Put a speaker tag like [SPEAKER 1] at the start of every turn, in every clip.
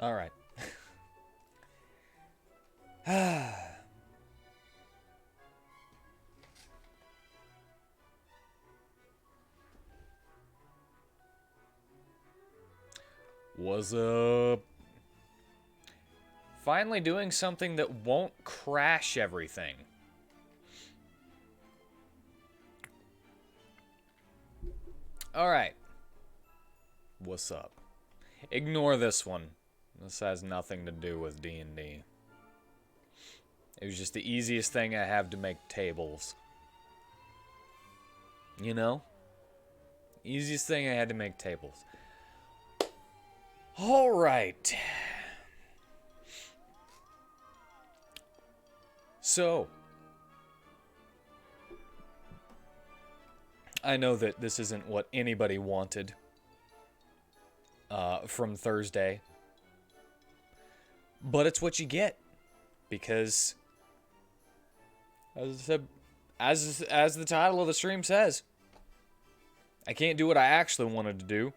[SPEAKER 1] All right. What's up? Finally doing something that won't crash everything. All right. What's up? Ignore this one. This has nothing to do with D&D. It was just the easiest thing I have to make tables. You know? Easiest thing I had to make tables. All right. So, I know that this isn't what anybody wanted from Thursday, but it's what you get because, as I said, as the title of the stream says, I can't do what I actually wanted to do.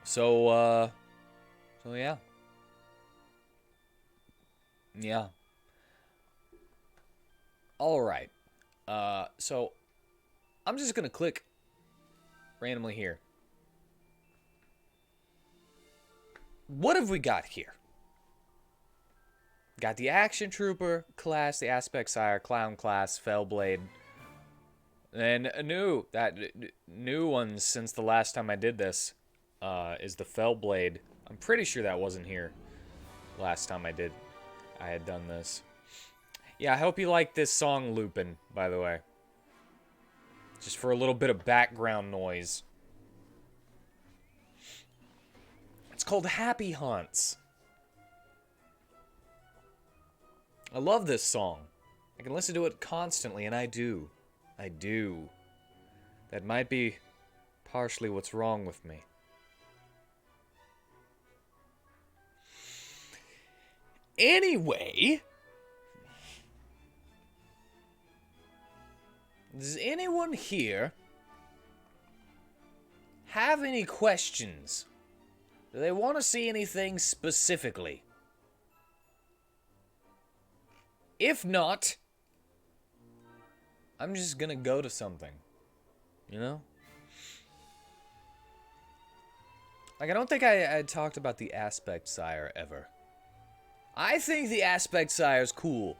[SPEAKER 1] So yeah. Yeah. All right. So I'm just going to click randomly here. What have we got here? Got the Action Trooper class, the Aspect Sire, Clown class, Fellblade. And a new one since the last time I did this is the Fellblade. I'm pretty sure that wasn't here last time I had done this. Yeah, I hope you like this song looping, by the way. Just for a little bit of background noise. It's called Happy Haunts. I love this song. I can listen to it constantly, and I do. I do. That might be partially what's wrong with me. Anyway, does anyone here have any questions? Do they want to see anything specifically? If not, I'm just gonna go to something. You know? Like, I don't think I talked about the Aspect Sire ever. I think the Aspect Sire is cool.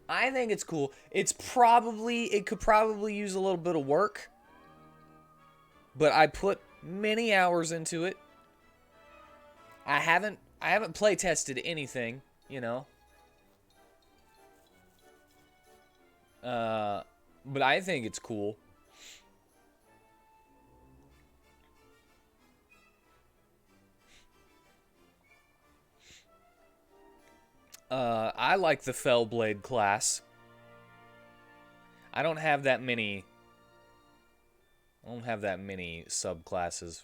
[SPEAKER 1] I think it's cool. It could probably use a little bit of work. But I put many hours into it. I haven't play tested anything, you know. But I think it's cool. I like the Fellblade class. I don't have that many subclasses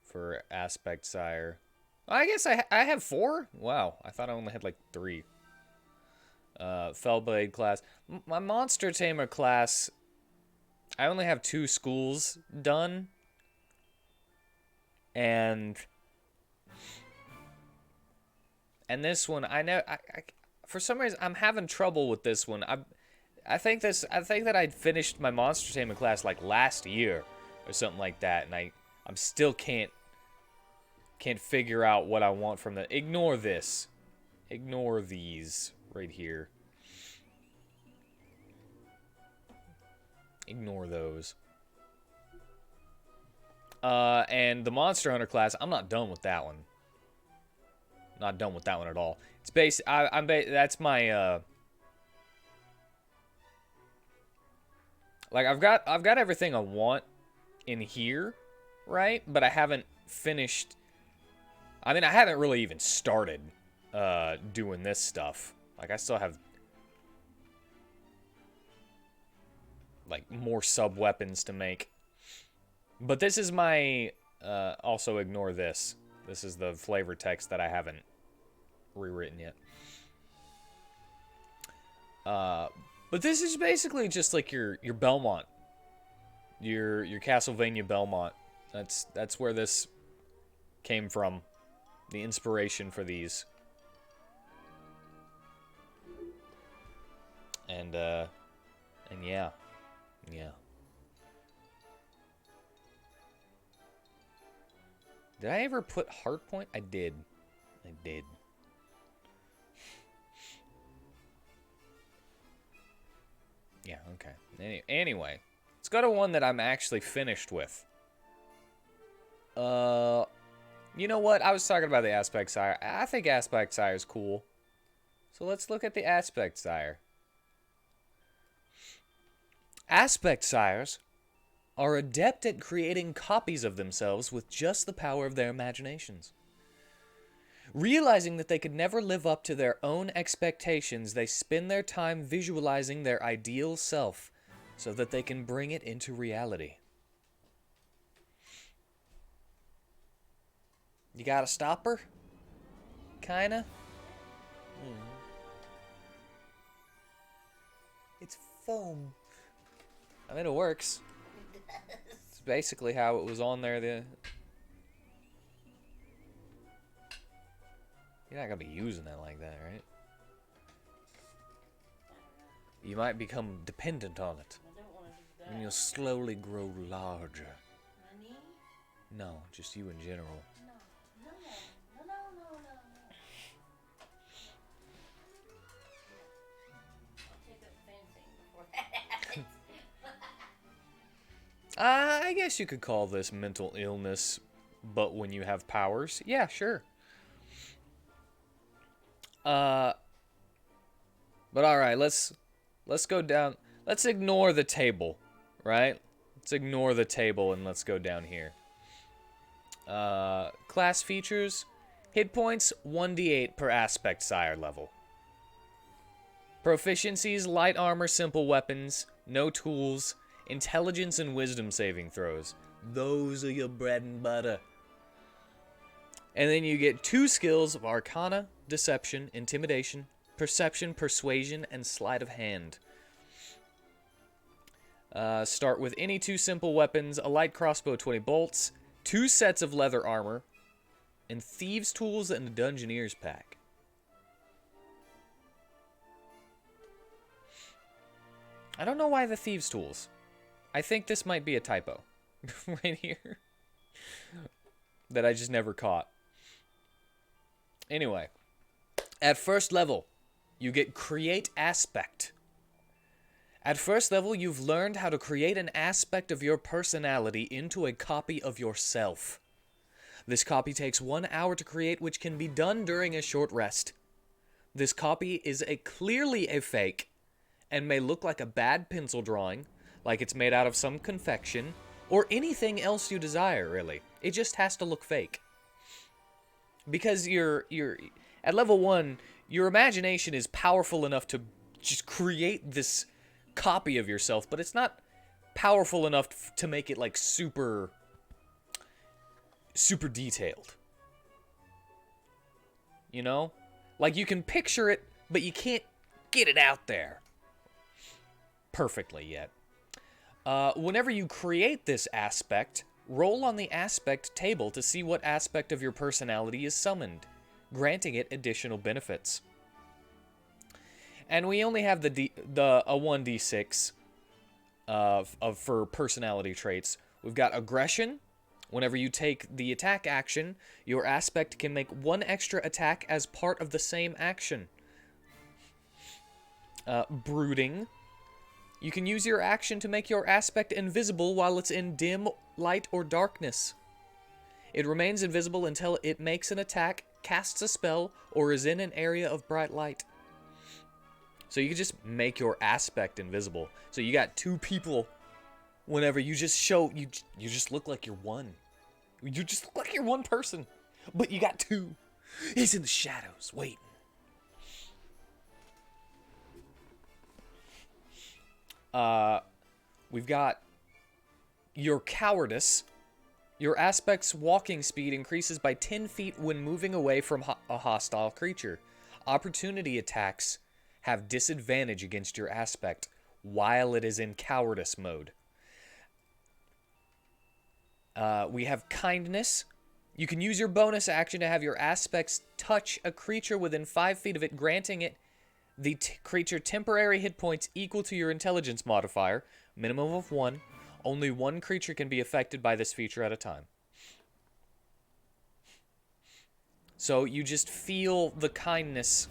[SPEAKER 1] for Aspect Sire. I guess I have 4? Wow, I thought I only had like 3. Fellblade class. My Monster Tamer class, I only have 2 schools done. And this one, I for some reason I'm having trouble with this one. I think that I finished my Monster Tamer class like last year or something like that, and I'm still can't figure out what I want from the. Ignore this. Ignore these right here. Ignore those. And the Monster Hunter class, I'm not done with that one. Not done with that one at all. It's that's my like I've got everything I want in here, right? But I haven't finished. I mean, I haven't really even started doing this stuff. Like, I still have like more sub weapons to make. But this is my also ignore this. This is the flavor text that I haven't rewritten yet. But this is basically just like your Belmont, your Castlevania Belmont. That's where this came from. The inspiration for these. And yeah. Yeah. Did I ever put hardpoint? I did. I did. Yeah, okay. Anyway, let's go to one that I'm actually finished with. You know what? I was talking about the Aspect Sire. I think Aspect Sire is cool. So let's look at the Aspect Sire. Aspect Sires are adept at creating copies of themselves with just the power of their imaginations. Realizing that they could never live up to their own expectations, they spend their time visualizing their ideal self so that they can bring it into reality. You got a stopper? Kinda? It's foam. I mean, it works. It's basically how it was on there. You're not gonna be using it like that, right? You might become dependent on it.
[SPEAKER 2] I don't want to do that.
[SPEAKER 1] And you'll slowly grow larger.
[SPEAKER 2] Honey?
[SPEAKER 1] No, just you in general.
[SPEAKER 2] No. I'll take up fencing before that happens.
[SPEAKER 1] I guess you could call this mental illness, but when you have powers, yeah, sure. But all right, let's go down. Let's ignore the table, right? Let's ignore the table and let's go down here. Class features: hit points 1d8 per aspect sire level. Proficiencies: light armor, simple weapons, no tools, intelligence and wisdom saving throws. Those are your bread and butter. And then you get 2 skills of Arcana, Deception, Intimidation, Perception, Persuasion, and Sleight of Hand. Start with any 2 simple weapons, a light crossbow, 20 bolts, 2 sets of leather armor, and Thieves' Tools and a Dungeoneer's Pack. I don't know why the Thieves' Tools. I think this might be a typo. Right here. That I just never caught. Anyway, at first level, you get Create Aspect. At first level, you've learned how to create an aspect of your personality into a copy of yourself. This copy takes 1 hour to create, which can be done during a short rest. This copy is clearly a fake and may look like a bad pencil drawing, like it's made out of some confection, or anything else you desire, really. It just has to look fake. Because you're at level 1, your imagination is powerful enough to just create this copy of yourself, but it's not powerful enough to make it like super detailed. You know? Like you can picture it, but you can't get it out there perfectly yet. Whenever you create this aspect, roll on the aspect table to see what aspect of your personality is summoned, granting it additional benefits. And we only have a 1d6 for personality traits. We've got aggression. Whenever you take the attack action, your aspect can make 1 extra attack as part of the same action. Brooding. You can use your action to make your aspect invisible while it's in dim light or darkness. It remains invisible until it makes an attack, casts a spell, or is in an area of bright light. So you can just make your aspect invisible. So you got 2 people. Whenever you just show, you just look like you're one. You just look like you're one person. But you got 2. He's in the shadows, waiting. We've got your cowardice. Your aspect's walking speed increases by 10 feet when moving away from a hostile creature. Opportunity attacks have disadvantage against your aspect while it is in cowardice mode. We have kindness. You can use your bonus action to have your aspects touch a creature within 5 feet of it, granting it the creature temporary hit points equal to your intelligence modifier, minimum of 1. Only one creature can be affected by this feature at a time. So you just feel the kindness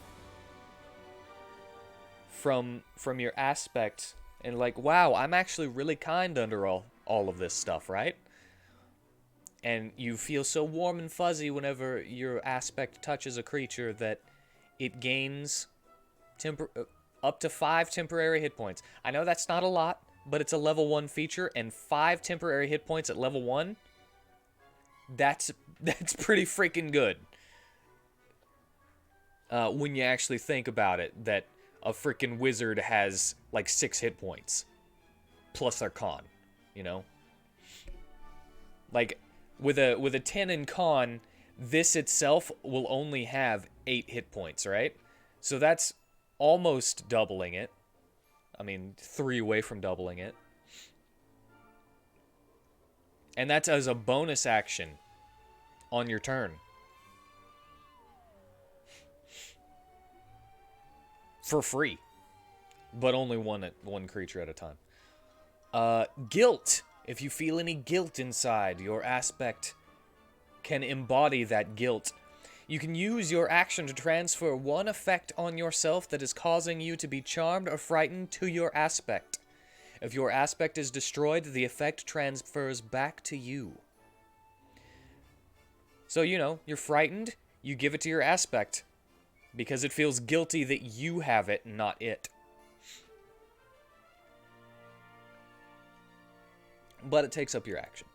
[SPEAKER 1] from your aspect, and like, wow, I'm actually really kind under all of this stuff, right? And you feel so warm and fuzzy whenever your aspect touches a creature that it gains up to 5 temporary hit points. I know that's not a lot, but it's a level 1 feature, and 5 temporary hit points at level 1, that's pretty freaking good. When you actually think about it, that a freaking wizard has like 6 hit points plus their con, you know? Like with a 10 in con, this itself will only have 8 hit points, right? So that's almost doubling it. I mean, 3 away from doubling it. And that's as a bonus action on your turn. For free. But only one creature at a time. Guilt. If you feel any guilt inside, your aspect can embody that guilt. You can use your action to transfer one effect on yourself that is causing you to be charmed or frightened to your aspect. If your aspect is destroyed, the effect transfers back to you. So, you know, you're frightened, you give it to your aspect, because it feels guilty that you have it, not it. But it takes up your action.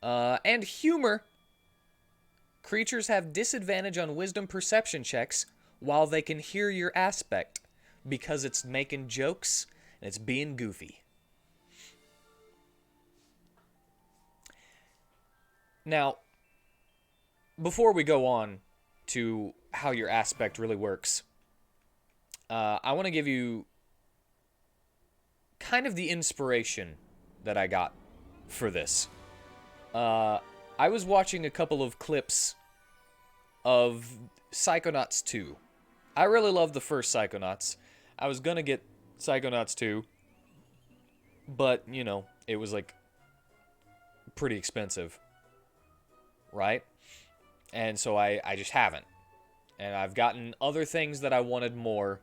[SPEAKER 1] And humor. Creatures have disadvantage on wisdom perception checks while they can hear your aspect, because it's making jokes and it's being goofy. Now, before we go on to how your aspect really works, I want to give you kind of the inspiration that I got for this. I was watching a couple of clips of Psychonauts 2. I really love the first Psychonauts. I was gonna get Psychonauts 2, but, you know, it was, like, pretty expensive, right? And so I just haven't. And I've gotten other things that I wanted more.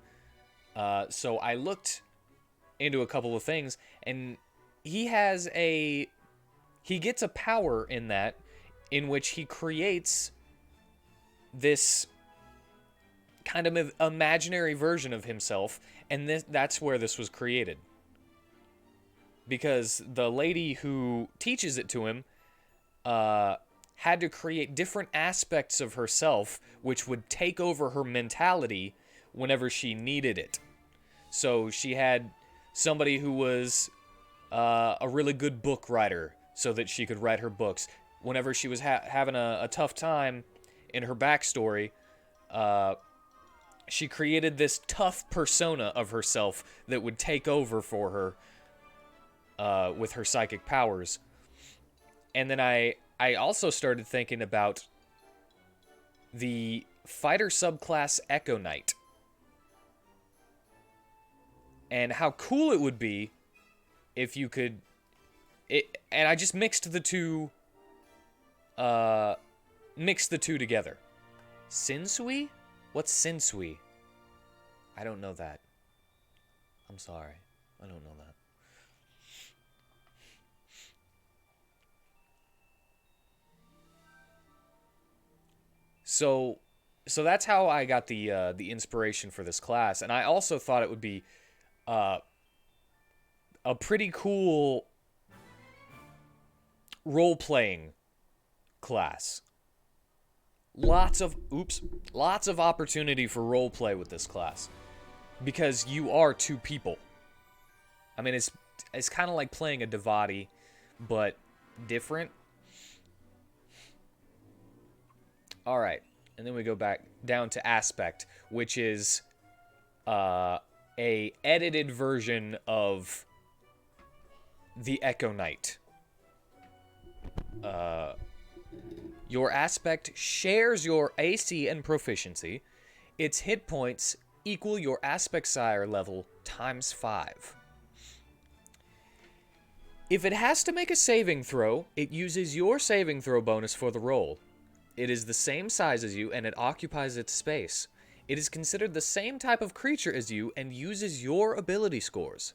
[SPEAKER 1] So I looked into a couple of things, and he gets a power in that, in which he creates this kind of imaginary version of himself, and that's where this was created. Because the lady who teaches it to him had to create different aspects of herself which would take over her mentality whenever she needed it. So she had somebody who was a really good book writer so that she could write her books. Whenever she was having a tough time in her backstory, she created this tough persona of herself that would take over for her with her psychic powers. And then I also started thinking about the fighter subclass Echo Knight. And how cool it would be if you could... and I just mixed the two together. Sinsui? What's Sinsui? I don't know that. I'm sorry. I don't know that. So that's how I got the inspiration for this class, and I also thought it would be a pretty cool role-playing class. Lots of opportunity for roleplay with this class, because you are two people. I mean, it's kind of like playing a Devati, but different. All right, and then we go back down to Aspect, which is a edited version of the Echo Knight. Your aspect shares your AC and proficiency. Its hit points equal your aspect sire level times 5. If it has to make a saving throw, it uses your saving throw bonus for the roll. It is the same size as you and it occupies its space. It is considered the same type of creature as you and uses your ability scores.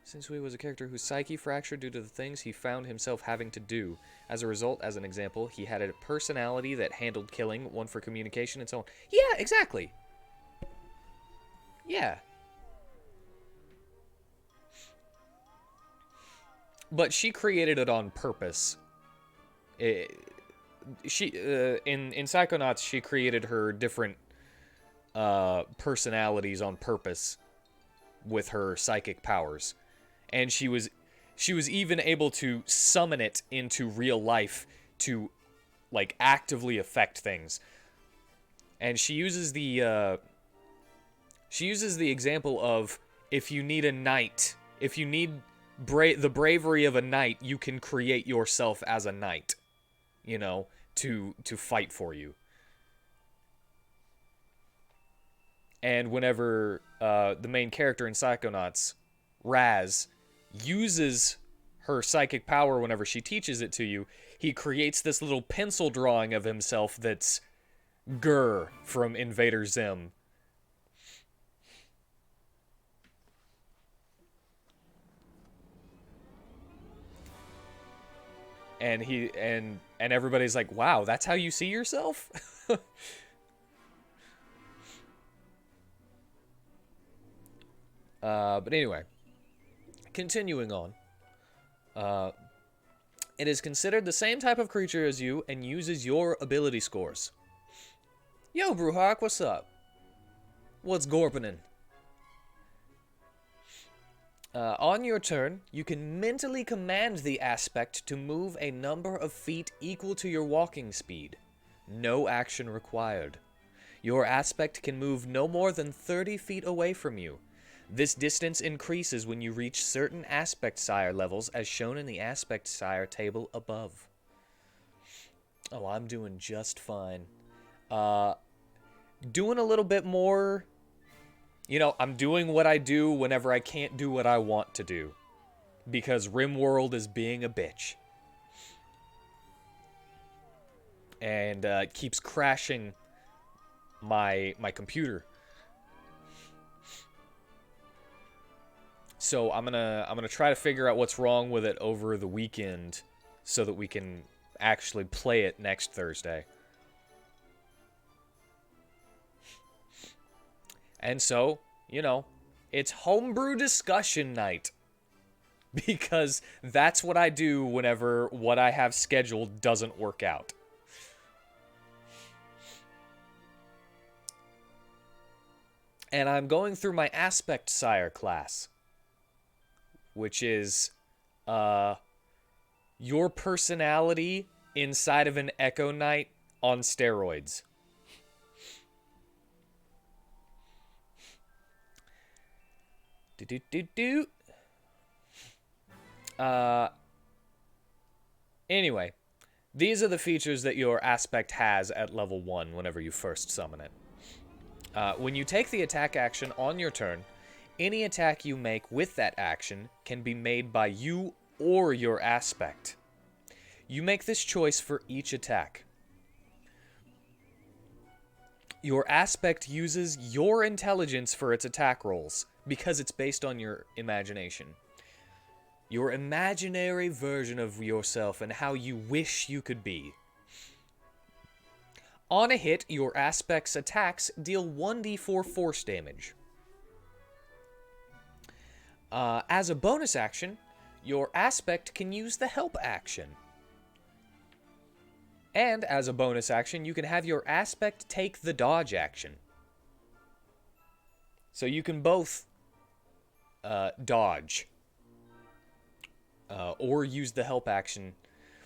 [SPEAKER 1] Since he was a character whose psyche fractured due to the things he found himself having to do. As a result, as an example, he had a personality that handled killing, one for communication, and so on. Yeah, exactly. Yeah. But she created it on purpose. In Psychonauts, she created her different personalities on purpose with her psychic powers. And she was even able to summon it into real life to, like, actively affect things. And she uses the example of, if you need a knight, if you need the bravery of a knight, you can create yourself as a knight, you know, to fight for you. And whenever the main character in Psychonauts, Raz, uses her psychic power whenever she teaches it to you, he creates this little pencil drawing of himself that's Gur from Invader Zim. And everybody's like, wow, that's how you see yourself? But anyway, continuing on. It is considered the same type of creature as you and uses your ability scores. Yo, Bruhawk, what's up? What's gorpening? On your turn, you can mentally command the aspect to move a number of feet equal to your walking speed. No action required. Your aspect can move no more than 30 feet away from you. This distance increases when you reach certain aspect sire levels as shown in the aspect sire table above. Oh, I'm doing just fine. Doing a little bit more. You know, I'm doing what I do whenever I can't do what I want to do. Because RimWorld is being a bitch. And it keeps crashing my computer. So I'm gonna try to figure out what's wrong with it over the weekend so that we can actually play it next Thursday. And so, you know, it's homebrew discussion night. Because that's what I do whenever what I have scheduled doesn't work out. And I'm going through my Aspect Sire class, which is your personality inside of an Echo Knight on steroids. Anyway, these are the features that your aspect has at level 1 whenever you first summon it. When you take the attack action on your turn, any attack you make with that action can be made by you or your aspect. You make this choice for each attack. Your aspect uses your intelligence for its attack rolls, because it's based on your imagination. Your imaginary version of yourself and how you wish you could be. On a hit, your aspect's attacks deal 1d4 force damage. As a bonus action, your aspect can use the help action. And as a bonus action, you can have your aspect take the dodge action. So you can both dodge or use the help action,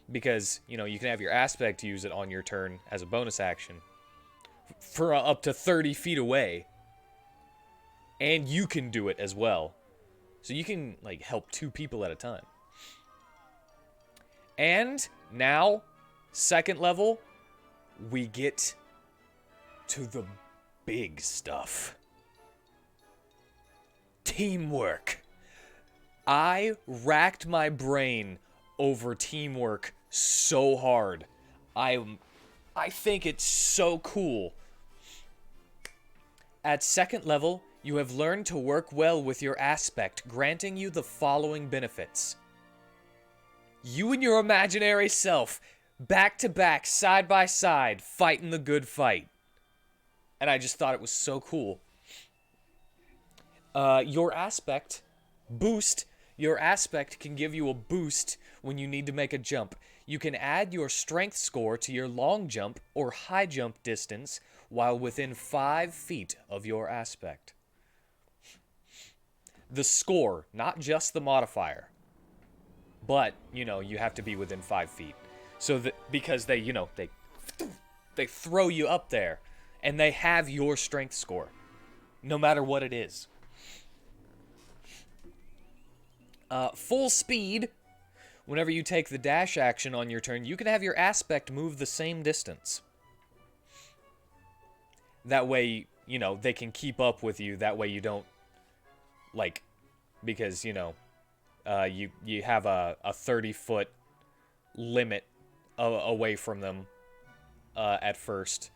[SPEAKER 1] because, you know, you can have your aspect use it on your turn as a bonus action for up to 30 feet away. And you can do it as well. So you can, like, help 2 people at a time. And now, second level, we get to the big stuff. Teamwork. I racked my brain over teamwork so hard. I think it's so cool. At second level, you have learned to work well with your aspect, granting you the following benefits. You and your imaginary self, back to back, side by side, fighting the good fight. And I just thought it was so cool. Your aspect boost. Your aspect can give you a boost when you need to make a jump. You can add your strength score to your long jump or high jump distance while within 5 feet of your aspect. The score, not just the modifier. But, you have to be within 5 feet. So that, because they throw you up there and they have your strength score, no matter what it is. Full speed. Whenever you take the dash action on your turn, you can have your aspect move the same distance. That way, they can keep up with you. That way you don't, because, you have a 30-foot limit away from them at first.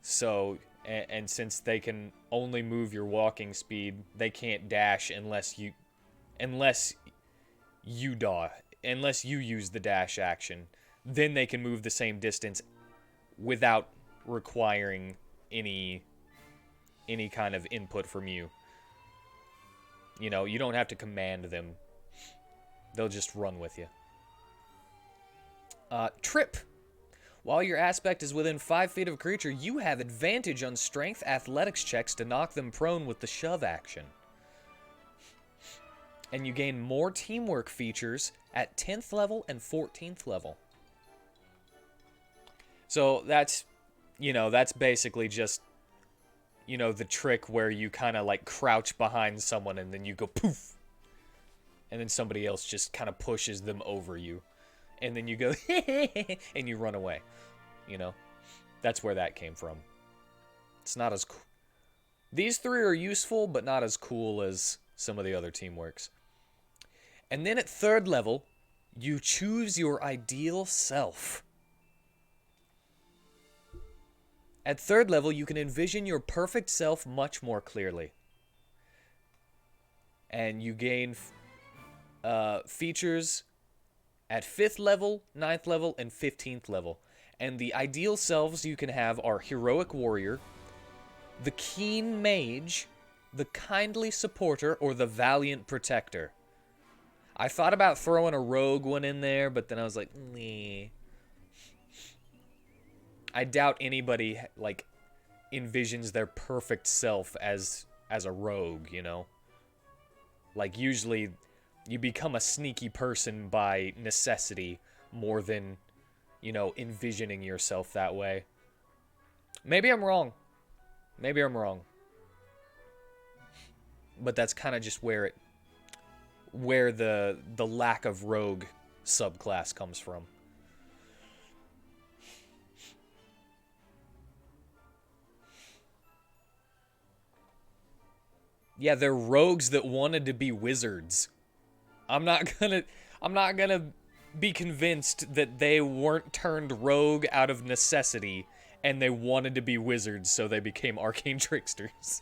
[SPEAKER 1] So, and since they can only move your walking speed, they can't dash unless you use the dash action. Then they can move the same distance without requiring any kind of input from you. You don't have to command them. They'll just run with you. Trip. While your aspect is within 5 feet of a creature, you have advantage on strength athletics checks to knock them prone with the shove action. And you gain more teamwork features at 10th level and 14th level. So that's basically just, the trick where you kind of crouch behind someone and then you go poof. And then somebody else just kind of pushes them over you. And then you go and you run away. That's where that came from. It's not as cool. These three are useful, but not as cool as some of the other teamworks. And then at third level, you choose your ideal self. At third level, you can envision your perfect self much more clearly. And you gain features at 5th level, 9th level, and 15th level. And the ideal selves you can have are Heroic Warrior, the Keen Mage, the Kindly Supporter, or the Valiant Protector. I thought about throwing a Rogue one in there, but then I was like, nee. I doubt anybody, envisions their perfect self as a rogue, usually you become a sneaky person by necessity more than, envisioning yourself that way. Maybe I'm wrong. But that's kind of just where the lack of rogue subclass comes from. Yeah, they're rogues that wanted to be wizards. I'm not gonna be convinced that they weren't turned rogue out of necessity and they wanted to be wizards, so they became arcane tricksters.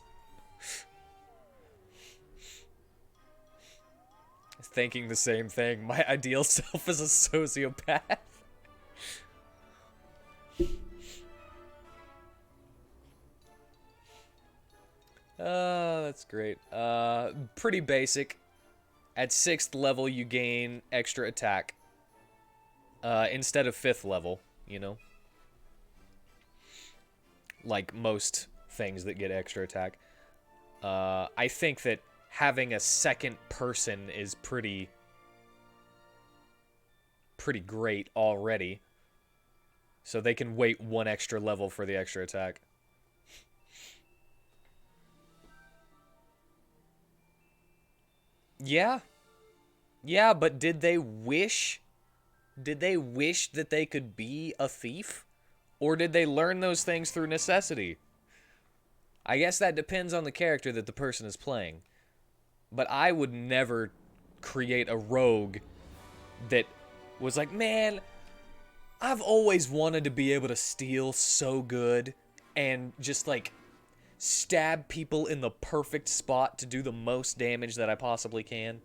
[SPEAKER 1] Thinking the same thing. My ideal self is a sociopath. Oh, that's great. Pretty basic. At 6th level, you gain extra attack. Instead of 5th level, Like most things that get extra attack. I think that having a second person is pretty great already. So they can wait 1 extra level for the extra attack. Yeah. Yeah, but did they wish? Did they wish that they could be a thief? Or did they learn those things through necessity? I guess that depends on the character that the person is playing. But I would never create a rogue that was like, man, I've always wanted to be able to steal so good and just like stab people in the perfect spot to do the most damage that I possibly can.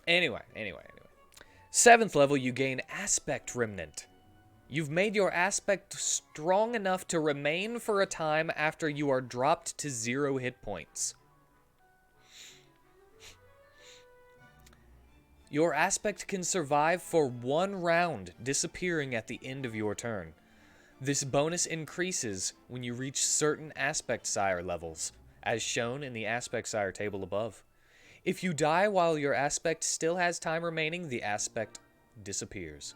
[SPEAKER 1] Anyway. 7th level, you gain Aspect Remnant. You've made your aspect strong enough to remain for a time after you are dropped to 0 hit points. Your aspect can survive for 1 round, disappearing at the end of your turn. This bonus increases when you reach certain Aspect Sire levels, as shown in the Aspect Sire table above. If you die while your aspect still has time remaining, the aspect disappears.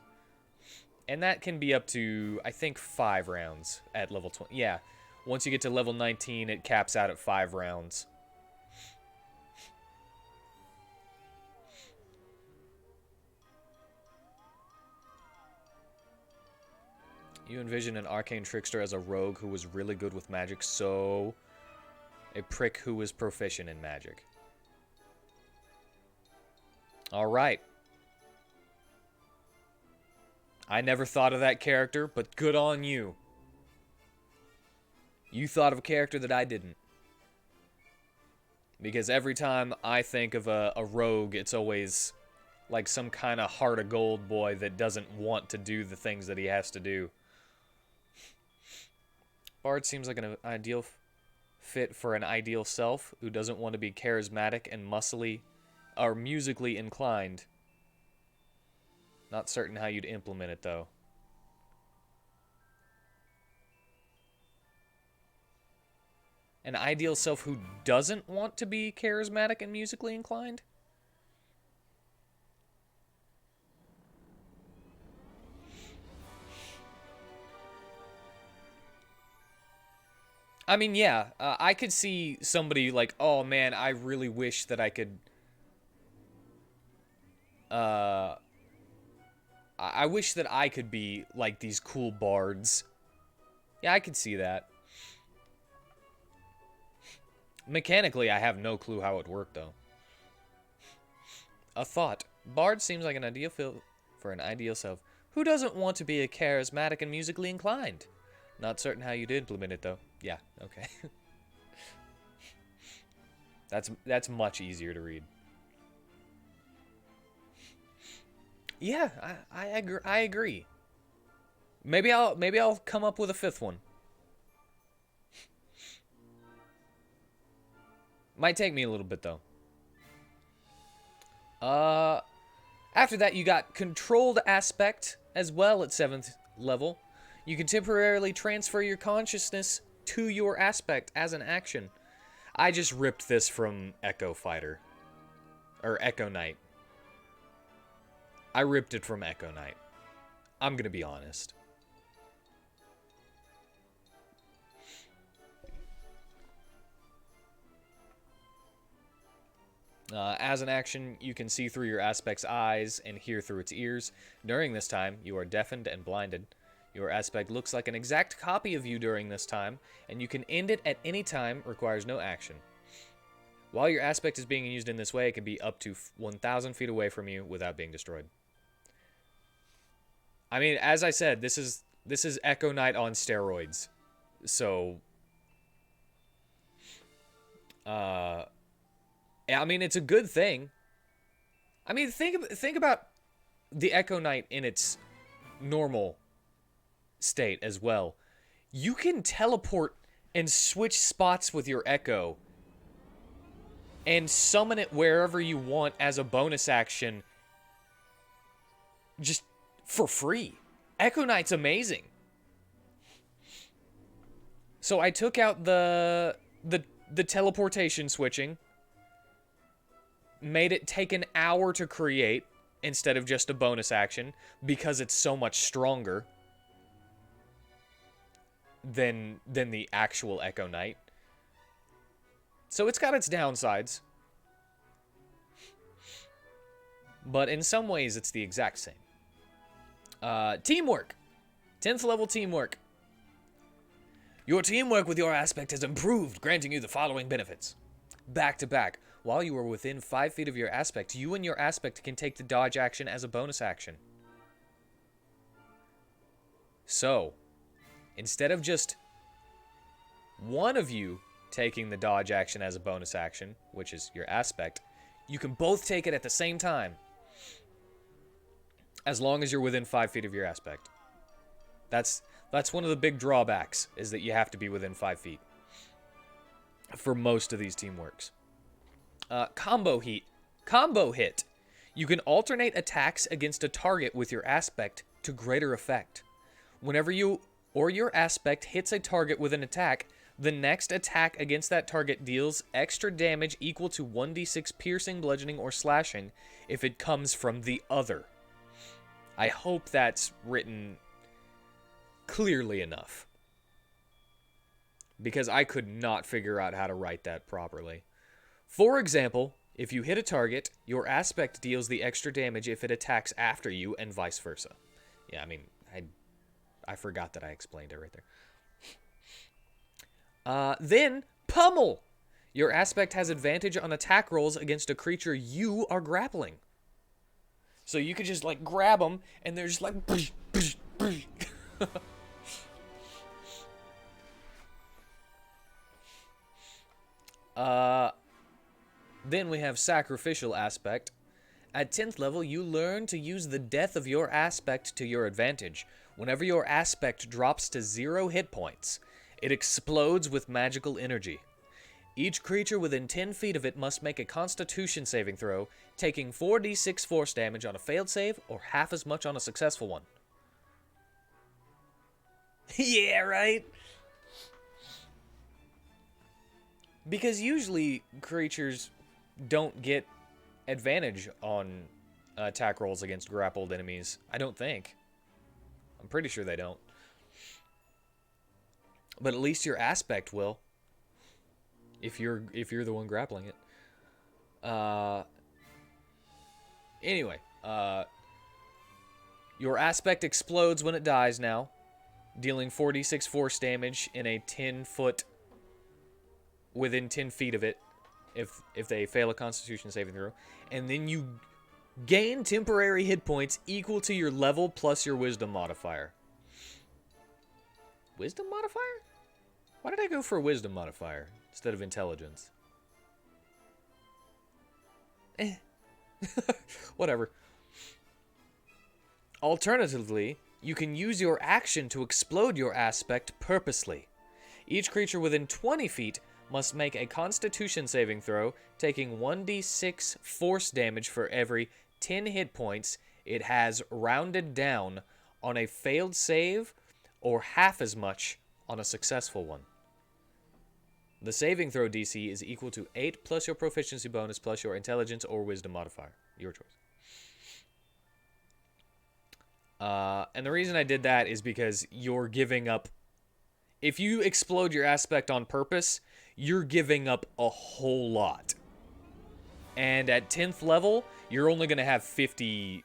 [SPEAKER 1] And that can be up to, I think, 5 rounds at level 20. Yeah, once you get to level 19, it caps out at 5 rounds. You envision an arcane trickster as a rogue who was really good with magic, so a prick who was proficient in magic. Alright. I never thought of that character, but good on you. You thought of a character that I didn't. Because every time I think of a rogue, it's always like some kind of heart of gold boy that doesn't want to do the things that he has to do. Bard seems like an ideal fit for an ideal self who doesn't want to be charismatic and muscly or musically inclined. Not certain how you'd implement it, though. An ideal self who doesn't want to be charismatic and musically inclined? I mean, yeah, I could see somebody like, oh man, I really wish that I could. I wish that I could be like these cool bards. Yeah, I could see that. Mechanically, I have no clue how it worked, though. A thought. Bard seems like an ideal fit for an ideal self. Who doesn't want to be a charismatic and musically inclined? Not certain how you'd implement it, though. Yeah, okay. That's much easier to read. Yeah, I agree. Maybe I'll come up with a 5th one. Might take me a little bit though. After that you got Controlled Aspect as well at 7th level. You can temporarily transfer your consciousness to your aspect as an action. I just ripped this from Echo Fighter. Or Echo Knight. I ripped it from Echo Knight. I'm gonna be honest. As an action, you can see through your aspect's eyes and hear through its ears. During this time, you are deafened and blinded. Your aspect looks like an exact copy of you during this time, and you can end it at any time, requires no action. While your aspect is being used in this way, it can be up to 1,000 feet away from you without being destroyed. I mean, as I said, this is Echo Knight on steroids. So, I mean, it's a good thing. I mean, think about the Echo Knight in its normal state as well. You can teleport and switch spots with your Echo and summon it wherever you want as a bonus action just for free. Echo Knight's amazing. So I took out the teleportation switching, made it take an hour to create instead of just a bonus action because it's so much stronger than the actual Echo Knight. So it's got its downsides. But in some ways, it's the exact same. Teamwork. 10th level teamwork. Your teamwork with your aspect has improved, granting you the following benefits. Back to back. While you are within 5 feet of your aspect, you and your aspect can take the dodge action as a bonus action. So, instead of just one of you taking the dodge action as a bonus action, which is your aspect, you can both take it at the same time. As long as you're within 5 feet of your aspect. That's one of the big drawbacks, is that you have to be within 5 feet. For most of these teamworks. Combo hit. You can alternate attacks against a target with your aspect to greater effect. Whenever you or your aspect hits a target with an attack, the next attack against that target deals extra damage equal to 1d6 piercing, bludgeoning, or slashing if it comes from the other. I hope that's written clearly enough, because I could not figure out how to write that properly. For example, if you hit a target, your aspect deals the extra damage if it attacks after you, and vice versa. Yeah, I mean, I forgot that I explained it right there. Then, pummel! Your aspect has advantage on attack rolls against a creature you are grappling. So you could just, like, grab them, and they're just like... Then we have sacrificial aspect. At 10th level, you learn to use the death of your aspect to your advantage. Whenever your aspect drops to 0 hit points, it explodes with magical energy. Each creature within 10 feet of it must make a Constitution saving throw, taking 4d6 force damage on a failed save, or half as much on a successful one. Yeah, right? Because usually creatures don't get advantage on attack rolls against grappled enemies. I don't think. I'm pretty sure they don't. But at least your aspect will. If you're the one grappling it. Anyway, your aspect explodes when it dies now, dealing 4d6 force damage in a 10-foot within 10 feet of it if they fail a Constitution saving throw. And then you gain temporary hit points equal to your level plus your Wisdom modifier. Wisdom modifier? Why did I go for a Wisdom modifier instead of Intelligence? Whatever. Alternatively, you can use your action to explode your aspect purposely. Each creature within 20 feet must make a Constitution saving throw, taking 1d6 force damage for every 10 hit points it has rounded down on a failed save, or half as much on a successful one. The saving throw DC is equal to 8 plus your proficiency bonus plus your intelligence or wisdom modifier. Your choice. And the reason I did that is because you're giving up... If you explode your aspect on purpose, you're giving up a whole lot. And at 10th level, you're only going to have 50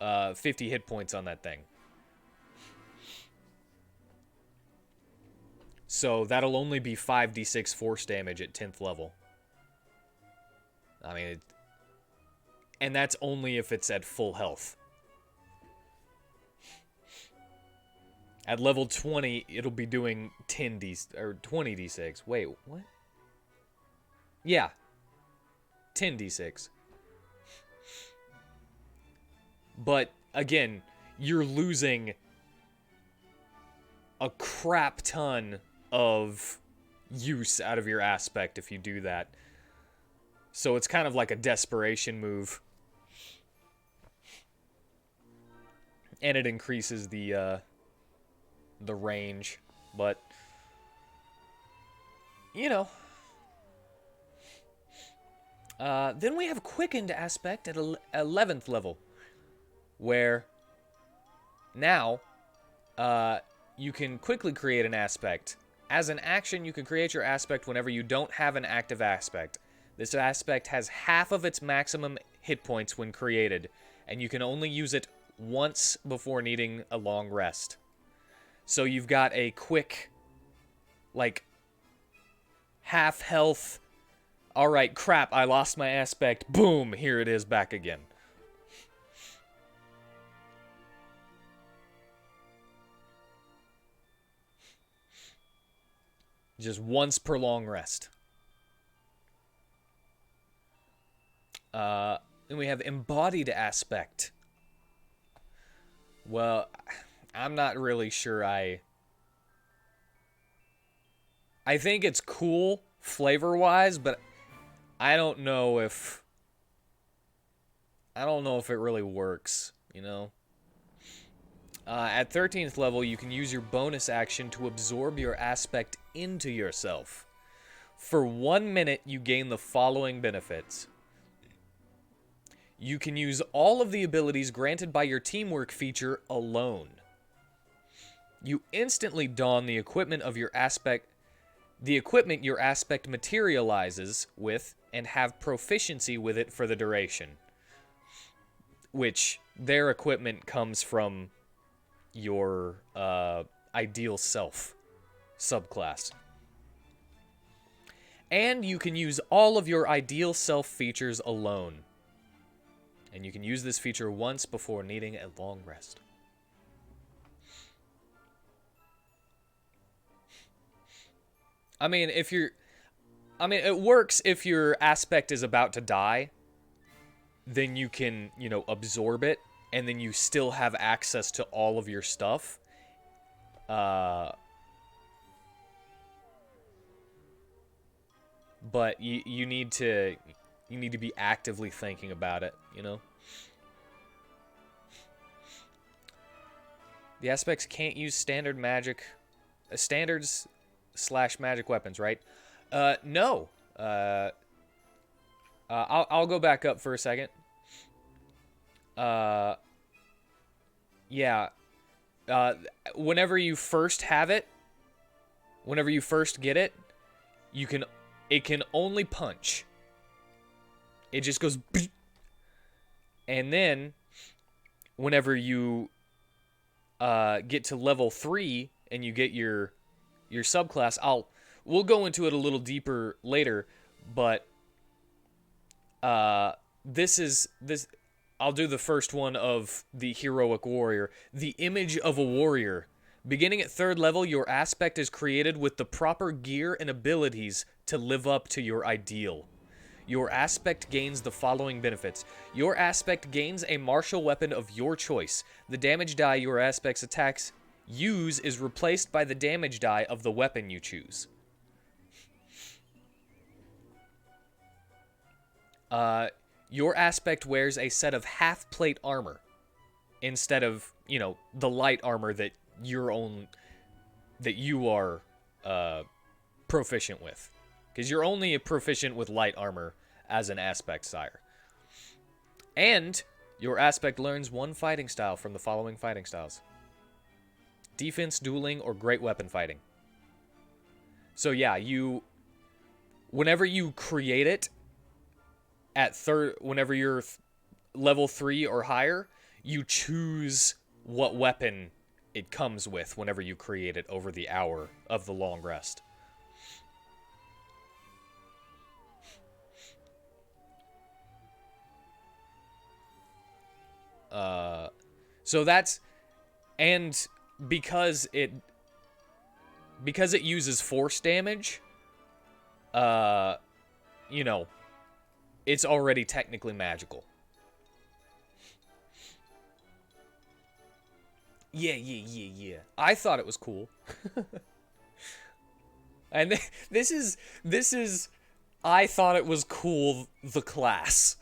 [SPEAKER 1] hit points on that thing. So that'll only be 5d6 force damage at 10th level. I mean, and that's only if it's at full health. At level 20, it'll be doing 20d6. Wait, what? Yeah. 10d6. But, again, you're losing a crap ton of use out of your aspect if you do that. So it's kind of like a desperation move. And it increases the range, but you know. Then we have quickened aspect at 11th level, where now you can quickly create an aspect As an action, you can create your aspect whenever you don't have an active aspect. This aspect has half of its maximum hit points when created, and you can only use it once before needing a long rest. So you've got a quick, like, half health. Alright, crap, I lost my aspect. Boom, here it is back again. Just once per long rest. Then we have embodied aspect. Well, I'm not really sure I think it's cool flavor-wise, but I don't know if it really works, you know? At 13th level, you can use your bonus action to absorb your aspect into yourself. For 1 minute, you gain the following benefits. You can use all of the abilities granted by your teamwork feature alone. You instantly don the equipment of your aspect, the equipment your aspect materializes with, and have proficiency with it for the duration. Which, their equipment comes from your ideal self subclass. And you can use all of your ideal self features alone. And you can use this feature once before needing a long rest. I mean, it works if your aspect is about to die. Then you can, absorb it, and then you still have access to all of your stuff. But you need to be actively thinking about it, you know? The aspects can't use standard magic, standards / magic weapons, right? No. I'll go back up for a second. Yeah. Whenever you first have it, whenever you first get it, it can only punch. It just goes beep. And then whenever you get to level 3 and you get your subclass, we'll go into it a little deeper later, but this I'll do the first one of the heroic warrior. The image of a warrior. Beginning at 3rd level, your aspect is created with the proper gear and abilities to live up to your ideal. Your aspect gains the following benefits. Your aspect gains a martial weapon of your choice. The damage die your aspect's attacks use is replaced by the damage die of the weapon you choose. Your aspect wears a set of half-plate armor instead of, the light armor that you are proficient with. Because you're only proficient with light armor as an aspect sire. And your aspect learns one fighting style from the following fighting styles: defense, dueling, or great weapon fighting. So yeah, whenever you create it, whenever you're level 3 or higher, you choose what weapon it comes with whenever you create it over the hour of the long rest. So that's, and because it uses force damage, it's already technically magical. Yeah. I thought it was cool. And this is I thought it was cool, the class.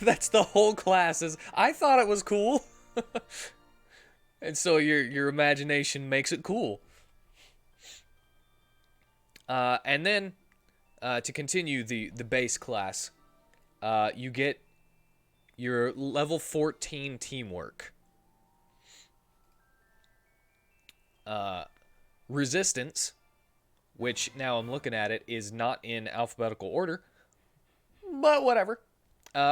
[SPEAKER 1] That's the whole class, is I thought it was cool. And so your imagination makes it cool. And then, to continue the base class, you get your level 14 teamwork. Resistance, which now I'm looking at it, is not in alphabetical order, but whatever.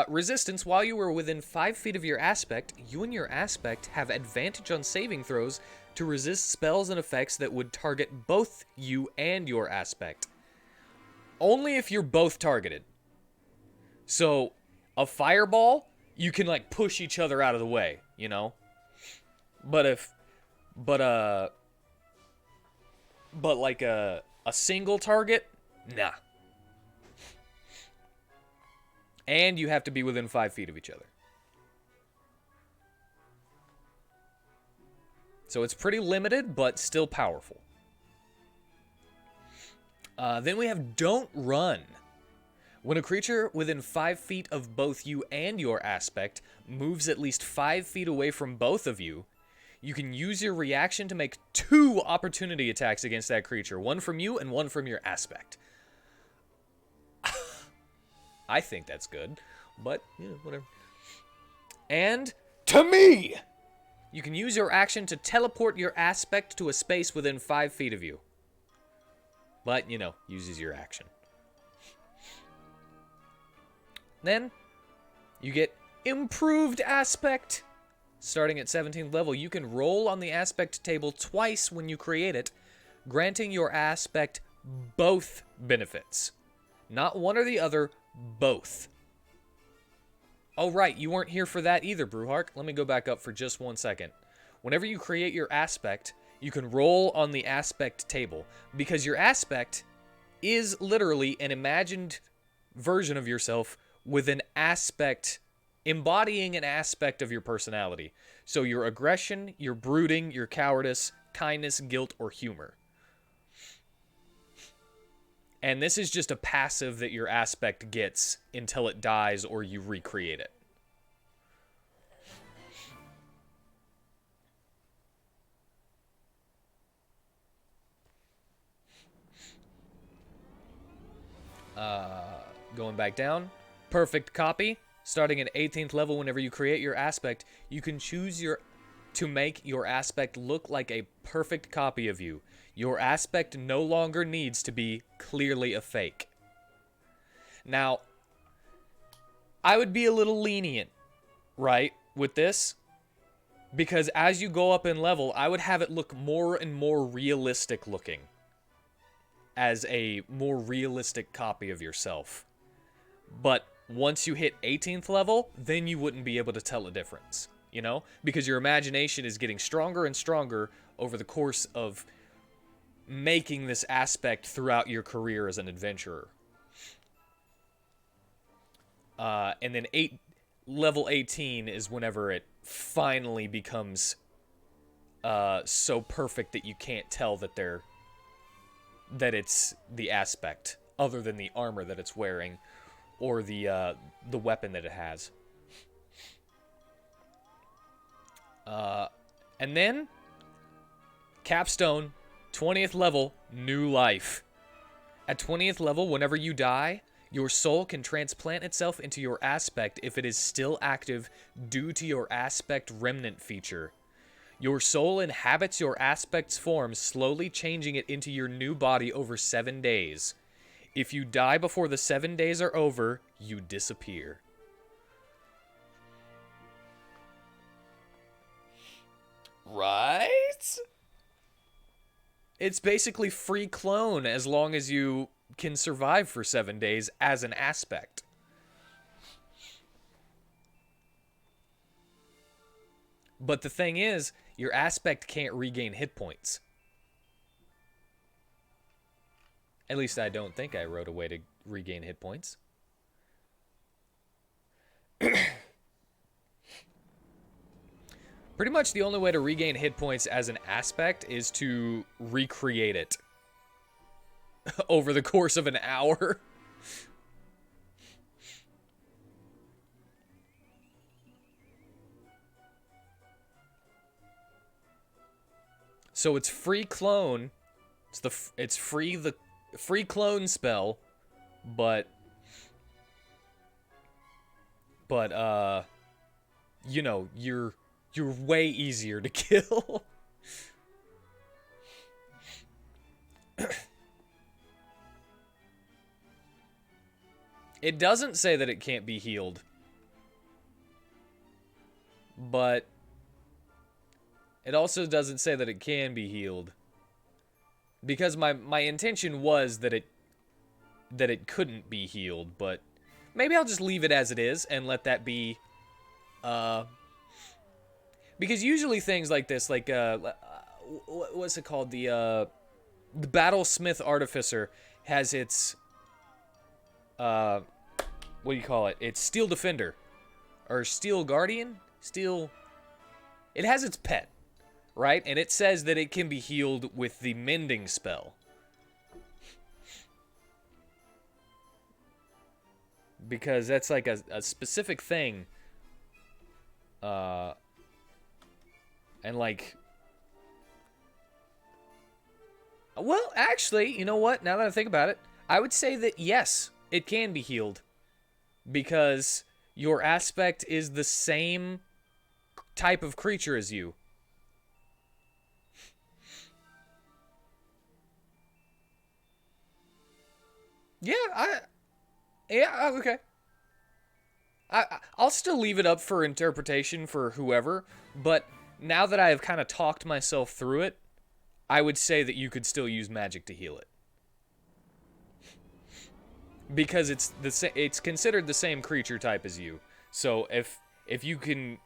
[SPEAKER 1] Resistance, while you are within 5 feet of your aspect, you and your aspect have advantage on saving throws to resist spells and effects that would target both you and your aspect. Only if you're both targeted. So, a fireball, you can like push each other out of the way, you know? But but like a single target, nah. And you have to be within 5 feet of each other. So it's pretty limited, but still powerful. Then we have Don't Run. When a creature within 5 feet of both you and your aspect moves at least 5 feet away from both of you, you can use your reaction to make 2 opportunity attacks against that creature. One from you and one from your aspect. I think that's good, but yeah, whatever. And to me! You can use your action to teleport your aspect to a space within 5 feet of you. But, you know, uses your action. Then, you get Improved Aspect. Starting at 17th level, you can roll on the aspect table twice when you create it, granting your aspect both benefits. Not one or the other, both. Oh, right, you weren't here for that either, Brewhark. Let me go back up for just 1 second. Whenever you create your aspect, you can roll on the aspect table, because your aspect is literally an imagined version of yourself with an aspect, embodying an aspect of your personality. So your aggression, your brooding, your cowardice, kindness, guilt, or humor. And this is just a passive that your aspect gets until it dies or you recreate it. Going back down, perfect copy. Starting at 18th level, whenever you create your aspect, you can choose to make your aspect look like a perfect copy of you. Your aspect no longer needs to be clearly a fake. Now, I would be a little lenient, right, with this, because as you go up in level, I would have it look more and more realistic looking as a more realistic copy of yourself. But once you hit 18th level, then you wouldn't be able to tell a difference, you know? Because your imagination is getting stronger and stronger over the course of making this aspect throughout your career as an adventurer. And then level 18 is whenever it finally becomes so perfect that you can't tell that it's the aspect, other than the armor that it's wearing or the weapon that it has. And then Capstone, 20th level, New Life. At 20th level, whenever you die, your soul can transplant itself into your aspect if it is still active due to your aspect remnant feature. Your soul inhabits your aspect's form, slowly changing it into your new body over 7 days. If you die before the 7 days are over, you disappear. Right? It's basically free clone as long as you can survive for 7 days as an aspect. But the thing is, your aspect can't regain hit points. At least I don't think I wrote a way to regain hit points. Pretty much the only way to regain hit points as an aspect is to recreate it over the course of an hour. So it's free clone. It's free clone spell, but you know, you're way easier to kill. It doesn't say that it can't be healed. But it also doesn't say that it can be healed. Because my intention was that it couldn't be healed, but maybe I'll just leave it as it is and let that be because usually things like this, like what's it called? The Battlesmith Artificer has its what do you call it? It's Steel Defender or Steel Guardian? It has its pet, right? And it says that it can be healed with the mending spell. Because that's like a specific thing. And like... Well, actually, you know what? Now that I think about it, I would say that yes, it can be healed. Because your aspect is the same type of creature as you. Yeah, okay. I'll still leave it up for interpretation for whoever, but now that I have kind of talked myself through it, I would say that you could still use magic to heal it. Because it's considered the same creature type as you. So if you can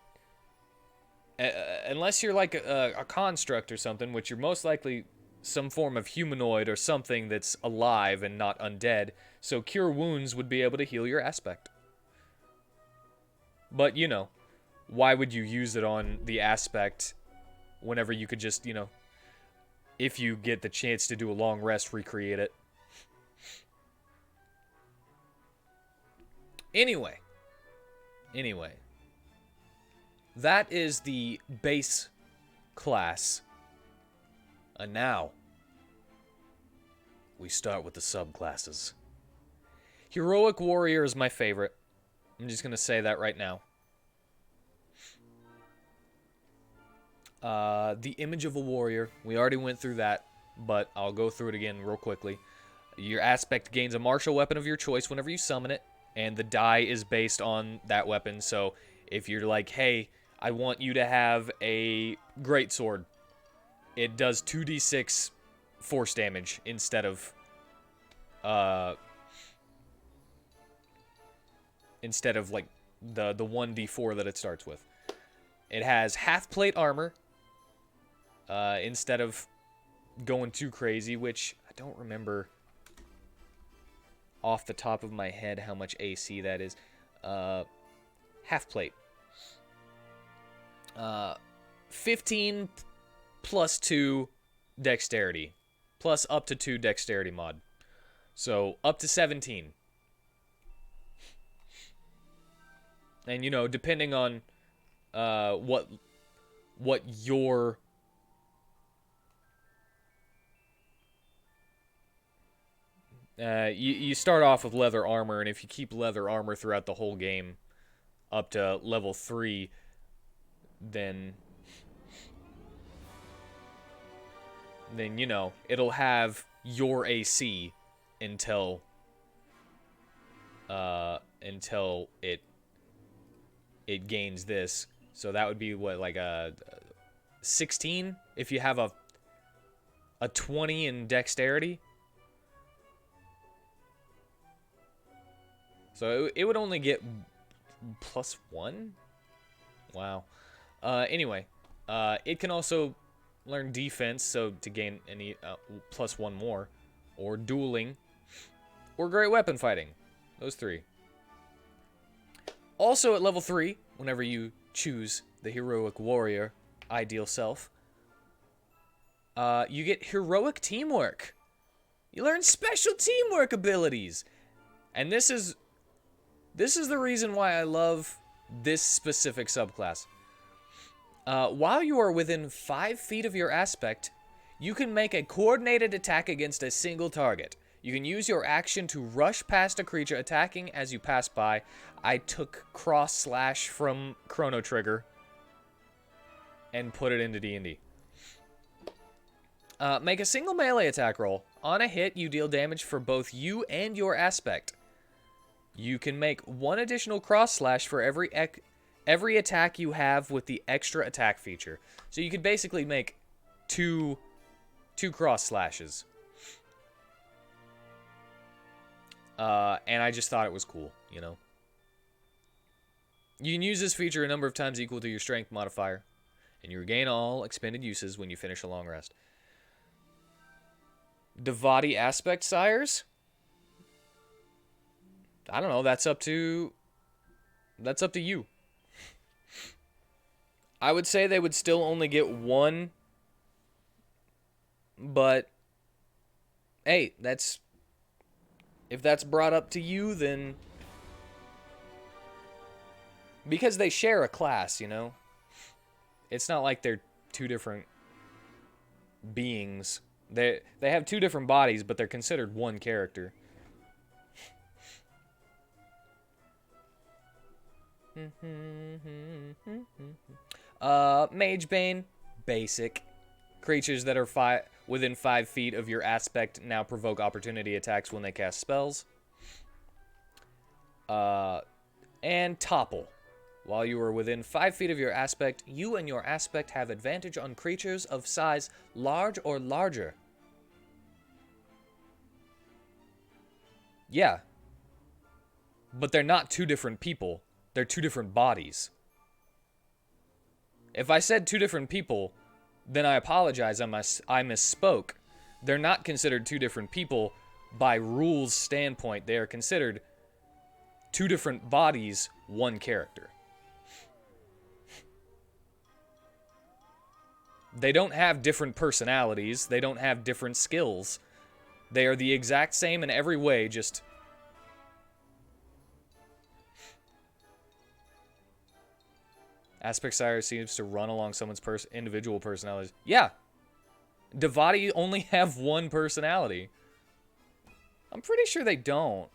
[SPEAKER 1] unless you're like a construct or something, which you're most likely some form of humanoid or something that's alive and not undead, so Cure Wounds would be able to heal your aspect. But, you know, why would you use it on the aspect whenever you could just, you know, if you get the chance to do a long rest, recreate it? Anyway. That is the base class. And now, we start with the subclasses. Heroic Warrior is my favorite. I'm just going to say that right now. The Image of a Warrior. We already went through that, but I'll go through it again real quickly. Your aspect gains a martial weapon of your choice whenever you summon it, and the die is based on that weapon. So if you're like, hey, I want you to have a greatsword, it does 2d6 force damage instead of like the 1d4 that it starts with. It has half plate armor instead of going too crazy, which I don't remember off the top of my head how much AC that is. Half plate. 15 plus 2 dexterity. Plus up to 2 dexterity mod. So up to 17. And, you know, depending on what your... you start off with leather armor, and if you keep leather armor throughout the whole game up to level 3, then you know, it'll have your AC until it gains this. So that would be what, like a 16 if you have a 20 in dexterity. So it would only get +1? Wow. Anyway, it can also learn defense, so to gain any +1 more, or dueling, or great weapon fighting. Those 3. Also at level 3, whenever you choose the Heroic Warrior ideal self, you get Heroic Teamwork. You learn special teamwork abilities. And this is the reason why I love this specific subclass. While you are within 5 feet of your aspect, you can make a coordinated attack against a single target. You can use your action to rush past a creature attacking as you pass by. I took cross/slash from Chrono Trigger and put it into D&D. Make a single melee attack roll On a hit, you deal damage for both you and your aspect. You can make one additional cross slash for every attack you have with the extra attack feature. So you could basically make two cross slashes. And I just thought it was cool, you know. You can use this feature a number of times equal to your strength modifier, and you regain all expended uses when you finish a long rest. Devati aspect sires? I don't know, that's up to you. I would say they would still only get one, but hey, if that's brought up to you, then because they share a class, you know? It's not like they're two different beings. They have two different bodies, but they're considered one character. Mage Bane, basic. Creatures that are within 5 feet of your aspect now provoke opportunity attacks when they cast spells. And Topple. While you are within 5 feet of your aspect, you and your aspect have advantage on creatures of size large or larger. Yeah. But they're not two different people. They're two different bodies. If I said two different people, then I apologize. I misspoke. They're not considered two different people by rules standpoint. They are considered two different bodies, one character. They don't have different personalities. They don't have different skills. They are the exact same in every way, just... Aspect Sire seems to run along someone's individual personalities. Yeah. Devati only have one personality. I'm pretty sure they don't.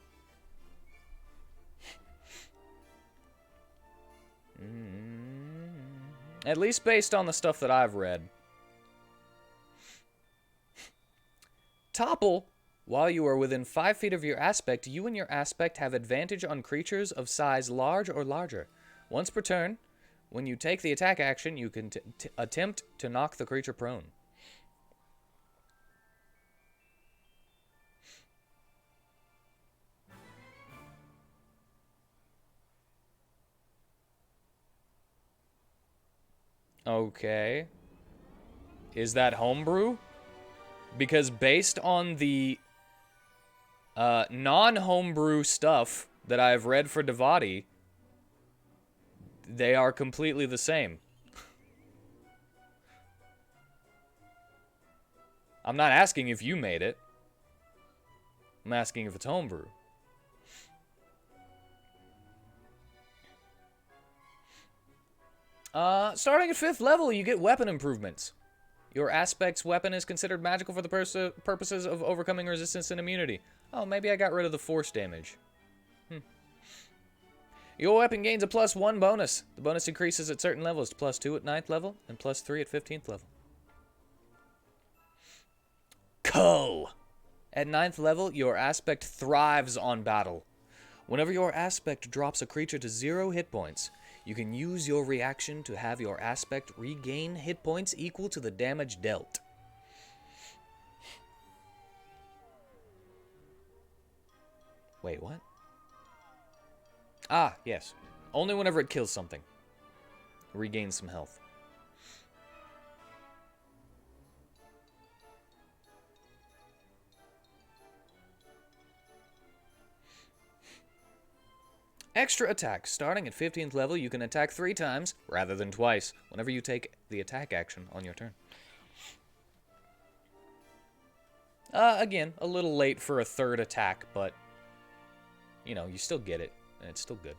[SPEAKER 1] At least based on the stuff that I've read. Topple. While you are within 5 feet of your aspect, you and your aspect have advantage on creatures of size large or larger. Once per turn, when you take the attack action, you can attempt to knock the creature prone. Okay. Is that homebrew? Because based on the non-homebrew stuff that I've read for Devati, they are completely the same. I'm not asking if you made it. I'm asking if it's homebrew. Starting at 5th level, you get weapon improvements. Your aspect's weapon is considered magical for the purposes of overcoming resistance and immunity. Oh, maybe I got rid of the force damage. Your weapon gains a +1 bonus. The bonus increases at certain levels to +2 at 9th level and +3 at 15th level. Cull. At 9th level, your aspect thrives on battle. Whenever your aspect drops a creature to 0 hit points, you can use your reaction to have your aspect regain hit points equal to the damage dealt. Wait, what? Ah, yes. Only whenever it kills something. Regain some health. Extra attack. Starting at 15th level, you can attack 3 times, rather than twice, whenever you take the attack action on your turn. Again, a little late for a 3rd attack, but, you know, you still get it, and it's still good.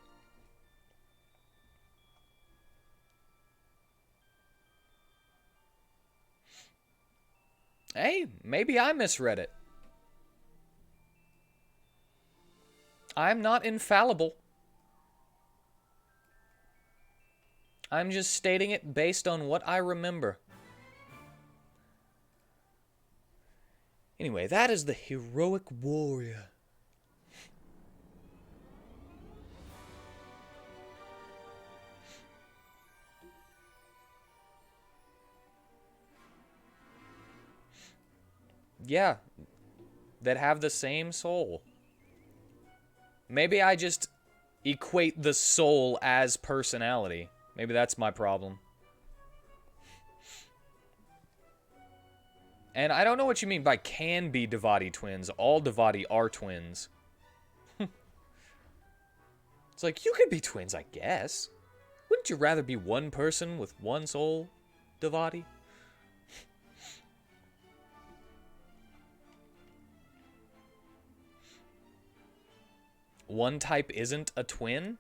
[SPEAKER 1] Hey, maybe I misread it. I'm not infallible. I'm just stating it based on what I remember. Anyway, that is the heroic warrior. Yeah, that have the same soul. Maybe I just equate the soul as personality. Maybe that's my problem. And I don't know what you mean by can be Devati twins. All Devati are twins. It's like, you could be twins, I guess. Wouldn't you rather be one person with one soul, Devati? One type isn't a twin?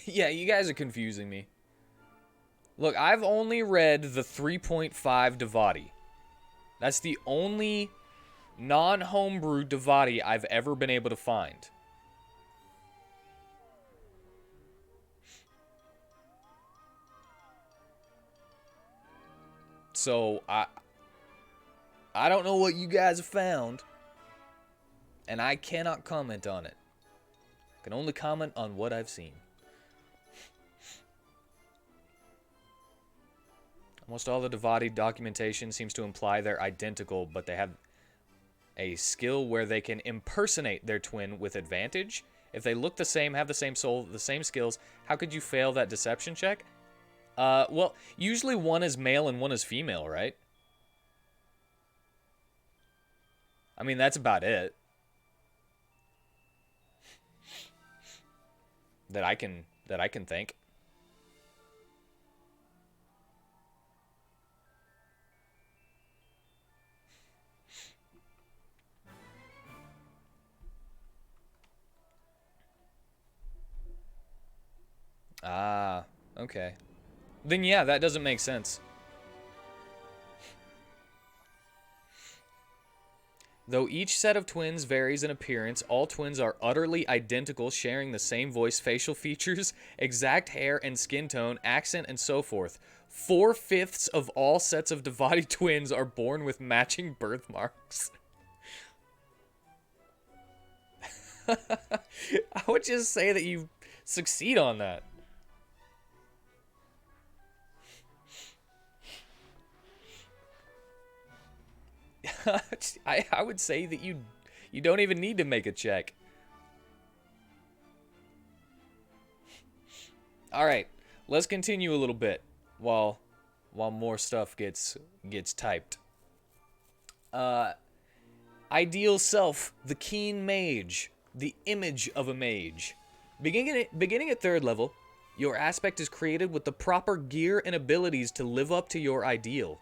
[SPEAKER 1] Yeah, you guys are confusing me. Look, I've only read the 3.5 Devati. That's the only non-homebrew Devati I've ever been able to find. So, I don't know what you guys have found, and I cannot comment on it. I can only comment on what I've seen. Almost all the Devati documentation seems to imply they're identical, but they have a skill where they can impersonate their twin with advantage. If they look the same, have the same soul, the same skills, how could you fail that deception check? Well, usually one is male and one is female, right? I mean, that's about it. That I can think. Ah, okay. Then yeah, that doesn't make sense. Though each set of twins varies in appearance, all twins are utterly identical, sharing the same voice, facial features, exact hair and skin tone, accent, and so forth. 4/5 of all sets of Devati twins are born with matching birthmarks. I would just say that you succeed on that. I would say that you don't even need to make a check. All right, let's continue a little bit while more stuff gets typed. Ideal self, the keen mage, the image of a mage. Beginning at 3rd level, your aspect is created with the proper gear and abilities to live up to your ideal.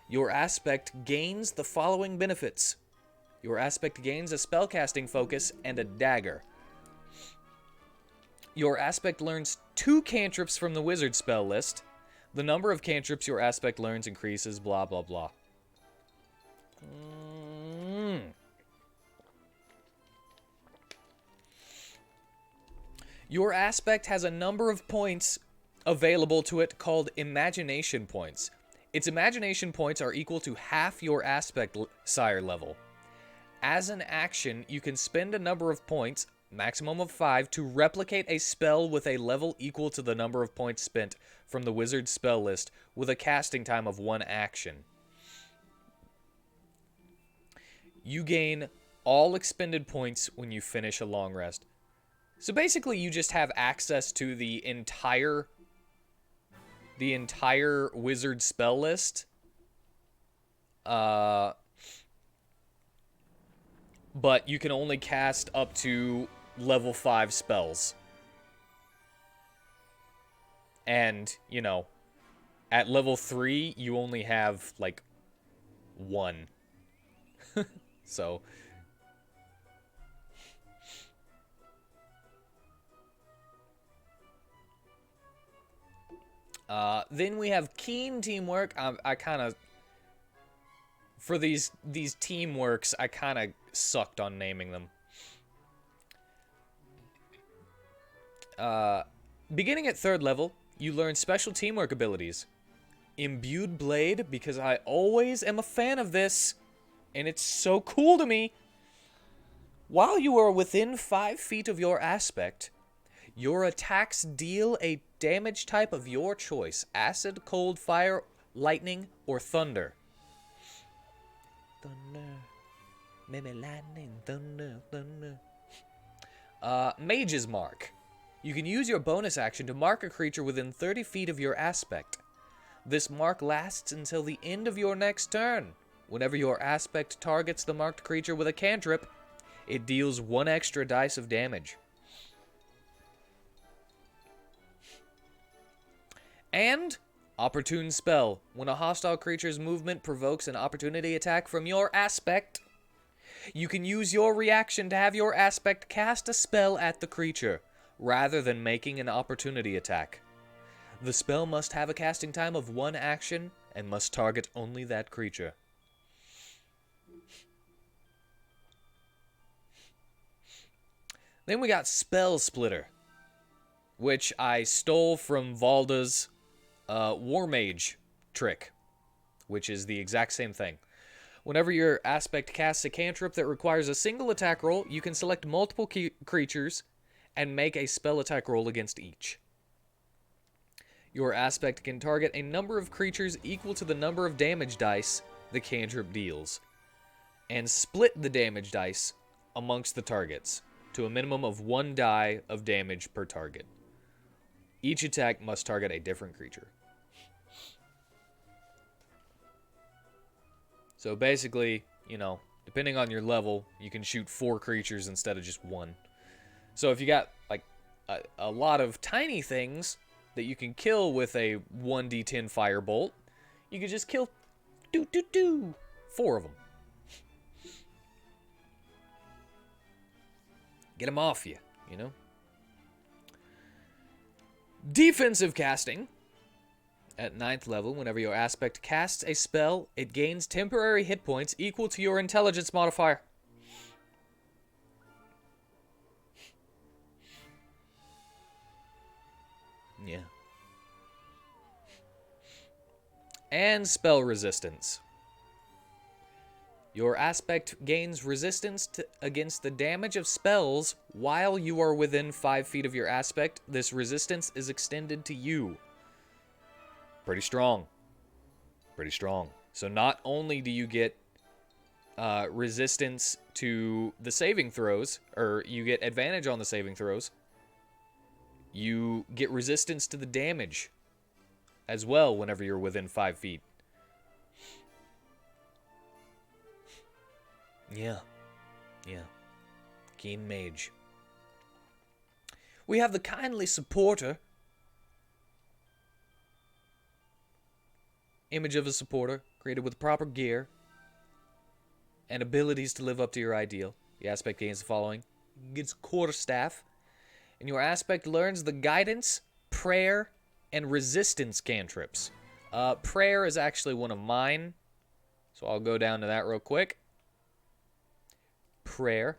[SPEAKER 1] Your aspect gains the following benefits. Your aspect gains a spellcasting focus and a dagger. Your aspect learns 2 cantrips from the wizard spell list. The number of cantrips your aspect learns increases, blah, blah, blah. Your aspect has a number of points available to it called imagination points. Its imagination points are equal to half your aspect sire level. As an action, you can spend a number of points, maximum of 5, to replicate a spell with a level equal to the number of points spent from the wizard's spell list with a casting time of 1 action. You gain all expended points when you finish a long rest. So basically, you just have access to the entire wizard spell list. But you can only cast up to level 5 spells. And, you know, at level 3, you only have, like, 1. So... then we have keen teamwork. I kind of... For these teamworks, I kind of sucked on naming them. Beginning at 3rd level, you learn special teamwork abilities. Imbued Blade, because I always am a fan of this, and it's so cool to me. While you are within 5 feet of your aspect, your attacks deal a damage type of your choice. Acid, cold, fire, lightning, or thunder. Thunder. Maybe lightning, thunder, thunder. Mage's Mark. You can use your bonus action to mark a creature within 30 feet of your aspect. This mark lasts until the end of your next turn. Whenever your aspect targets the marked creature with a cantrip, it deals 1 extra dice of damage. And Opportune Spell. When a hostile creature's movement provokes an opportunity attack from your aspect, you can use your reaction to have your aspect cast a spell at the creature, rather than making an opportunity attack. The spell must have a casting time of 1 action and must target only that creature. Then we got Spell Splitter, which I stole from Valda's War Mage trick, which is the exact same thing. Whenever your aspect casts a cantrip that requires a single attack roll, you can select multiple creatures and make a spell attack roll against each. Your aspect can target a number of creatures equal to the number of damage dice the cantrip deals, and split the damage dice amongst the targets to a minimum of 1 die of damage per target. Each attack must target a different creature. So basically, you know, depending on your level, you can shoot 4 creatures instead of just 1. So if you got like a lot of tiny things that you can kill with a 1d10 firebolt, you could just kill 4 of them. Get them off you, you know? Defensive casting. At 9th level, whenever your aspect casts a spell, it gains temporary hit points equal to your intelligence modifier. Yeah. And spell resistance. Your aspect gains resistance against the damage of spells while you are within 5 feet of your aspect. This resistance is extended to you. Pretty strong. Pretty strong. So not only do you get resistance to the saving throws, or you get advantage on the saving throws, you get resistance to the damage as well whenever you're within 5 feet. Yeah. Yeah. Keen Mage. We have the Kindly Supporter. Image of a supporter, created with proper gear and abilities to live up to your ideal. The aspect gains the following. Gets quarterstaff. And your aspect learns the guidance, prayer, and resistance cantrips. Prayer is actually one of mine, so I'll go down to that real quick. Prayer.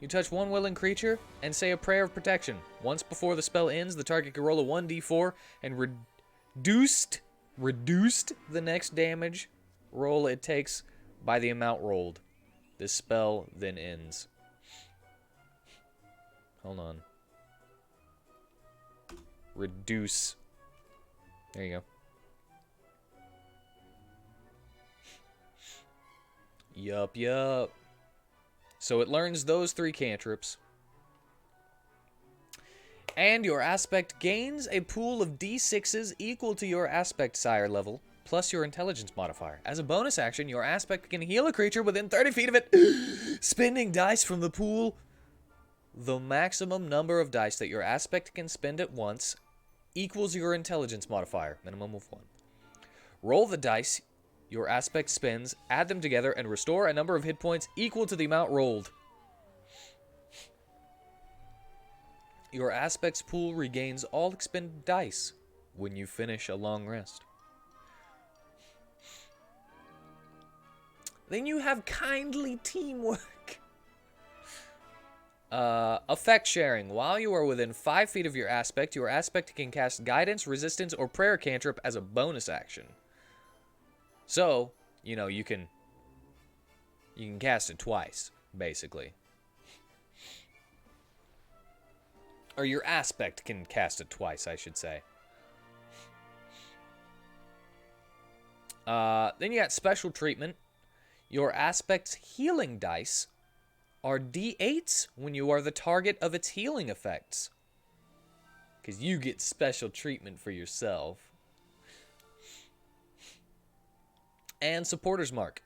[SPEAKER 1] You touch one willing creature and say a prayer of protection. Once before the spell ends, the target can roll a 1d4 and reduced the next damage roll it takes by the amount rolled. This spell then ends. Hold on. Reduce. There you go. Yup. So it learns those 3 cantrips. And your aspect gains a pool of d6s equal to your aspect sire level, plus your intelligence modifier. As a bonus action, your aspect can heal a creature within 30 feet of it, spending dice from the pool. The maximum number of dice that your aspect can spend at once equals your intelligence modifier, minimum of 1. Roll the dice your aspect spends, add them together, and restore a number of hit points equal to the amount rolled. Your aspect's pool regains all expended dice when you finish a long rest. Then you have Kindly Teamwork. Effect sharing. While you are within 5 feet of your aspect can cast guidance, resistance, or prayer cantrip as a bonus action. So, you can cast it twice, basically. Or your aspect can cast it twice, I should say. Then you got special treatment. Your aspect's healing dice are D8s when you are the target of its healing effects. Because you get special treatment for yourself. And supporter's mark.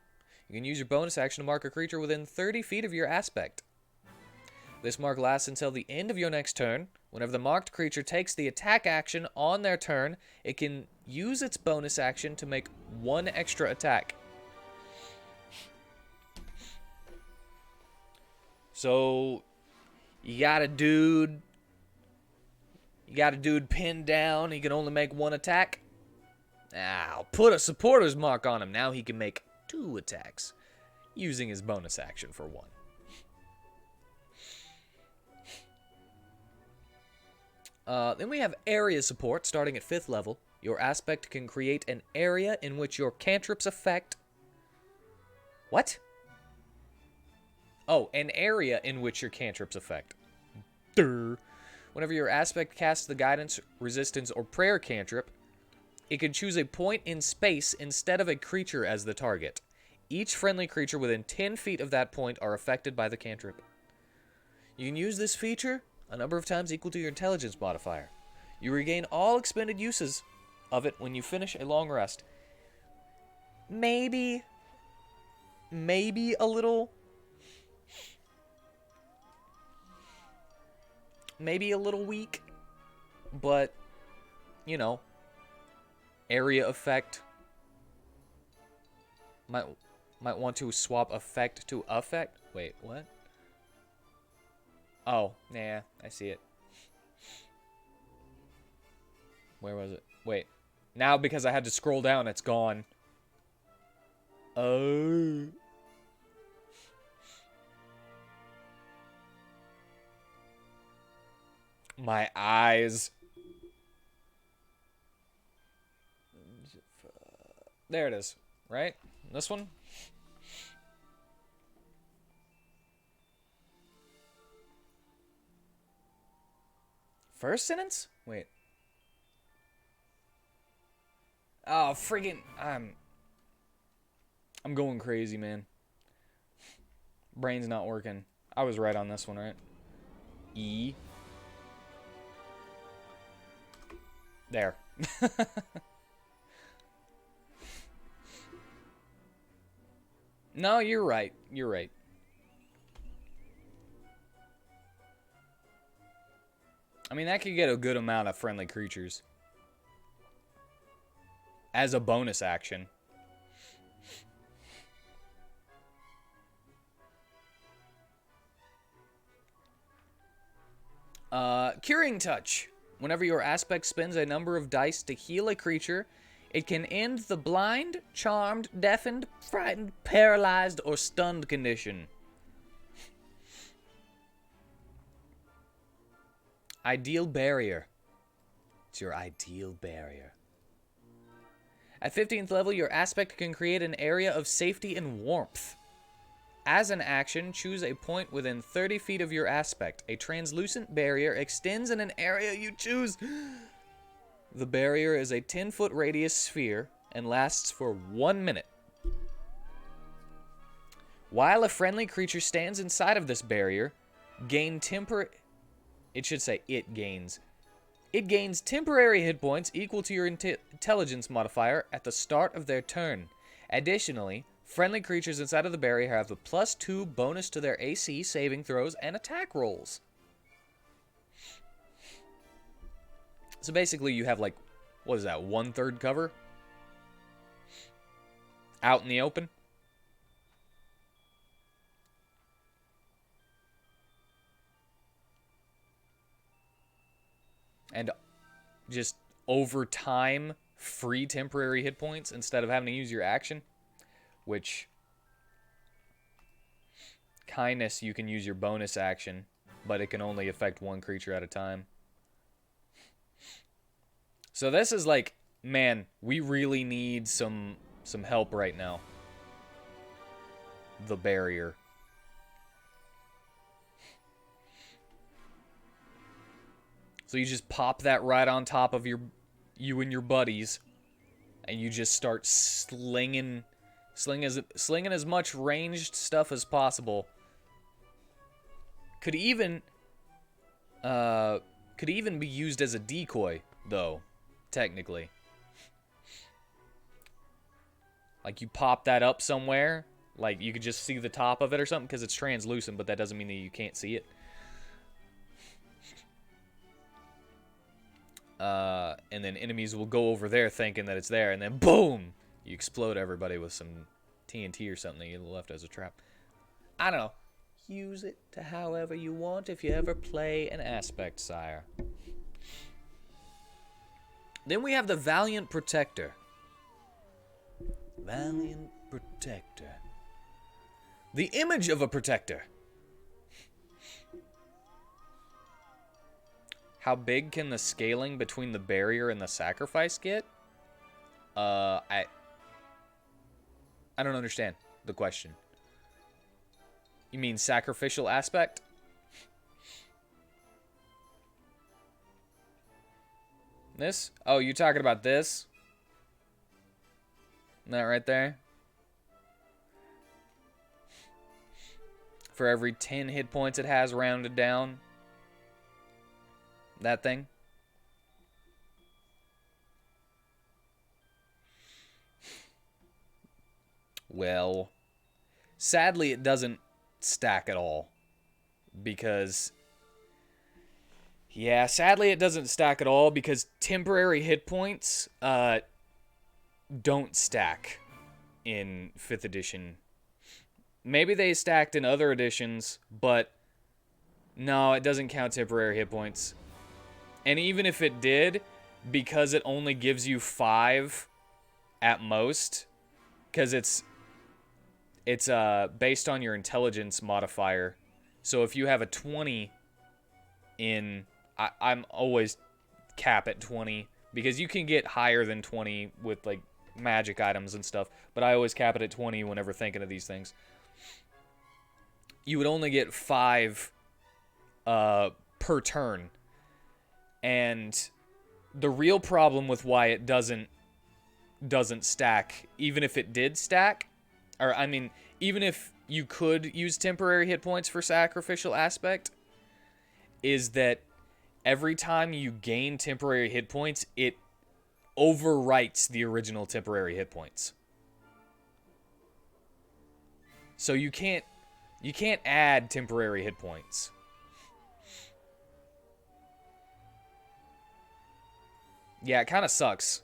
[SPEAKER 1] You can use your bonus action to mark a creature within 30 feet of your aspect. This mark lasts until the end of your next turn. Whenever the marked creature takes the attack action on their turn, it can use its bonus action to make one extra attack. So, you got a dude pinned down. He can only make one attack. I'll put a supporter's mark on him. Now he can make 2 attacks, using his bonus action for 1. Then we have area support, starting at 5th level. Your aspect can create an area in which your cantrips affect... What? Oh, an area in which your cantrips affect. Durr. Whenever your aspect casts the guidance, resistance, or prayer cantrip, it can choose a point in space instead of a creature as the target. Each friendly creature within 10 feet of that point are affected by the cantrip. You can use this feature a number of times equal to your intelligence modifier. You regain all expended uses of it when you finish a long rest. Maybe a little weak, but, area effect. Might want to swap effect to affect. Wait, what? Oh, yeah, I see it. Where was it? Wait. Now, because I had to scroll down, it's gone. Oh. My eyes. There it is. Right? This one? First sentence? Wait. Oh, friggin'... I'm going crazy, man. Brain's not working. I was right on this one, right? E. There. No, you're right. You're right. I mean, that could get a good amount of friendly creatures. As a bonus action. Curing Touch. Whenever your aspect spends a number of dice to heal a creature, it can end the blind, charmed, deafened, frightened, paralyzed, or stunned condition. Ideal Barrier. It's your ideal barrier. At 15th level, your aspect can create an area of safety and warmth. As an action, choose a point within 30 feet of your aspect. A translucent barrier extends in an area you choose. The barrier is a 10-foot radius sphere and lasts for 1 minute. While a friendly creature stands inside of this barrier, it gains temporary hit points equal to your intelligence modifier at the start of their turn. Additionally, friendly creatures inside of the barrier have a +2 bonus to their AC, saving throws, and attack rolls. So basically you have like, what is that, 1/3 cover? Out in the open? And just over time, free temporary hit points instead of having to use your action. Which, kindness, you can use your bonus action but it can only affect one creature at a time. So this is like, man, we really need some help right now. The barrier. So you just pop that right on top of you and your buddies, and you just start slinging as much ranged stuff as possible. Could even be used as a decoy, though, technically. Like, you pop that up somewhere, like, you could just see the top of it or something, because it's translucent, but that doesn't mean that you can't see it. And then enemies will go over there thinking that it's there, and then boom! You explode everybody with some TNT or something that you left as a trap. I don't know. Use it to however you want if you ever play an aspect, sire. Then we have the Valiant Protector. Valiant Protector. The image of a protector. How big can the scaling between the barrier and the sacrifice get? I don't understand the question. You mean sacrificial aspect? This? Oh, you talking about this? That right there? For every 10 hit points it has rounded down. That thing? Well, sadly it doesn't stack at all. Because... yeah, sadly it doesn't stack at all because temporary hit points don't stack in 5th edition. Maybe they stacked in other editions, but no, it doesn't count temporary hit points. And even if it did, because it only gives you 5 at most, because it's based on your intelligence modifier. So if you have a 20 in... I'm always cap at 20, because you can get higher than 20 with, like, magic items and stuff, but I always cap it at 20 whenever thinking of these things. You would only get 5 per turn. And the real problem with why it doesn't stack, even if it did stack, or I mean, even if you could use temporary hit points for sacrificial aspect, is that every time you gain temporary hit points, it overwrites the original temporary hit points. So you can't add temporary hit points. Yeah, it kind of sucks.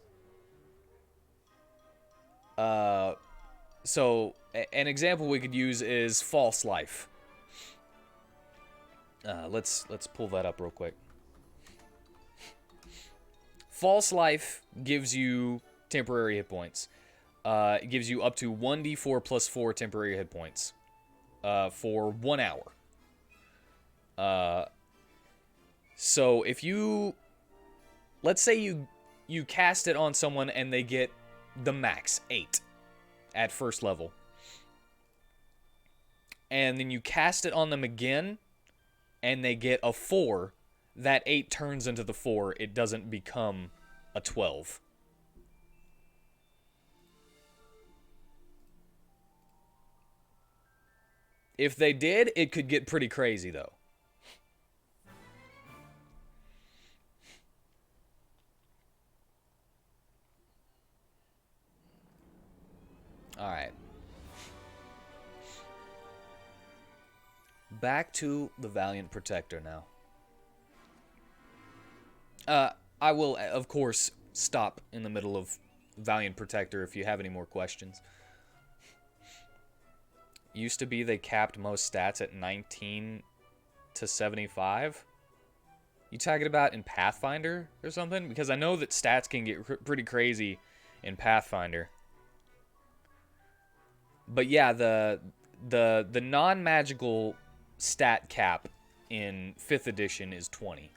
[SPEAKER 1] So an example we could use is False Life. Let's pull that up real quick. False Life gives you temporary hit points. It gives you up to 1d4 plus 4 temporary hit points for 1 hour. So if you... let's say you cast it on someone and they get the max, 8, at first level. And then you cast it on them again and they get a 4. That 8 turns into the 4. It doesn't become a 12. If they did, it could get pretty crazy, though. Alright. Back to the Valiant Protector now. I will, of course, stop in the middle of Valiant Protector if you have any more questions. Used to be they capped most stats at 19 to 75. You talking about in Pathfinder or something? Because I know that stats can get pretty crazy in Pathfinder. But yeah, the non-magical stat cap in 5th edition is 20.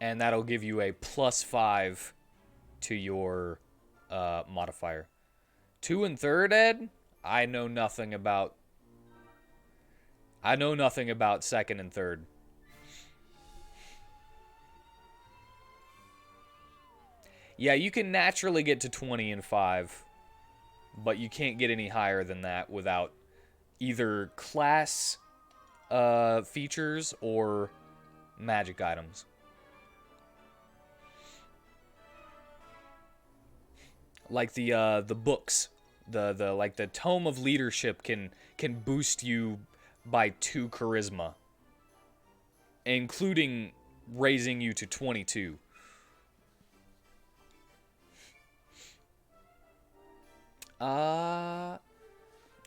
[SPEAKER 1] And that'll give you a +5 to your modifier. 2 and 3rd ed, I know nothing about 2nd and 3rd. Yeah, you can naturally get to 20 and 5, but you can't get any higher than that without either class features or magic items. Like the books, the Tome of Leadership can boost you by 2 charisma, including raising you to 22.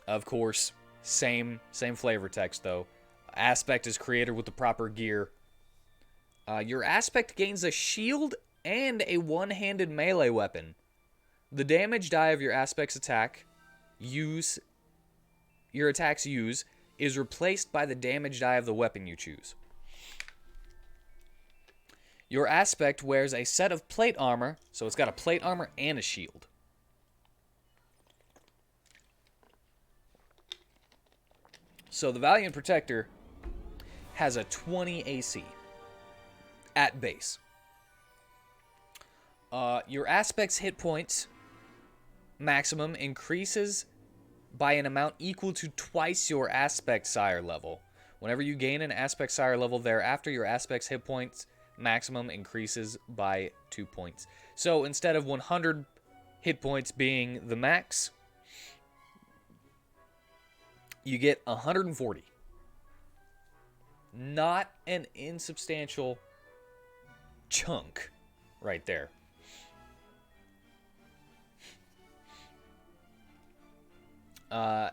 [SPEAKER 1] Of course, same flavor text though. Aspect is created with the proper gear. Your aspect gains a shield and a one-handed melee weapon. The damage die of your aspect's your attack's use is replaced by the damage die of the weapon you choose. Your aspect wears a set of plate armor, so it's got a plate armor and a shield. So the Valiant Protector has a 20 AC at base. Your aspect's hit points maximum increases by an amount equal to twice your aspect sire level. Whenever you gain an aspect sire level thereafter, your aspect's hit points maximum increases by 2 points. So instead of 100 hit points being the max, you get 140. Not an insubstantial chunk right there.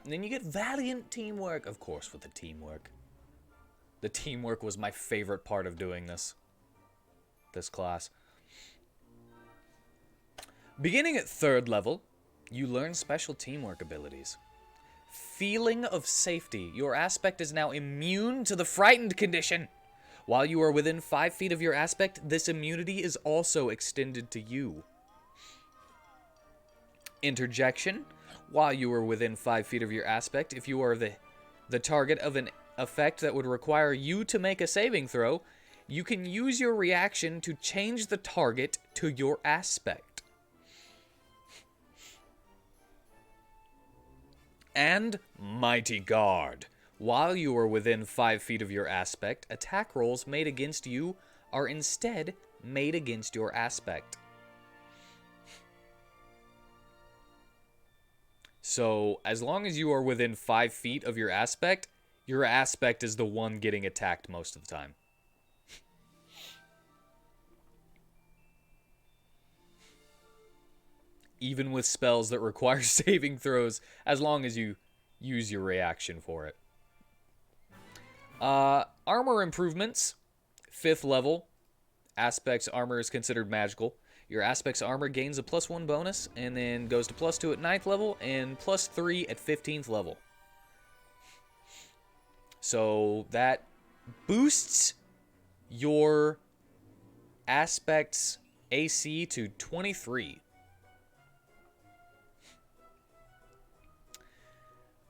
[SPEAKER 1] Then you get Valiant Teamwork, of course, with the teamwork. The teamwork was my favorite part of doing this class. Beginning at 3rd level, you learn special teamwork abilities. Feeling of safety. Your aspect is now immune to the frightened condition. While you are within 5 feet of your aspect, this immunity is also extended to you. Interjection. While you are within 5 feet of your aspect, if you are the target of an effect that would require you to make a saving throw, you can use your reaction to change the target to your aspect. And Mighty Guard. While you are within 5 feet of your aspect, attack rolls made against you are instead made against your aspect. So, as long as you are within 5 feet of your aspect is the one getting attacked most of the time. Even with spells that require saving throws, as long as you use your reaction for it. Armor improvements. 5th level. Aspect's armor is considered magical. Your Aspect's armor gains a +1 bonus, and then goes to +2 at 9th level, and +3 at 15th level. So that boosts your Aspect's AC to 23.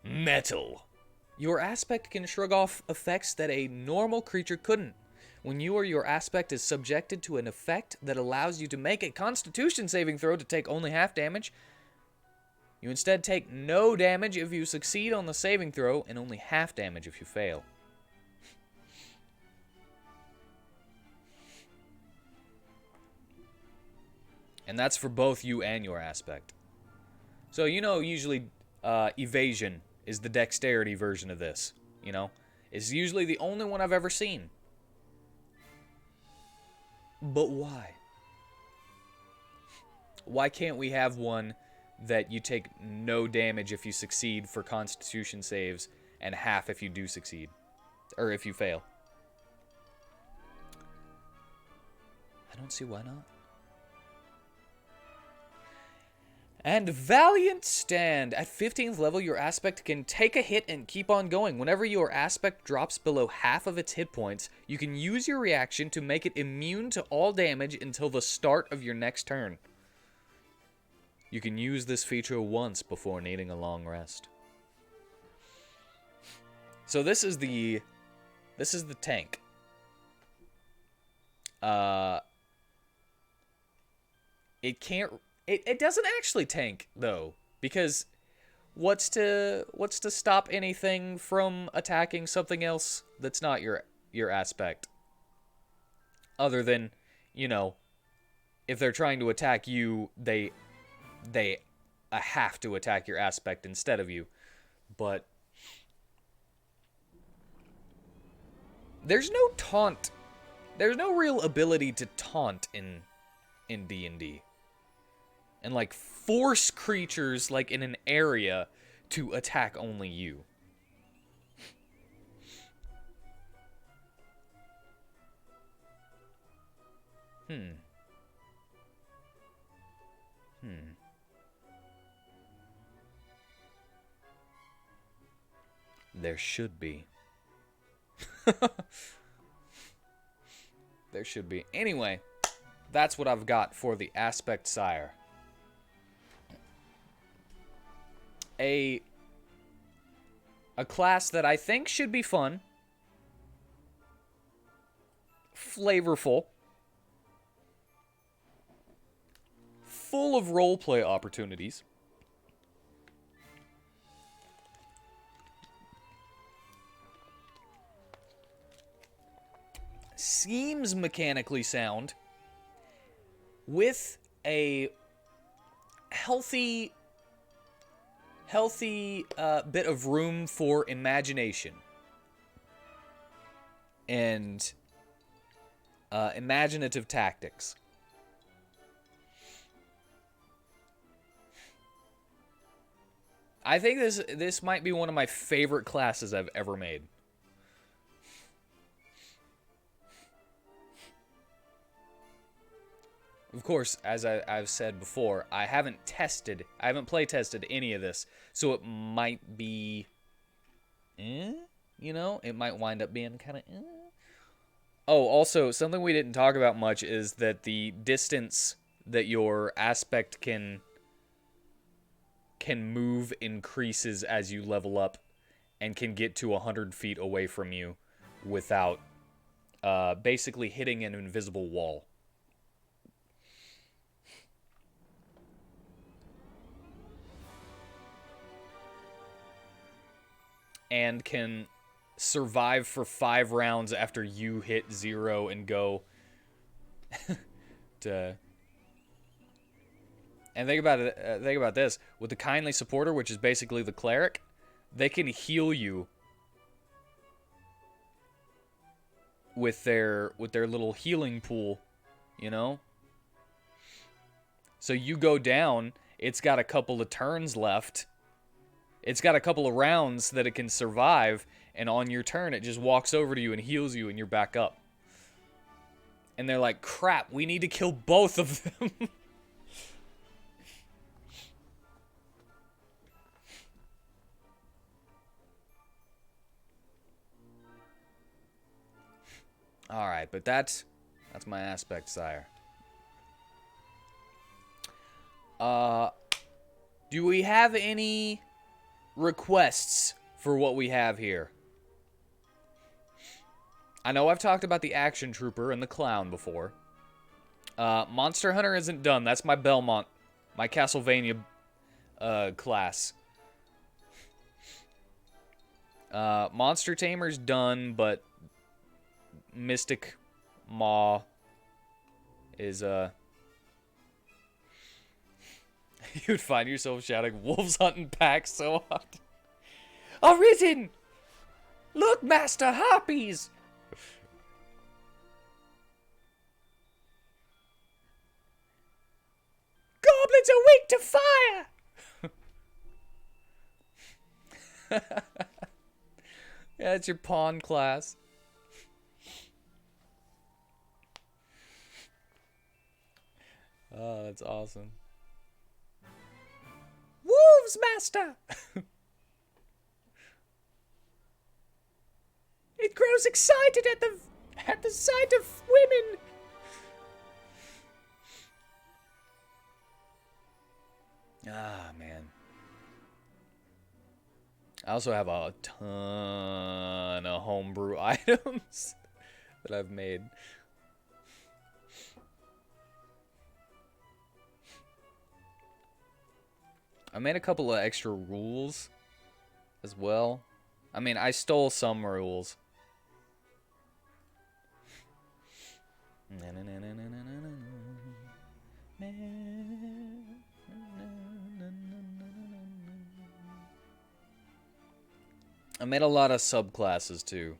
[SPEAKER 1] Metal. Your Aspect can shrug off effects that a normal creature couldn't. When you or your Aspect is subjected to an effect that allows you to make a Constitution saving throw to take only half damage, you instead take no damage if you succeed on the saving throw and only half damage if you fail. And that's for both you and your Aspect. So, usually evasion is the dexterity version of this, It's usually the only one I've ever seen. But why? Why can't we have one that you take no damage if you succeed for Constitution saves and half if you do succeed? Or if you fail? I don't see why not. And Valiant Stand. At 15th level, your aspect can take a hit and keep on going. Whenever your aspect drops below half of its hit points, you can use your reaction to make it immune to all damage until the start of your next turn. You can use this feature once before needing a long rest. So this is the tank. It doesn't actually tank though, because what's to stop anything from attacking something else that's not your aspect? Other than, you know, if they're trying to attack you, they have to attack your aspect instead of you. But there's no taunt. There's no real ability to taunt in D&D. And like force creatures like in an area to attack only you. There should be. There should be. Anyway, that's what I've got for the Aspect Sire. A class that I think should be fun, flavorful, full of roleplay opportunities, seems mechanically sound, with a healthy bit of room for imagination and imaginative tactics. I think this might be one of my favorite classes I've ever made. Of course, as I've said before, I haven't play tested any of this, so it might be, you know, it might wind up being kind of, Oh, also, something we didn't talk about much is that the distance that your aspect can move increases as you level up, and can get to 100 feet away from you without basically hitting an invisible wall. And can survive for 5 rounds after you hit 0 and go to. And think about it. Think about this: with the kindly supporter, which is basically the cleric, they can heal you with their little healing pool, you know. So you go down, it's got a couple of turns left. It's got a couple of rounds that it can survive, and on your turn, it just walks over to you and heals you, and you're back up. And they're like, crap, we need to kill both of them. Alright, but that's my aspect, sire. Do we have any requests for what we have here? I know I've talked about the Action Trooper and the Clown before. Monster Hunter isn't done. That's my Belmont, my Castlevania class. Monster Tamer's done, but Mystic Maw is you'd find yourself shouting wolves hunting packs so often. Arisen! Look, Master Harpies! Goblins are weak to fire! Yeah, it's your pawn class. Oh, that's awesome. grows, master. It grows excited at the sight of women. Ah, man. I also have a ton of homebrew items that I've made. I made a couple of extra rules as well. I mean, I stole some rules. I made a lot of subclasses too.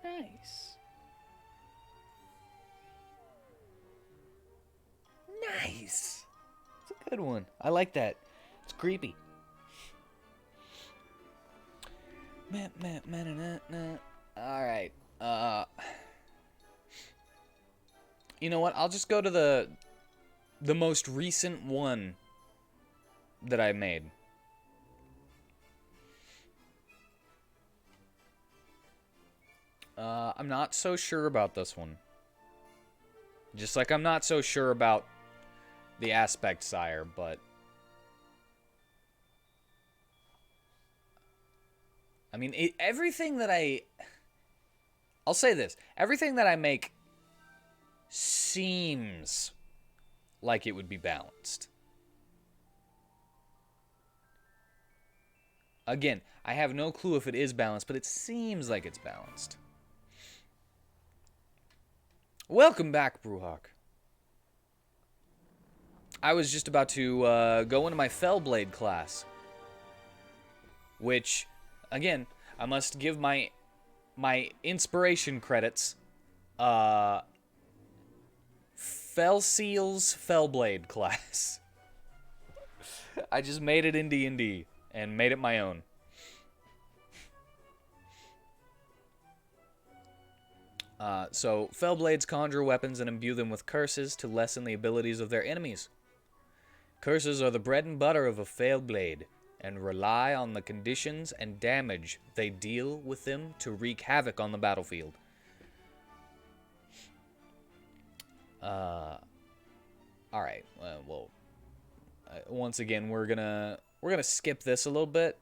[SPEAKER 1] Nice. Nice. It's a good one. I like that. It's creepy. Alright. You know what? I'll just go to the most recent one that I made. I'm not so sure about this one. Just like I'm not so sure about the Aspect Sire, but... I mean, everything that I'll say this. Everything that I make seems like it would be balanced. Again, I have no clue if it is balanced, but it seems like it's balanced. Welcome back, Brewhawk. I was just about to go into my Fellblade class, which, again, I must give my inspiration credits. Fellseal's Fellblade class. I just made it in D&D and made it my own. So, Fellblades conjure weapons and imbue them with curses to lessen the abilities of their enemies. Curses are the bread and butter of a Fellblade, and rely on the conditions and damage they deal with them to wreak havoc on the battlefield. Alright, well, once again, we're gonna skip this a little bit.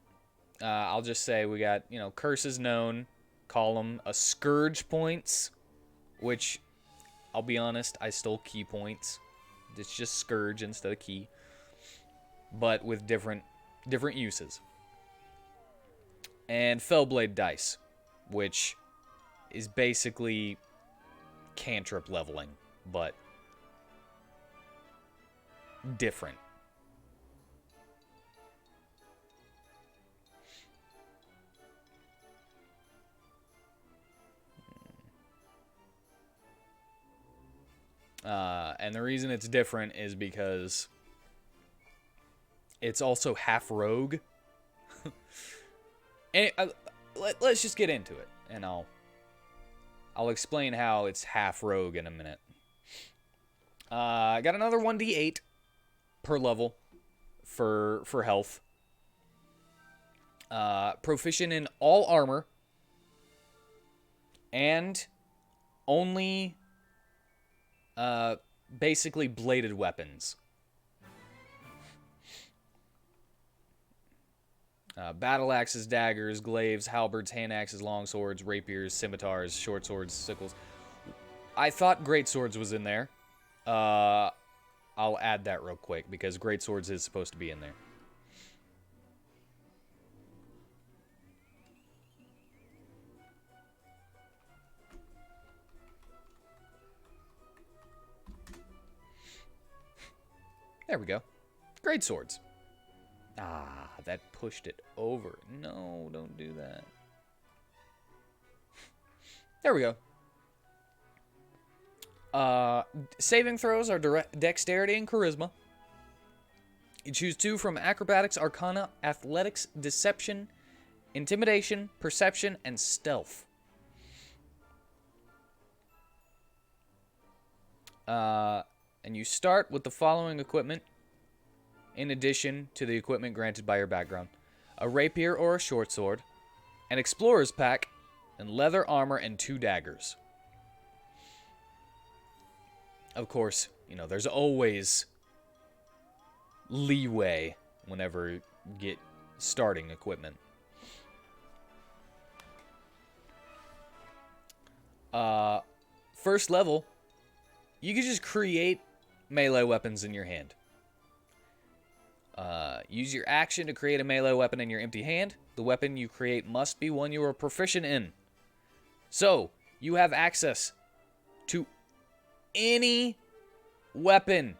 [SPEAKER 1] I'll just say we got, curses known, call them a scourge points, which, I'll be honest, I stole key points. It's just scourge instead of key, but with different uses. And Fellblade dice, which is basically cantrip leveling, but different. And the reason it's different is because it's also half rogue. And let's just get into it, and I'll explain how it's half rogue in a minute. I got another 1d8 per level for health. Proficient in all armor and only basically bladed weapons. Battle axes, daggers, glaives, halberds, hand axes, long swords, rapiers, scimitars, short swords, sickles. I thought great swords was in there. I'll add that real quick because great swords is supposed to be in there. There we go. Great swords. Ah, that pushed it over. No, don't do that. There we go. Saving throws are dexterity and charisma. You choose 2 from Acrobatics, Arcana, Athletics, Deception, Intimidation, Perception, and Stealth. And you start with the following equipment in addition to the equipment granted by your background. A rapier or a short sword, an explorer's pack, and leather armor and 2 daggers. Of course, you know, there's always leeway whenever you get starting equipment. First level, you can just create melee weapons in your hand. Use your action to create a melee weapon in your empty hand. The weapon you create must be one you are proficient in. So, you have access to any weapon.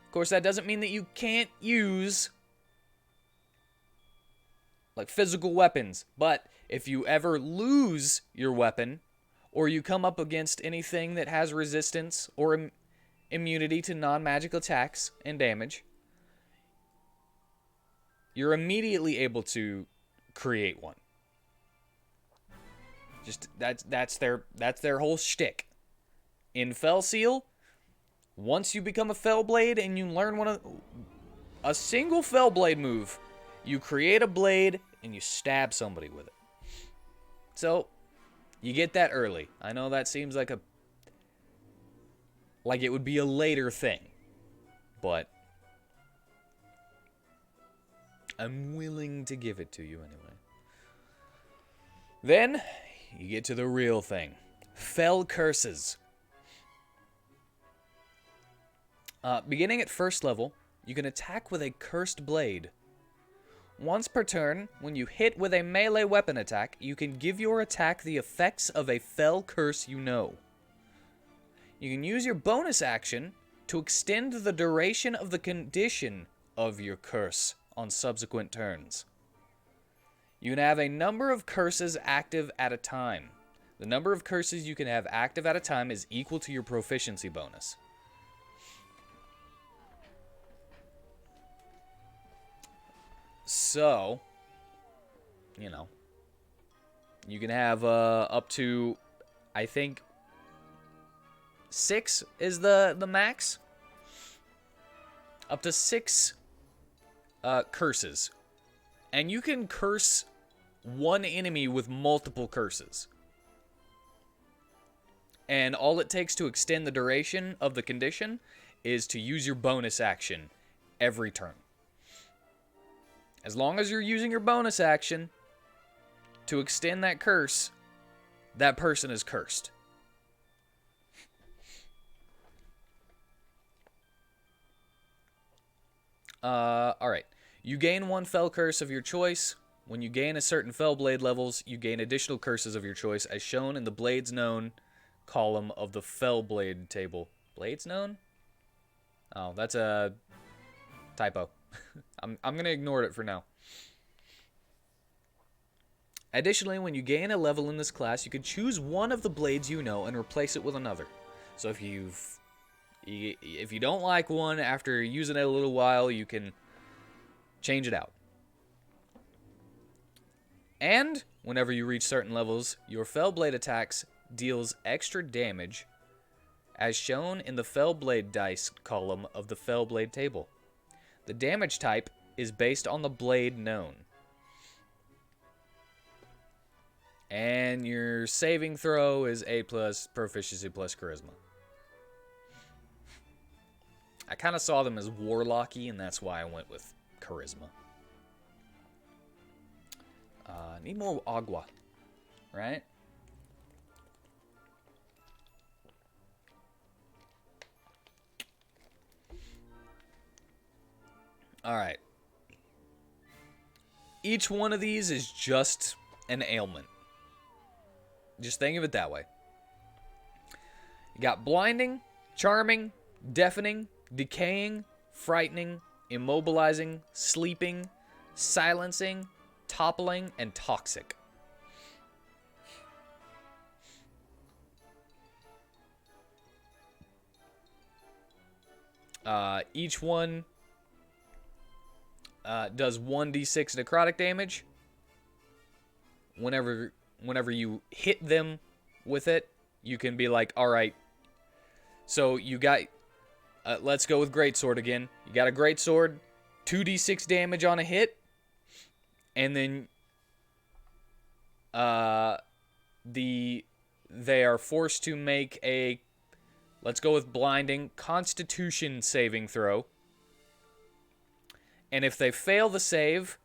[SPEAKER 1] Of course, that doesn't mean that you can't use like physical weapons, but if you ever lose your weapon or you come up against anything that has resistance or immunity to non-magic attacks and damage, you're immediately able to create one. Just that's their whole shtick. In Fell Seal, once you become a Fellblade and you learn a single Fellblade move, you create a blade and you stab somebody with it. So, you get that early. I know that seems like it would be a later thing, but I'm willing to give it to you anyway. Then, you get to the real thing. Fell Curses. Beginning at first level, you can attack with a cursed blade. Once per turn, when you hit with a melee weapon attack, you can give your attack the effects of a fell curse you know. You can use your bonus action to extend the duration of the condition of your curse on subsequent turns. You can have a number of curses active at a time. The number of curses you can have active at a time is equal to your proficiency bonus. So, you know, you can have up to, I think, 6 is the max. Up to 6 curses. And you can curse one enemy with multiple curses. And all it takes to extend the duration of the condition is to use your bonus action every turn. As long as you're using your bonus action to extend that curse, that person is cursed. Alright. You gain 1 fell curse of your choice. When you gain a certain fell blade levels, you gain additional curses of your choice as shown in the Blades Known column of the fell blade table. Blades Known? Oh, that's a typo. I'm going to ignore it for now. Additionally, when you gain a level in this class, you can choose one of the blades you know and replace it with another. So if you don't like one after using it a little while, you can change it out. And whenever you reach certain levels, your fell blade attacks deals extra damage as shown in the fell blade dice column of the fell blade table. The damage type is based on the blade known. And your saving throw is A+, proficiency plus charisma. I kind of saw them as warlocky, and that's why I went with charisma. Need more agua, right? Alright. Each one of these is just an ailment. Just think of it that way. You got blinding, charming, deafening, decaying, frightening, immobilizing, sleeping, silencing, toppling, and toxic. Each one does 1d6 necrotic damage. Whenever you hit them with it, you can be like, all right, so you got, let's go with Greatsword again. You got a Greatsword, 2d6 damage on a hit, and then they are forced to make a, let's go with blinding, Constitution saving throw. And if they fail the save,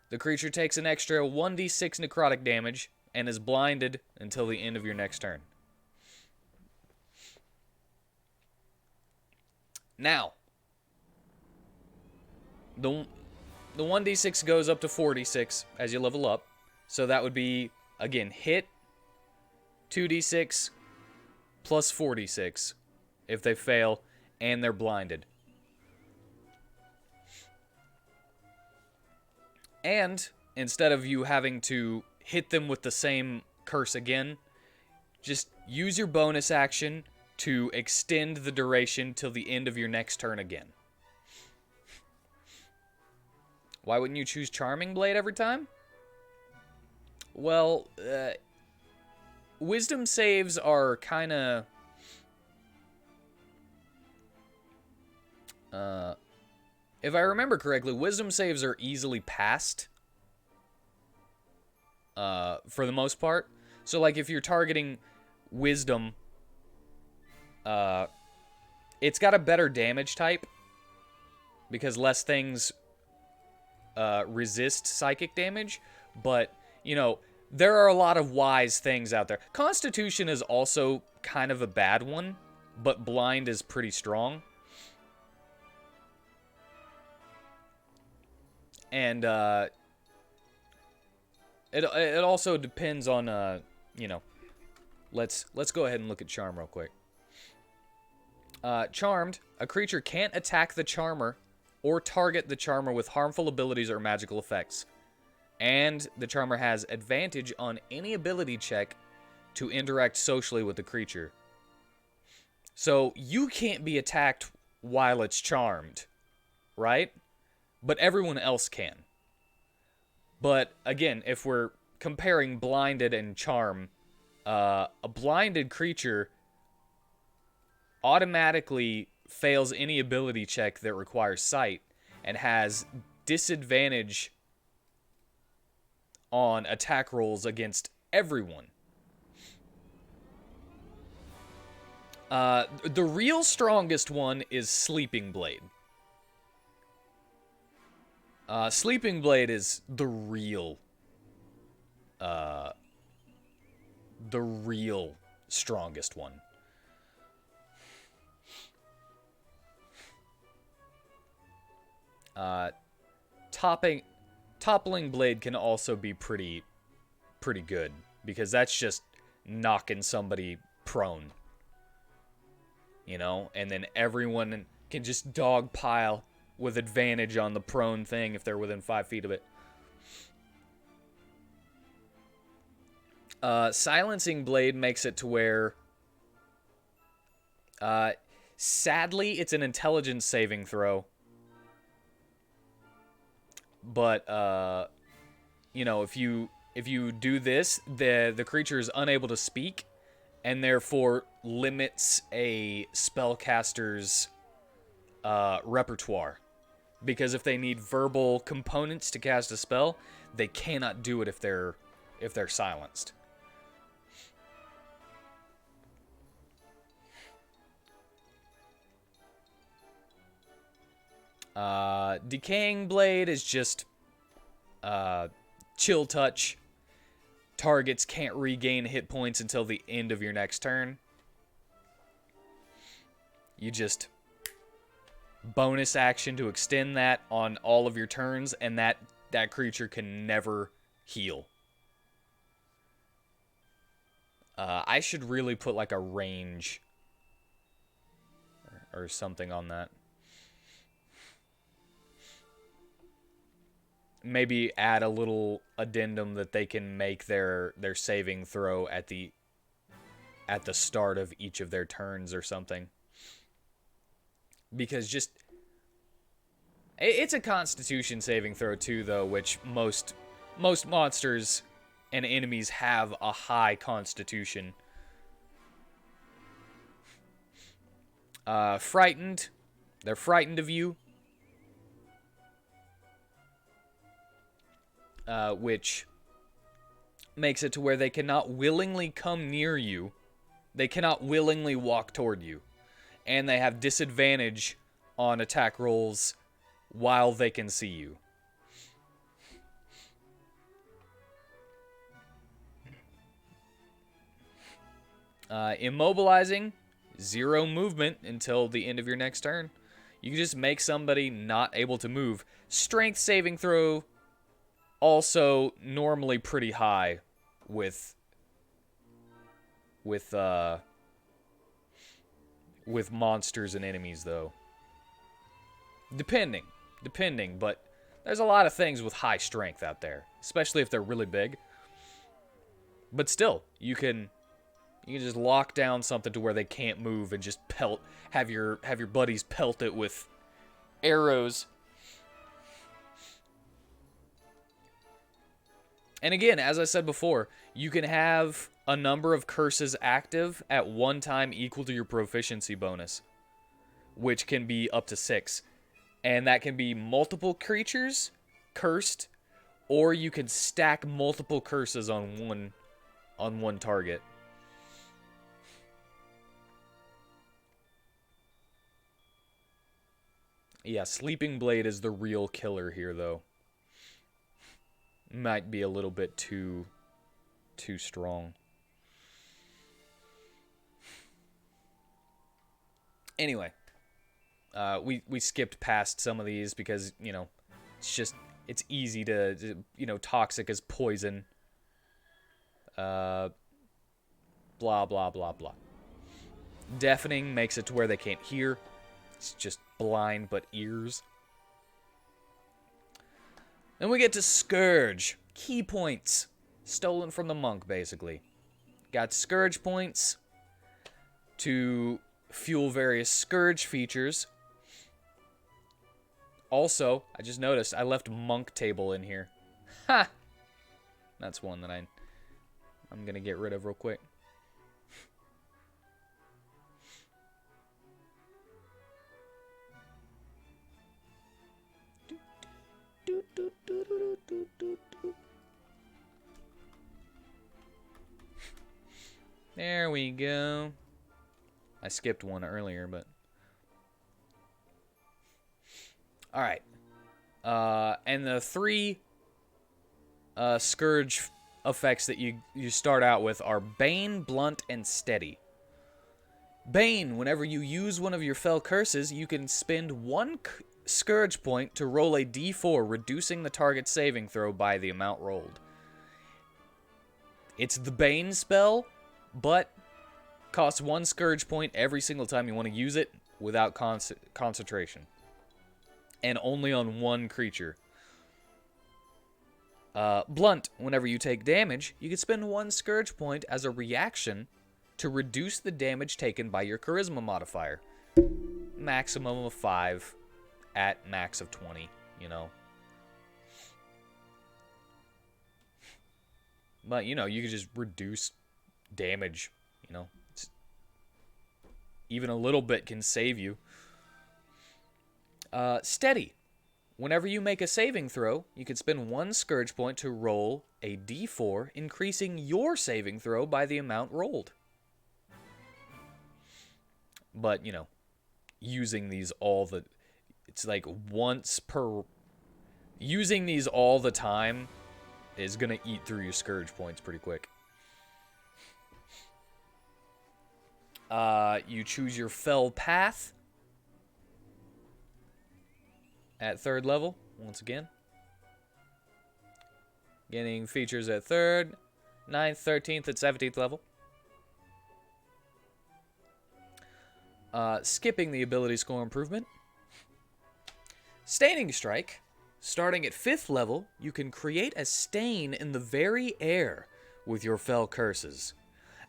[SPEAKER 1] the creature takes an extra 1d6 necrotic damage and is blinded until the end of your next turn. Now, the 1d6 goes up to 4d6 as you level up. So that would be, again, hit, 2d6, plus 4d6 if they fail and they're blinded. And instead of you having to hit them with the same curse again, just use your bonus action to extend the duration till the end of your next turn again. Why wouldn't you choose Charming Blade every time? Well, wisdom saves are kind of... if I remember correctly, wisdom saves are easily passed. For the most part. So, like, if you're targeting wisdom, it's got a better damage type. Because less things resist psychic damage. But, you know, there are a lot of wise things out there. Constitution is also kind of a bad one, but blind is pretty strong. And it also depends on you know. Let's go ahead and look at Charm real quick. Charmed, a creature can't attack the charmer or target the charmer with harmful abilities or magical effects. And the charmer has advantage on any ability check to interact socially with the creature. So you can't be attacked while it's charmed, right? But everyone else can. But again, if we're comparing blinded and charm, a blinded creature automatically fails any ability check that requires sight and has disadvantage on attack rolls against everyone. The real strongest one is Sleeping Blade. Sleeping Blade is the real strongest one. Toppling Blade can also be pretty good, because that's just knocking somebody prone. You know, and then everyone can just dogpile with advantage on the prone thing if they're within 5 feet of it. Silencing Blade makes it to where, sadly, it's an intelligence saving throw. But, you know, if you do this, the creature is unable to speak, and therefore limits a spellcaster's repertoire. Because if they need verbal components to cast a spell, they cannot do it if they're silenced. Decaying Blade is just chill touch. Targets can't regain hit points until the end of your next turn. You just bonus action to extend that on all of your turns, and that creature can never heal. I should really put like a range or something on that. Maybe add a little addendum that they can make their saving throw at the start of each of their turns or something. Because just It's a Constitution saving throw too, though, which most monsters and enemies have a high Constitution. Frightened. They're frightened of you. Which makes it to where they cannot willingly come near you. They cannot willingly walk toward you. And they have disadvantage on attack rolls while they can see you. Immobilizing, 0 movement until the end of your next turn. You can just make somebody not able to move. Strength saving throw, also normally pretty high with monsters and enemies, though. Depending, but there's a lot of things with high strength out there, especially if they're really big. But still, you can just lock down something to where they can't move and just have your buddies pelt it with arrows. And again, as I said before, you can have a number of curses active at one time equal to your proficiency bonus, which can be up to 6. And that can be multiple creatures cursed, or you can stack multiple curses on one target. Yeah, Sleeping Blade is the real killer here, though. Might be a little bit too strong. Anyway, we skipped past some of these because, you know, it's easy to, you know, toxic as poison. Blah, blah, blah, blah. Deafening makes it to where they can't hear. It's just blind but ears. Then we get to Scourge. Key points. Stolen from the monk, basically. Got Scourge points to fuel various Scourge features. Also, I just noticed I left Monk Table in here. Ha! That's one that I'm going to get rid of real quick. There we go. I skipped one earlier, but... Alright. And the 3 Scourge effects that you start out with are Bane, Blunt, and Steady. Bane, whenever you use one of your fell curses, you can spend 1 Scourge point to roll a d4, reducing the target's saving throw by the amount rolled. It's the Bane spell, but costs 1 Scourge point every single time you want to use it without concentration. And only on 1 creature. Blunt, whenever you take damage, you can spend 1 Scourge point as a reaction to reduce the damage taken by your Charisma modifier. Maximum of 5 at max of 20, you know. But, you know, you can just reduce damage, you know. Even a little bit can save you. Steady. Whenever you make a saving throw, you can spend 1 Scourge point to roll a d4, increasing your saving throw by the amount rolled. But, you know, using these it's like once per... Using these all the time is going to eat through your Scourge points pretty quick. You choose your Fell Path at 3rd level, once again. Getting features at 3rd, 9th, 13th, and 17th level. Skipping the ability score improvement. Staining Strike. Starting at 5th level, you can create a stain in the very air with your Fell Curses.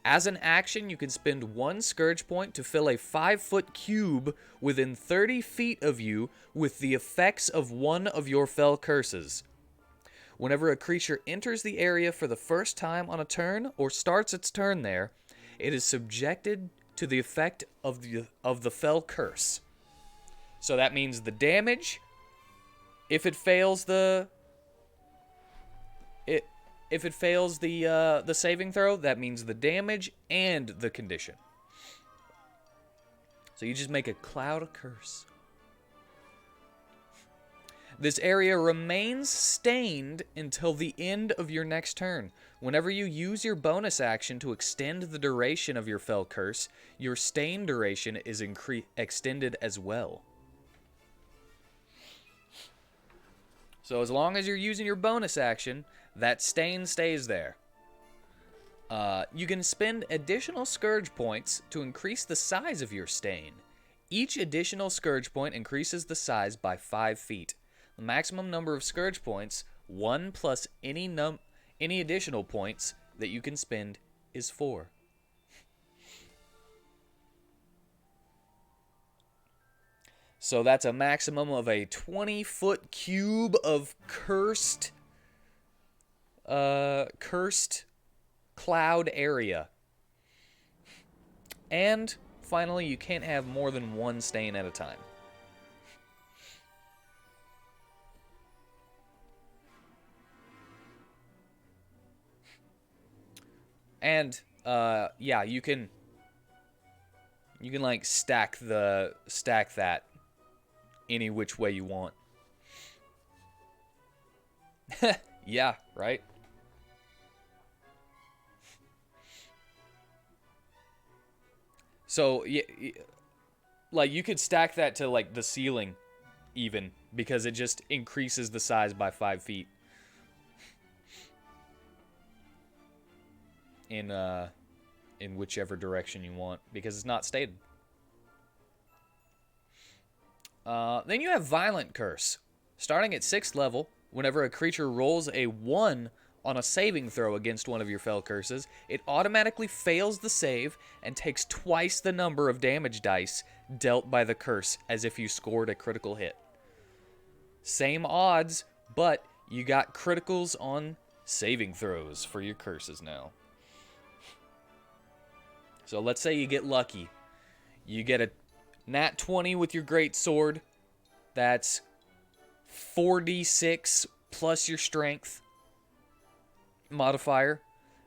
[SPEAKER 1] As an action, you can spend 1 Scourge Point to fill a 5-foot cube within 30 feet of you with the effects of one of your Fell Curses. Whenever a creature enters the area for the first time on a turn or starts its turn there, it is subjected to the effect of the Fell Curse. So that means the damage, if it fails the saving throw, that means the damage and the condition. So you just make a cloud of curse. This area remains stained until the end of your next turn. Whenever you use your bonus action to extend the duration of your Fell Curse, your stain duration is extended as well. So as long as you're using your bonus action, that stain stays there. You can spend additional Scourge Points to increase the size of your stain. Each additional Scourge Point increases the size by 5 feet. The maximum number of Scourge Points, 1 plus any additional points that you can spend, is 4. So that's a maximum of a 20-foot cube of cursed cloud area. And finally, you can't have more than 1 stain at a time. And yeah, you can like stack that any which way you want. Yeah, right? So, yeah, like you could stack that to like the ceiling even, because it just increases the size by 5 feet. In whichever direction you want, because it's not stated. Then you have Violent Curse. Starting at 6th level, whenever a creature rolls a 1 on a saving throw against one of your Fell Curses, it automatically fails the save and takes twice the number of damage dice dealt by the curse as if you scored a critical hit. Same odds, but you got criticals on saving throws for your curses now. So let's say you get lucky. You get a nat 20 with your great sword. That's 4d6 plus your strength modifier,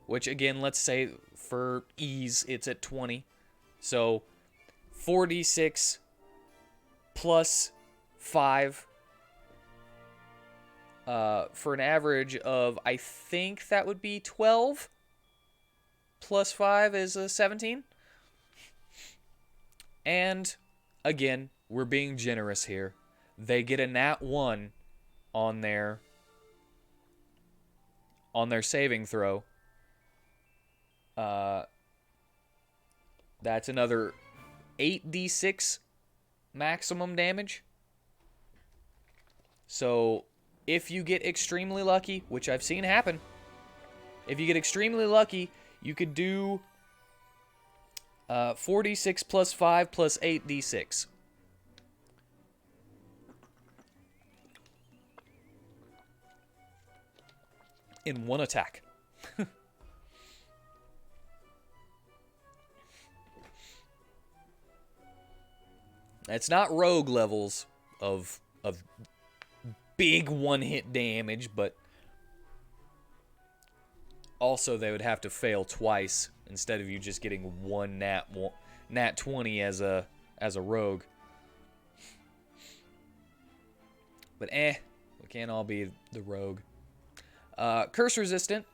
[SPEAKER 1] which again, let's say for ease, it's at 20. So 4d6 plus 5 for an average of, I think that would be 12. Plus 5 is 17. And, again, we're being generous here. They get a nat 1 on their saving throw. That's another 8d6 maximum damage. So, if you get extremely lucky, which I've seen happen, if you get extremely lucky, you could do 4d6 plus 5 plus 8d6. In one attack. It's not rogue levels of big one-hit damage, but also they would have to fail twice instead of you just getting one nat 20 as a rogue. But we can't all be the rogue. Curse resistant.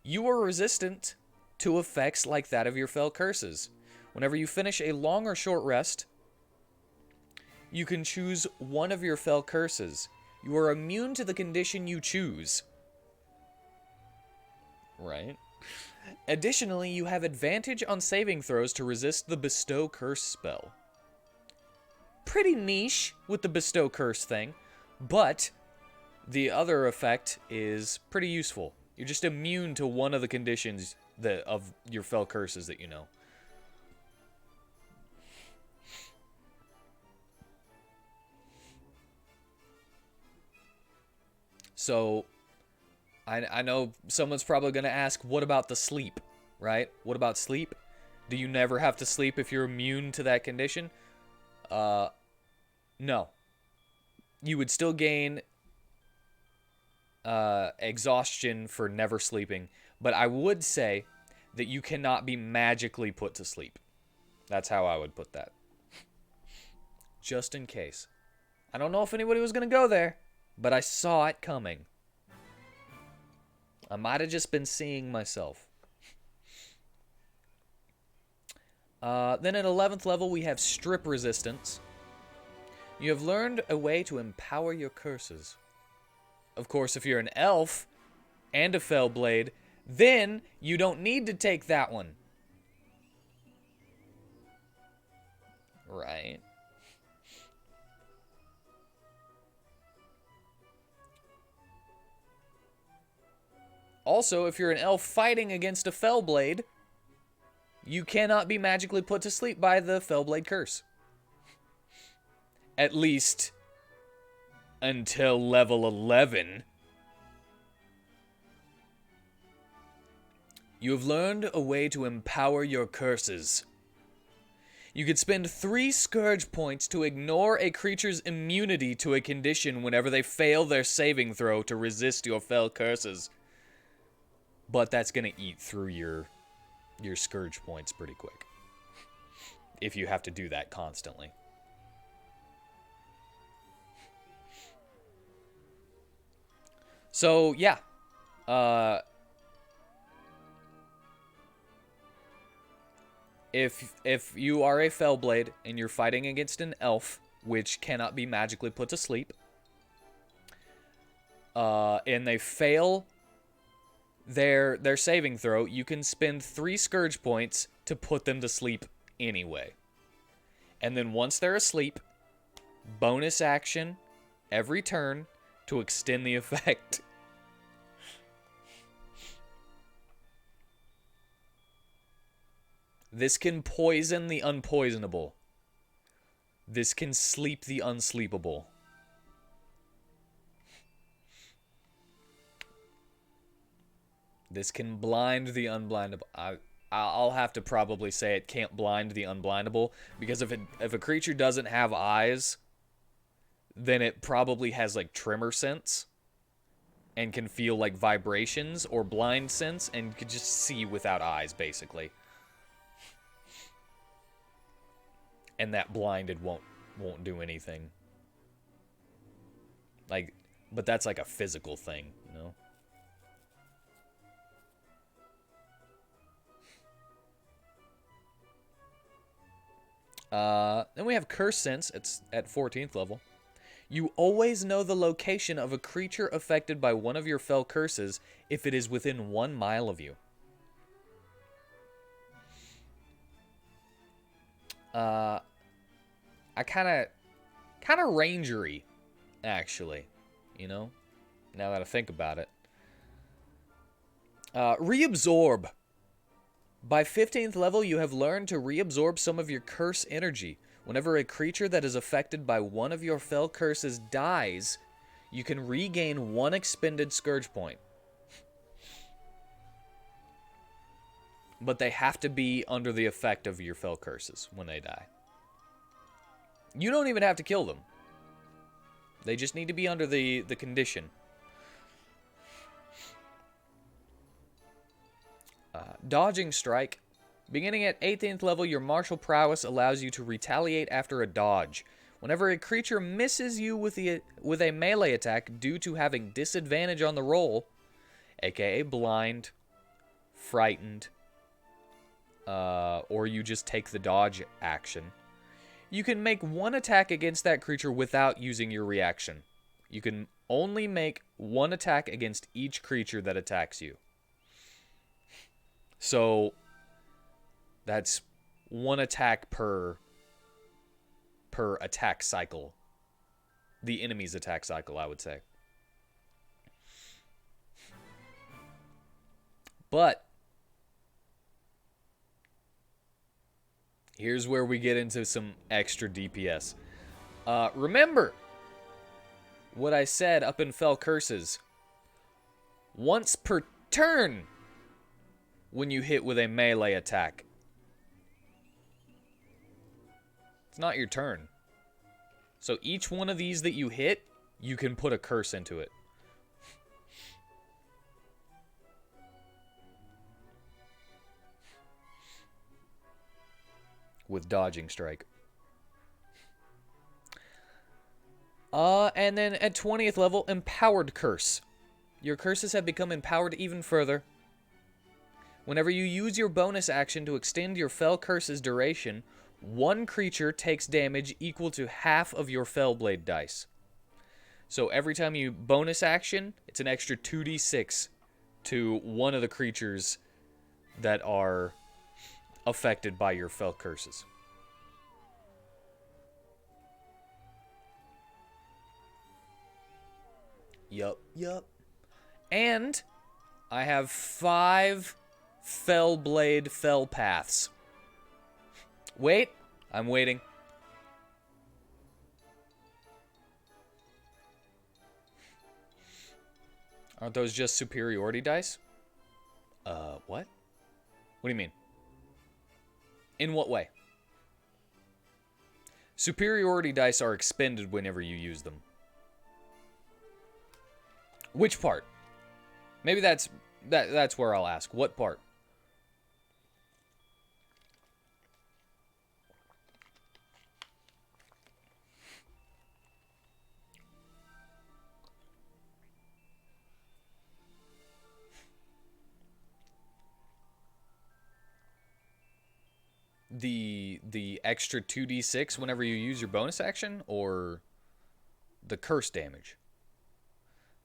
[SPEAKER 1] You are resistant to effects like that of your Fell Curses. Whenever you finish a long or short rest, you can choose one of your Fell Curses. You are immune to the condition you choose. Right? Additionally, you have advantage on saving throws to resist the Bestow Curse spell. Pretty niche with the Bestow Curse thing, but the other effect is pretty useful. You're just immune to one of the conditions of your fell curses that you know. So I know someone's probably going to ask, what about the sleep, right? What about sleep? Do you never have to sleep if you're immune to that condition? No. You would still gain exhaustion for never sleeping, but I would say that you cannot be magically put to sleep. That's how I would put that. Just in case. I don't know if anybody was going to go there, but I saw it coming. I might have just been seeing myself. Then at 11th level, we have strip resistance. You have learned a way to empower your curses. Of course, if you're an elf and a fell blade, then you don't need to take that one. Right. Also, if you're an elf fighting against a fellblade, you cannot be magically put to sleep by the fellblade curse. At least until level 11. You have learned a way to empower your curses. You could spend 3 Scourge points to ignore a creature's immunity to a condition whenever they fail their saving throw to resist your fell curses. But that's going to eat through your Scourge points pretty quick. If you have to do that constantly. So, yeah. If you are a Fellblade and you're fighting against an elf, which cannot be magically put to sleep, and they fail their saving throw, you can spend 3 Scourge points to put them to sleep anyway. And then once they're asleep, bonus action every turn to extend the effect. This can poison the unpoisonable. This can sleep the unsleepable. This can blind the unblindable. I'll have to probably say it can't blind the unblindable, because if a creature doesn't have eyes, then it probably has like tremor sense and can feel like vibrations, or blind sense and could just see without eyes, basically. And that blinded won't do anything. Like, but that's like a physical thing, you know? Then we have Curse Sense. It's at 14th level. You always know the location of a creature affected by one of your fell curses if it is within 1 mile of you. I kind of rangery, actually, you know, now that I think about it. Reabsorb. By 15th level, you have learned to reabsorb some of your curse energy. Whenever a creature that is affected by one of your fell curses dies, you can regain 1 expended Scourge point. But they have to be under the effect of your fell curses when they die. You don't even have to kill them. They just need to be under the condition. Dodging Strike. Beginning at 18th level, your martial prowess allows you to retaliate after a dodge. Whenever a creature misses you with a melee attack due to having disadvantage on the roll, aka blind, frightened, or you just take the dodge action, you can make 1 attack against that creature without using your reaction. You can only make 1 attack against each creature that attacks you. So that's 1 attack per attack cycle. The enemy's attack cycle, I would say. But Here's where we get into some extra DPS. Remember what I said up in Fell Curses. Once per turn when you hit with a melee attack. It's not your turn. So each one of these that you hit, you can put a curse into it. With Dodging Strike. And then at 20th level, Empowered Curse. Your curses have become empowered even further. Whenever you use your bonus action to extend your Fell Curse's duration, one creature takes damage equal to half of your Fellblade dice. So every time you bonus action, it's an extra 2d6 to one of the creatures that are affected by your Fell Curses. Yup. And I have 5 Fellblade Fell Paths. Wait, I'm waiting. Aren't those just superiority dice? What? What do you mean? In what way? Superiority dice are expended whenever you use them. Which part? Maybe that's where I'll ask. What part? The extra 2d6 whenever you use your bonus action, or the curse damage?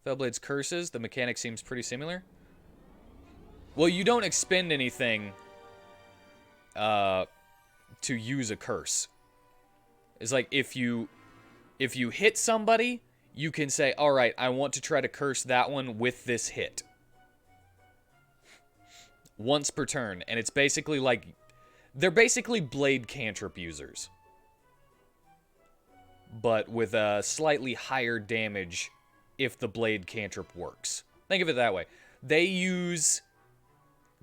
[SPEAKER 1] Fellblade's curses, the mechanic seems pretty similar. Well, you don't expend anything to use a curse. It's like if you hit somebody, you can say, all right, I want to try to curse that one with this hit. Once per turn. And it's basically like, they're basically blade cantrip users. But with a slightly higher damage if the blade cantrip works. Think of it that way. They use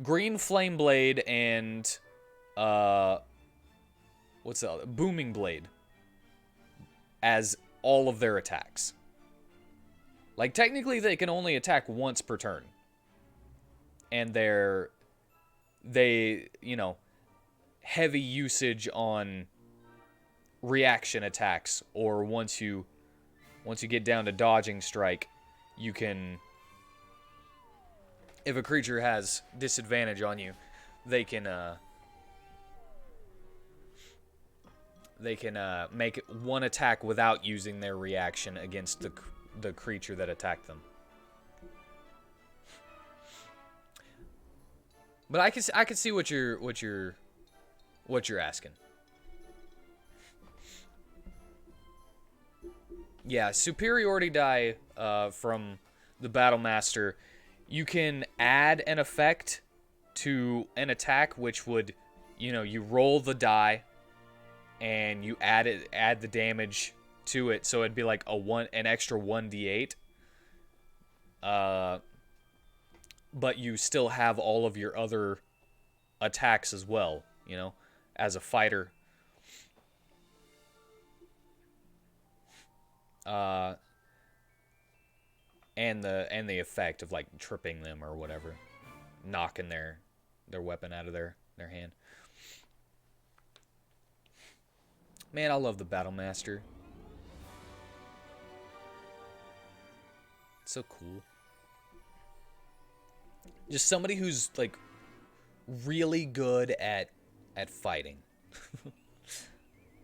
[SPEAKER 1] Green Flame Blade and what's the other? Booming Blade as all of their attacks. Like, technically they can only attack once per turn. And they, you know, heavy usage on reaction attacks, or once you get down to Dodging Strike, you can, if a creature has disadvantage on you, they can make one attack without using their reaction against the creature that attacked them. But I can see what you're asking. Yeah, superiority die from the Battle Master. You can add an effect to an attack, which would, you roll the die and you add the damage to it, so it'd be like an extra 1d8. But you still have all of your other attacks as well, as a fighter. And the effect of, like, tripping them or whatever, knocking their weapon out of their hand. Man, I love the Battle Master. It's so cool. Just somebody who's, like, really good at fighting.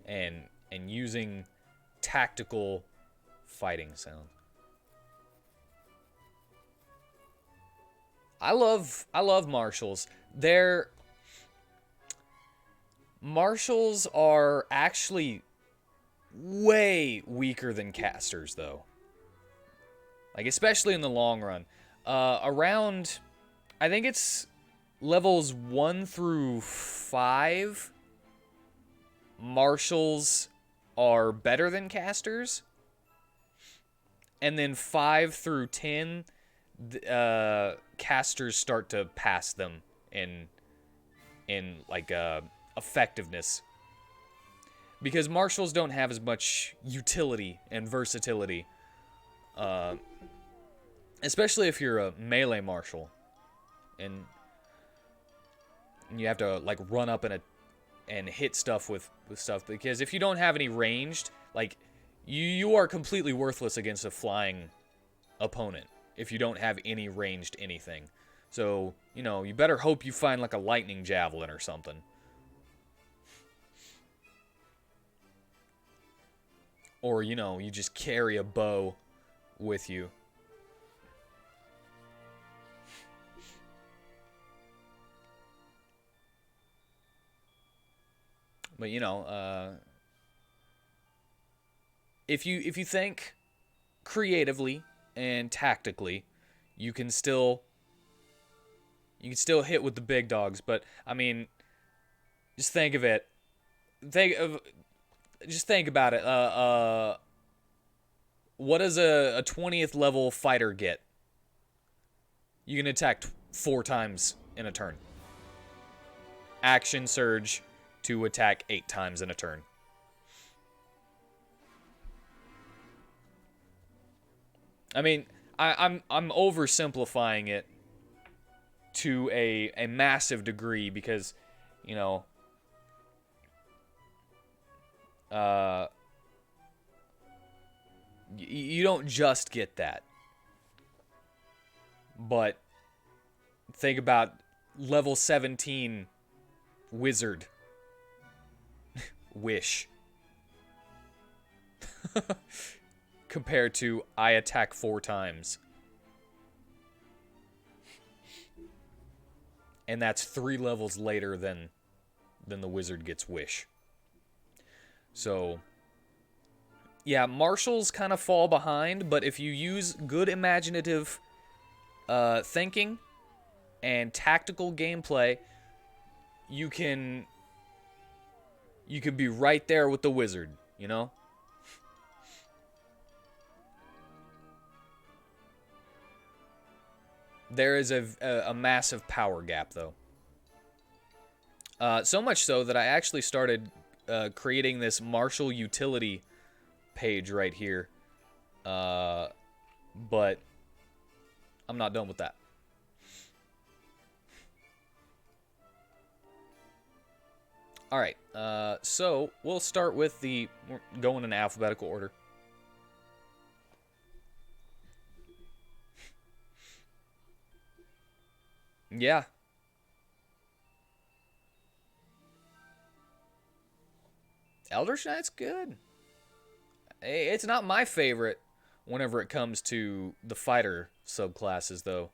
[SPEAKER 1] and using tactical fighting sound. I love marshals. Marshals are actually way weaker than casters, though. Like, especially in the long run. Around, I think it's levels 1 through 5 marshals are better than casters, and then 5 through 10, casters start to pass them in like effectiveness, because marshals don't have as much utility and versatility, especially if you're a melee marshal and you have to like run up and hit stuff with stuff, because if you don't have any ranged, like you are completely worthless against a flying opponent if you don't have any ranged anything. So, you know, you better hope you find like a lightning javelin or something. Or, you know, you just carry a bow with you. But, you know, if you think creatively and tactically, you can still hit with the big dogs. But I mean, just think of it. Just think about it. What does a 20th level fighter get? You can attack 4 times in a turn. Action surge to attack 8 times in a turn. I mean, I'm oversimplifying it to a massive degree, because, you know, you don't just get that. But think about level 17 wizard. Wish. Compared to I attack 4 times. And that's 3 levels later than the wizard gets wish. So, yeah, marshals kind of fall behind, but if you use good imaginative thinking and tactical gameplay, you can be right there with the wizard, you know? There is a massive power gap, though. So much so that I actually started creating this martial utility page right here. But I'm not done with that. Alright, so we'll start with we're going in alphabetical order. Yeah. Eldritch Knight's good. It's not my favorite whenever it comes to the fighter subclasses, though.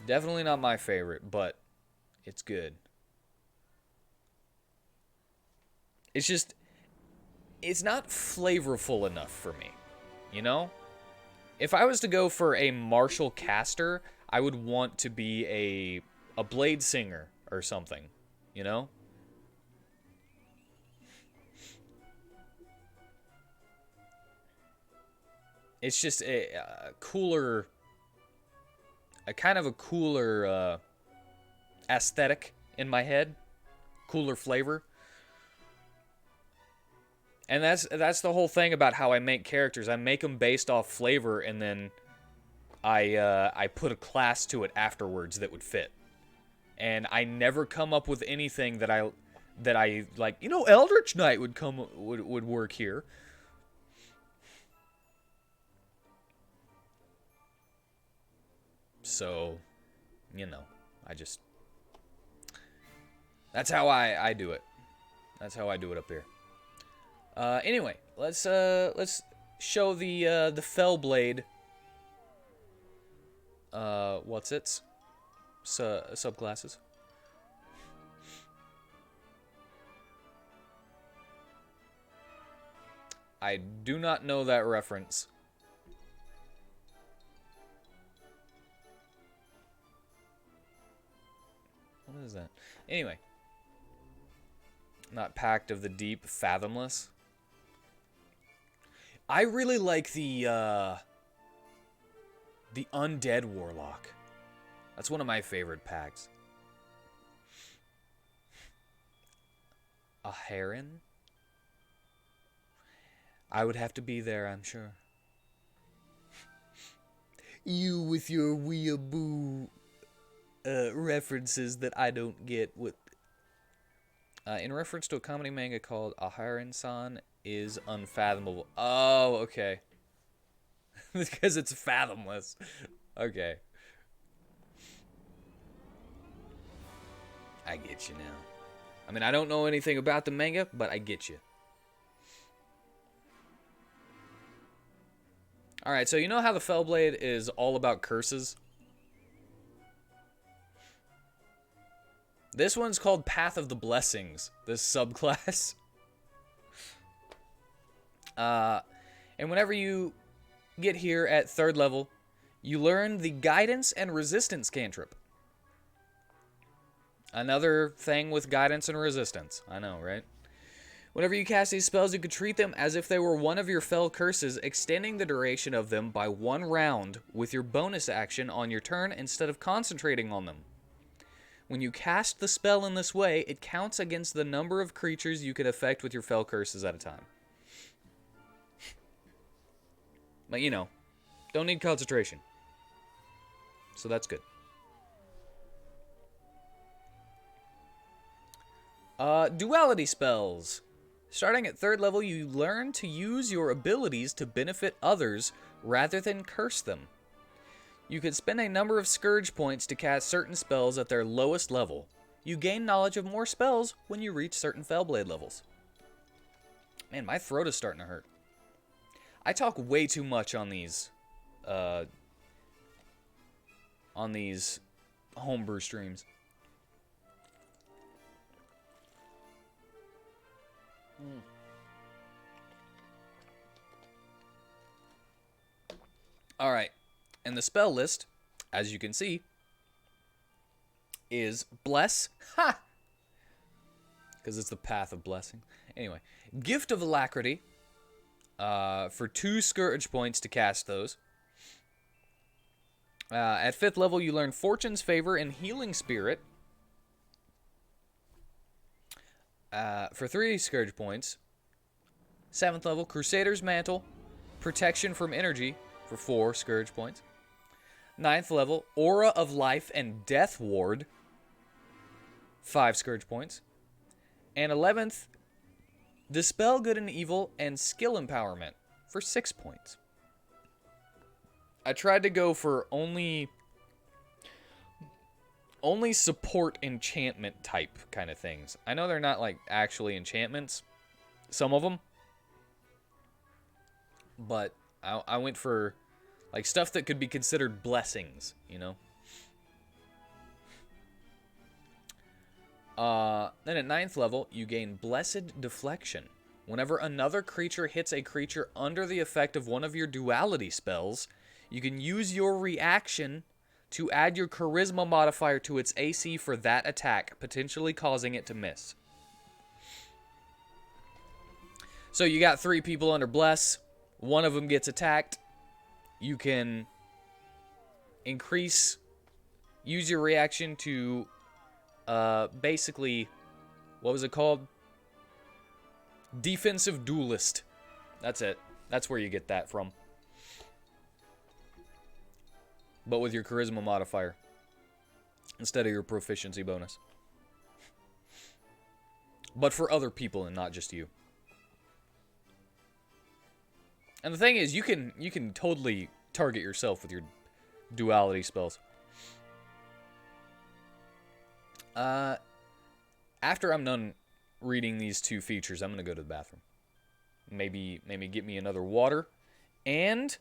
[SPEAKER 1] Definitely not my favorite, but it's good. It's just, it's not flavorful enough for me, you know? If I was to go for a martial caster, I would want to be a blade singer or something, you know? It's just a cooler, a kind of a cooler aesthetic in my head, cooler flavor. And that's the whole thing about how I make characters. I make them based off flavor, and then I put a class to it afterwards that would fit. And I never come up with anything that I like. You know, Eldritch Knight would work here. So, you know, that's how I do it. That's how I do it up here. Anyway, let's show the Fellblade. What's its subclasses? I do not know that reference. What is that? Anyway, Not Pact of the Deep, Fathomless. I really like the Undead Warlock. That's one of my favorite packs. A Heron? I would have to be there, I'm sure. You with your weeaboo references that I don't get. With in reference to a comedy manga called A Heron-san is Unfathomable. Oh, okay. Because it's fathomless. Okay. I get you now. I mean, I don't know anything about the manga, but I get you. Alright, so you know how the Fellblade is all about curses? This one's called Path of the Blessings, this subclass. And whenever you get here at 3rd level, you learn the Guidance and Resistance cantrip. Another thing with Guidance and Resistance. I know, right? Whenever you cast these spells, you can treat them as if they were one of your Fell curses, extending the duration of them by 1 round with your bonus action on your turn instead of concentrating on them. When you cast the spell in this way, it counts against the number of creatures you can affect with your Fell curses at a time. But, you know, don't need concentration. So that's good. Duality spells. Starting at 3rd level, you learn to use your abilities to benefit others rather than curse them. You can spend a number of Scourge points to cast certain spells at their lowest level. You gain knowledge of more spells when you reach certain Fellblade levels. Man, my throat is starting to hurt. I talk way too much on these homebrew streams. Alright, and the spell list, as you can see, is Bless. Ha! Because it's the Path of Blessing. Anyway, Gift of Alacrity, for 2 Scourge points to cast those. At 5th level, you learn Fortune's Favor and Healing Spirit. For 3 Scourge points. 7th level, Crusader's Mantle, Protection from Energy, for 4 Scourge points. 9th level, Aura of Life and Death Ward, 5 Scourge points. And 11th, Dispel Good and Evil and Skill Empowerment, for 6 points. I tried to go for only support enchantment type kind of things. I know they're not like actually enchantments, some of them, but I went for like stuff that could be considered blessings, you know. Then at 9th level, you gain Blessed Deflection. Whenever another creature hits a creature under the effect of one of your duality spells, you can use your reaction to add your charisma modifier to its AC for that attack, potentially causing it to miss. So you got 3 people under Bless. One of them gets attacked. You can use your reaction to basically, what was it called? Defensive Duelist. That's it. That's where you get that from. But with your charisma modifier instead of your proficiency bonus. But for other people and not just you. And the thing is, you can totally target yourself with your duality spells. After I'm done reading these 2 features, I'm gonna go to the bathroom. Maybe get me another water and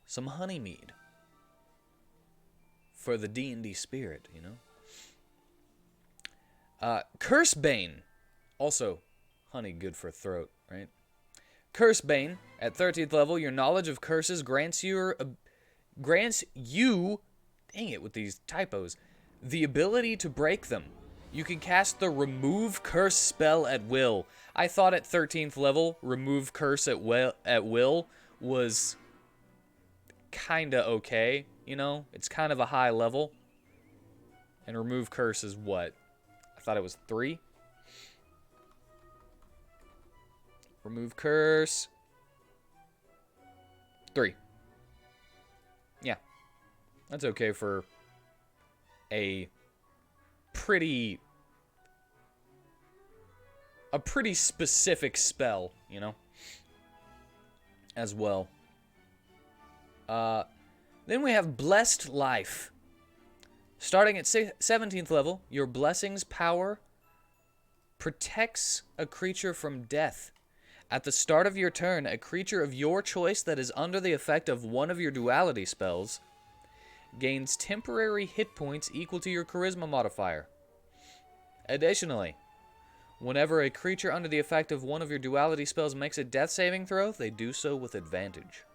[SPEAKER 1] some honey mead for the D&D spirit, you know. Cursebane, also honey good for throat, right? Cursebane, at 13th level, your knowledge of curses grants you, dang it with these typos, the ability to break them. You can cast the Remove Curse spell at will. I thought at 13th level, Remove Curse at will was kinda okay, you know? It's kind of a high level. And Remove Curse is what? I thought it was 3. Remove Curse. 3. Yeah. That's okay for a pretty specific spell, you know, as well. Then we have Blessed Life. Starting at 17th level, your blessing's power protects a creature from death. At the start of your turn, a creature of your choice that is under the effect of one of your duality spells gains temporary hit points equal to your charisma modifier. Additionally, whenever a creature under the effect of one of your duality spells makes a death saving throw, they do so with advantage.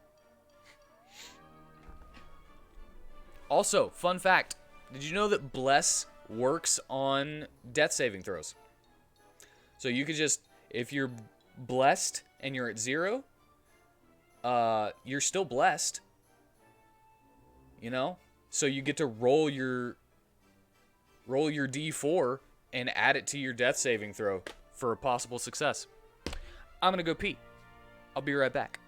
[SPEAKER 1] Also, fun fact, did you know that Bless works on death saving throws? So you could just, if you're blessed and you're at 0, you're still blessed. You know? So you get to roll your D4 and add it to your death saving throw for a possible success. I'm gonna go pee. I'll be right back.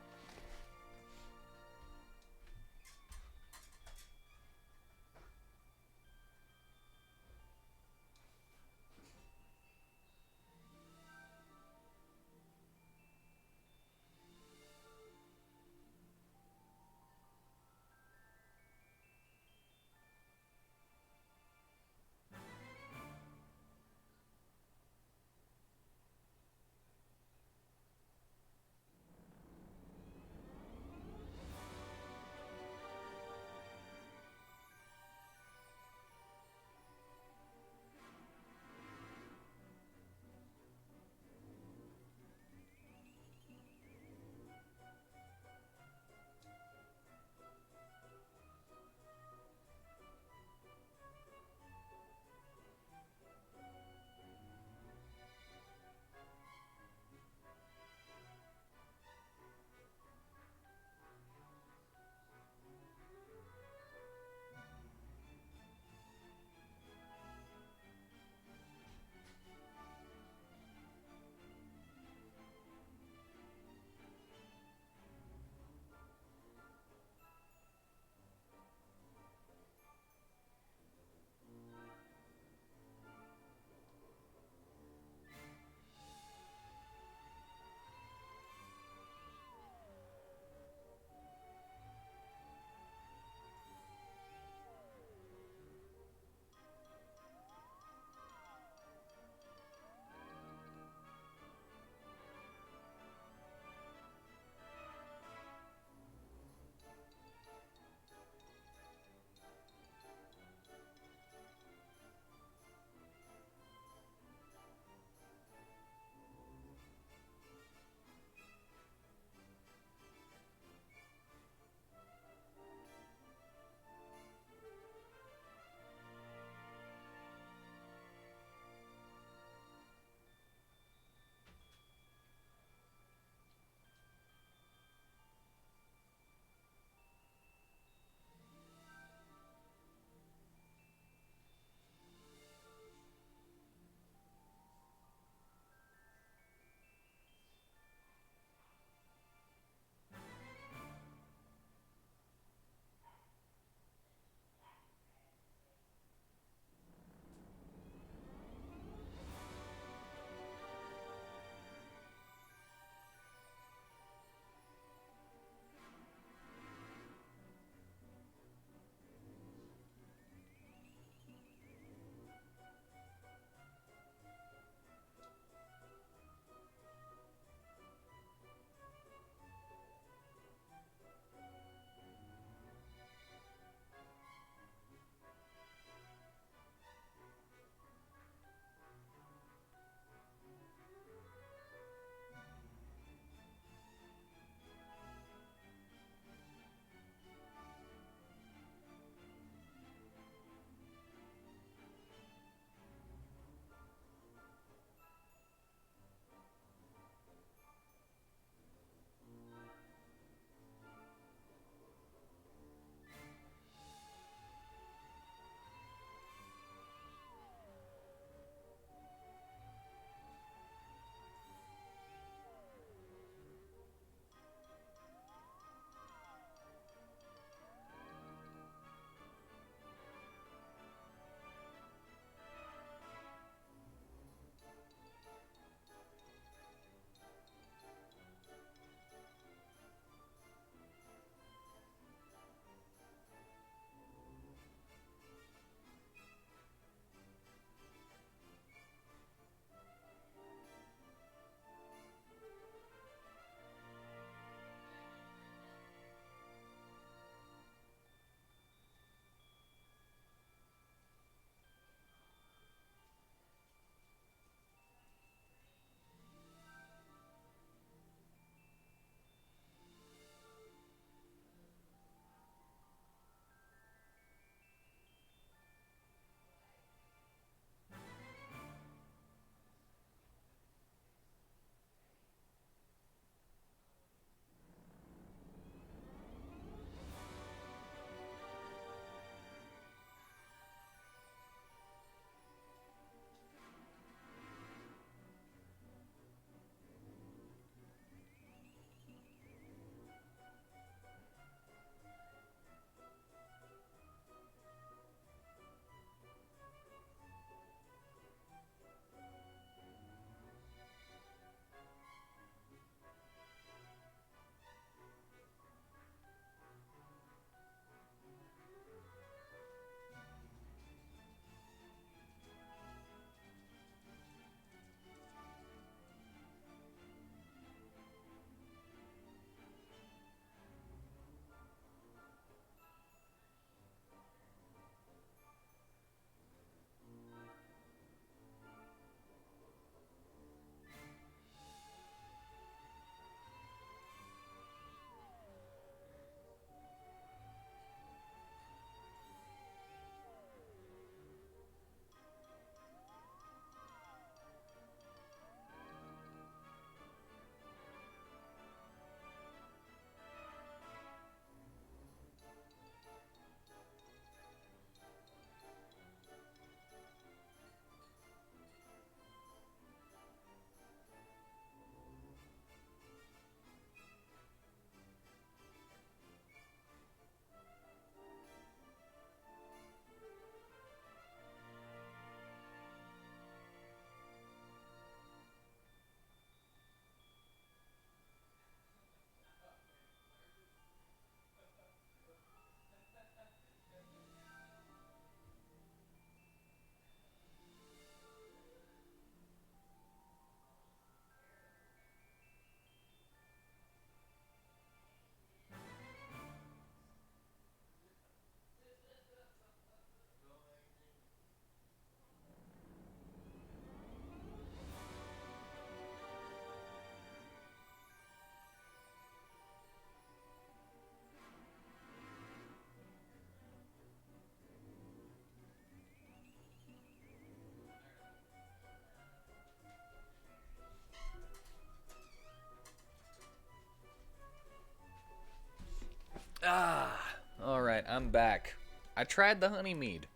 [SPEAKER 1] I'm back. I tried the honey mead.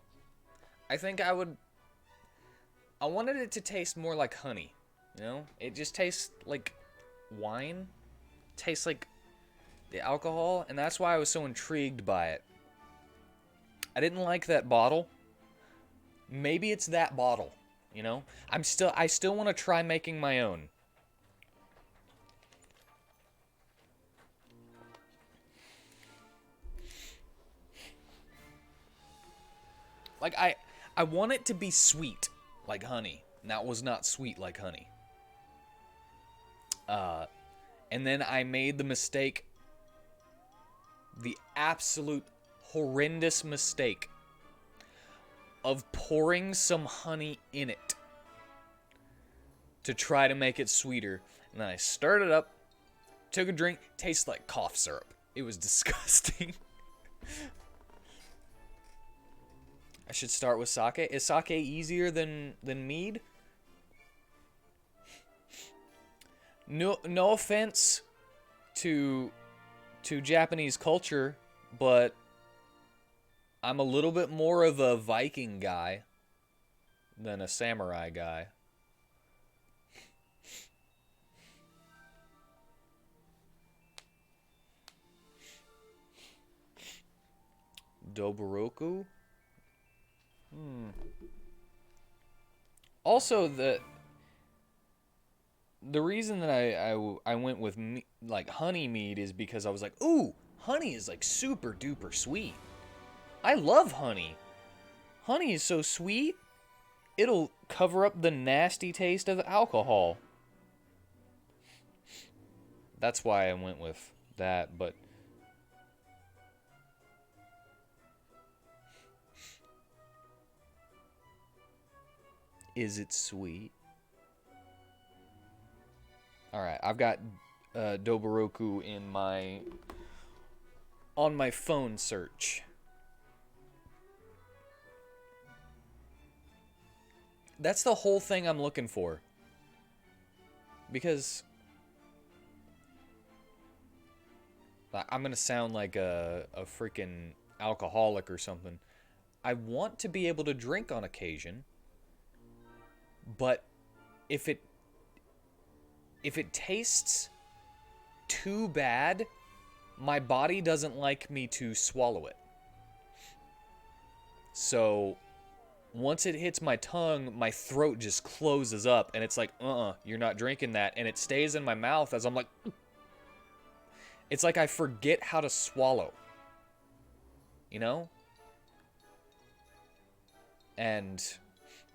[SPEAKER 1] I think I wanted it to taste more like honey. You know? It just tastes like wine. Tastes like the alcohol, and that's why I was so intrigued by it. I didn't like that bottle. Maybe it's that bottle, you know? I still want to try making my own. Like I want it to be sweet like honey. And that was not sweet like honey. And then I made the mistake, the absolute horrendous mistake of pouring some honey in it to try to make it sweeter. And then I stirred it up, took a drink, tasted like cough syrup. It was disgusting. I should start with sake. Is sake easier than mead? No offense to Japanese culture, but I'm a little bit more of a Viking guy than a samurai guy. Doboroku? Also, the reason that I went with like honey mead is because I was like, ooh, honey is like super duper sweet. I love honey. Honey is so sweet, it'll cover up the nasty taste of alcohol. That's why I went with that, but is it sweet? Alright, I've got Doboroku on my phone search. That's the whole thing I'm looking for. Because I'm gonna sound like a freaking alcoholic or something. I want to be able to drink on occasion, but if it tastes too bad, my body doesn't like me to swallow it. So once it hits my tongue, my throat just closes up, and it's like, you're not drinking that, and it stays in my mouth as I'm like, it's like I forget how to swallow, you know? And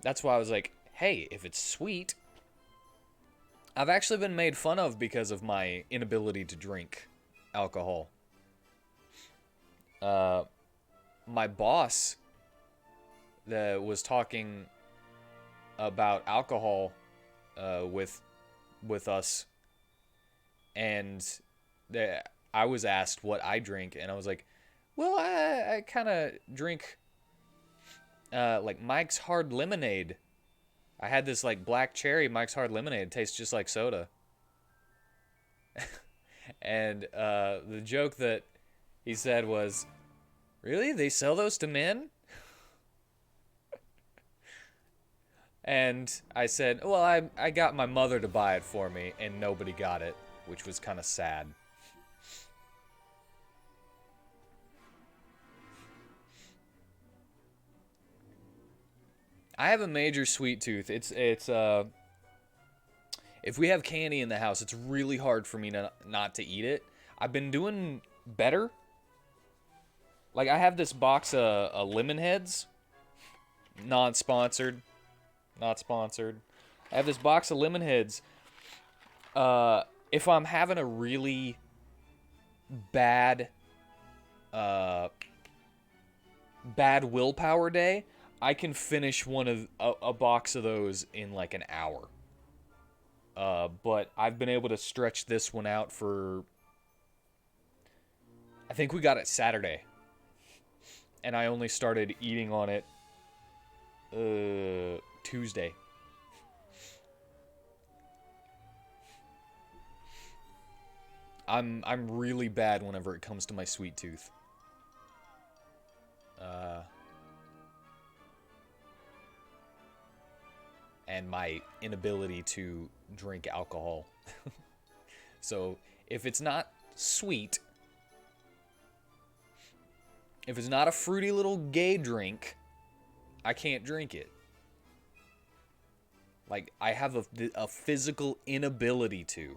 [SPEAKER 1] that's why I was like, hey, if it's sweet. I've actually been made fun of because of my inability to drink alcohol. My boss that was talking about alcohol with us, and I was asked what I drink, and I was like, well, I kind of drink like Mike's Hard Lemonade. I had this like black cherry Mike's Hard Lemonade. It tastes just like soda. And the joke that he said was, really? They sell those to men? And I said, well, I got my mother to buy it for me, and nobody got it, which was kind of sad. I have a major sweet tooth. It's if we have candy in the house, it's really hard for me not to eat it. I've been doing better. Like, I have this box of lemon heads. Non-sponsored. Not sponsored. I have this box of lemon heads. If I'm having a really bad bad willpower day, I can finish one of a box of those in like an hour. But I've been able to stretch this one out for, I think we got it Saturday, and I only started eating on it Tuesday. I'm really bad whenever it comes to my sweet tooth. my inability to drink alcohol. So if it's not sweet, if it's not a fruity little gay drink, I can't drink it. Like, I have a physical inability to.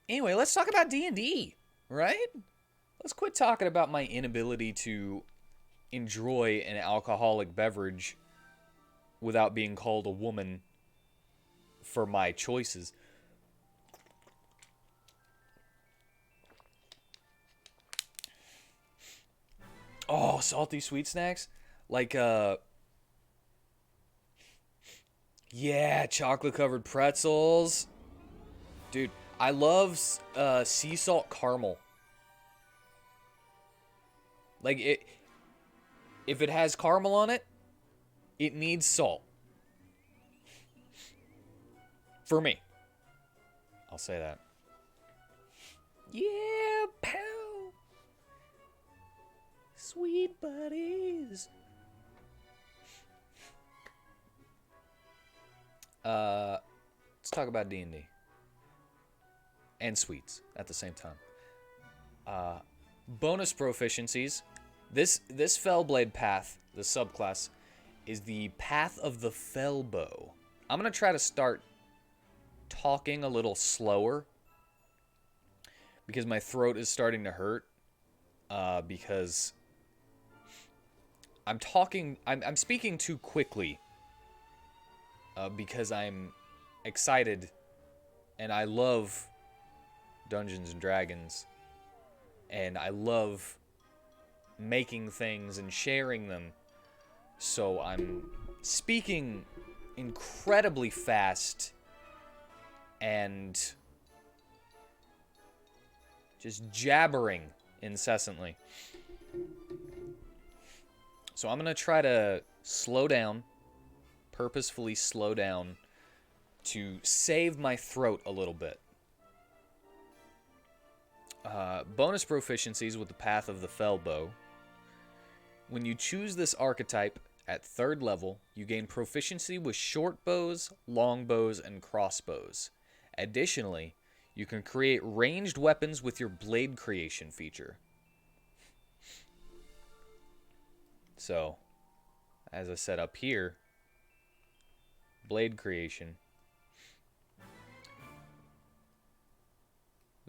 [SPEAKER 1] Anyway, let's talk about D&D, right? Let's quit talking about my inability to enjoy an alcoholic beverage without being called a woman for my choices. Oh, salty sweet snacks? Like, yeah, chocolate covered pretzels. Dude, I love sea salt caramel. Like, if it has caramel on it, it needs salt. For me. I'll say that. Yeah, pal. Sweet buddies. Let's talk about D&D. And sweets at the same time. Bonus proficiencies. This Fellblade path, the subclass, is the Path of the Fellbow. I'm going to try to start talking a little slower because my throat is starting to hurt. Because I'm speaking too quickly. Because I'm excited and I love Dungeons and Dragons, and I love making things and sharing them. So I'm speaking incredibly fast and just jabbering incessantly. So I'm going to try to slow down, purposefully slow down, to save my throat a little bit. Bonus proficiencies with the Path of the Fellbow. When you choose this archetype at 3rd level, you gain proficiency with short bows, long bows, and crossbows. Additionally, you can create ranged weapons with your blade creation feature. So, as I said up here, blade creation.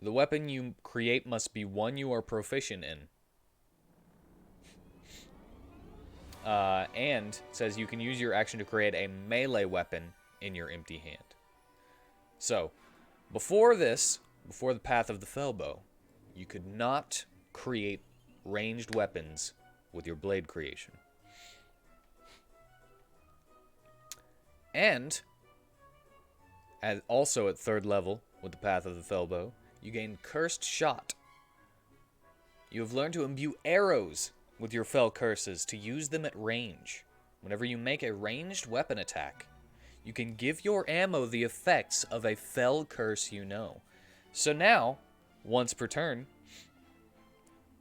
[SPEAKER 1] The weapon you create must be one you are proficient in. And it says you can use your action to create a melee weapon in your empty hand. So, before the Path of the Fellbow, you could not create ranged weapons with your blade creation. And, also at 3rd level with the Path of the Fellbow, you gain Cursed Shot. You have learned to imbue arrows with your Fell curses to use them at range. Whenever you make a ranged weapon attack, you can give your ammo the effects of a Fell curse you know. So now, once per turn,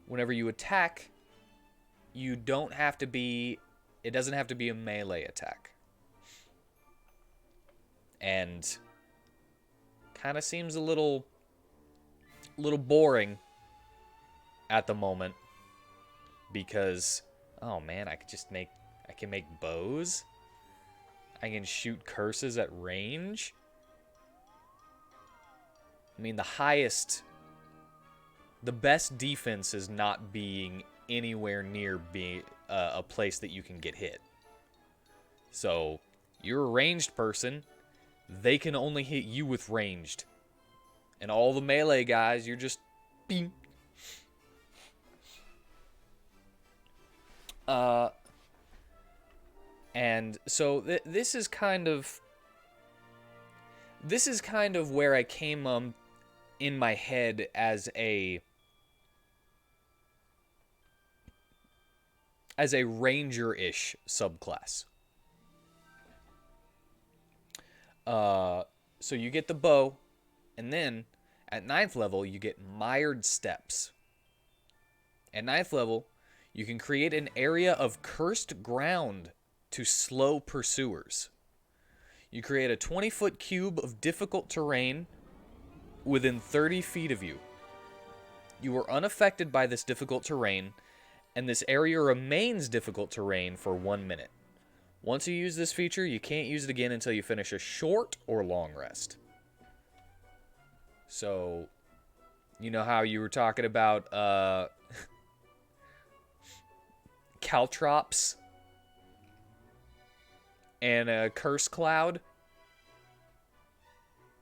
[SPEAKER 1] whenever you attack, it doesn't have to be a melee attack. And kind of seems a little boring at the moment because, oh man, I can make bows. I can shoot curses at range. I mean, the best defense is not being anywhere near being a place that you can get hit. So, you're a ranged person. They can only hit you with ranged. And all the melee guys, you're just... Bing. And so this is kind of where I came in my head as a ranger-ish subclass. So you get the bow, and then at 9th level you get Mired Steps. At 9th level, you can create an area of cursed ground to slow pursuers. You create a 20-foot cube of difficult terrain within 30 feet of you. You are unaffected by this difficult terrain, and this area remains difficult terrain for 1 minute. Once you use this feature, you can't use it again until you finish a short or long rest. So, you know how you were talking about caltrops and a curse cloud?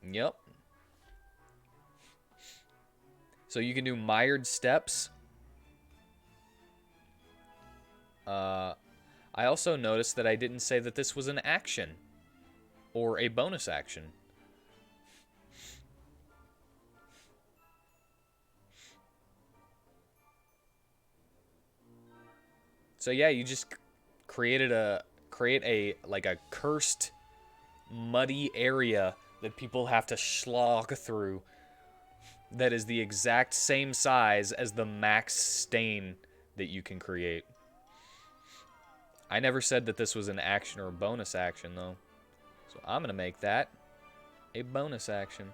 [SPEAKER 1] Yep. So you can do mired steps. I also noticed that I didn't say that this was an action or a bonus action. So yeah, you just create a like a cursed muddy area that people have to slog through that is the exact same size as the max stain that you can create. I never said that this was an action or a bonus action, though. So I'm going to make that a bonus action.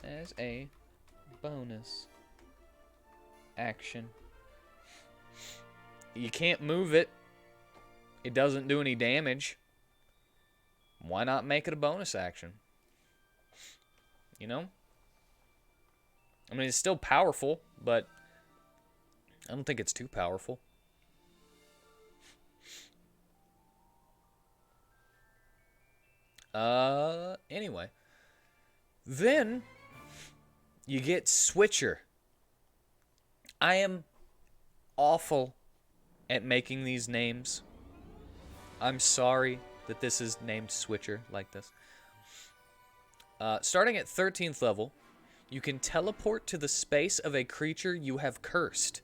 [SPEAKER 1] As a bonus action. You can't move it. It doesn't do any damage. Why not make it a bonus action? You know? I mean, it's still powerful, but I don't think it's too powerful. Anyway. Then you get Switcher. I am awful at making these names. I'm sorry that this is named Switcher like this. Starting at 13th level, you can teleport to the space of a creature you have cursed.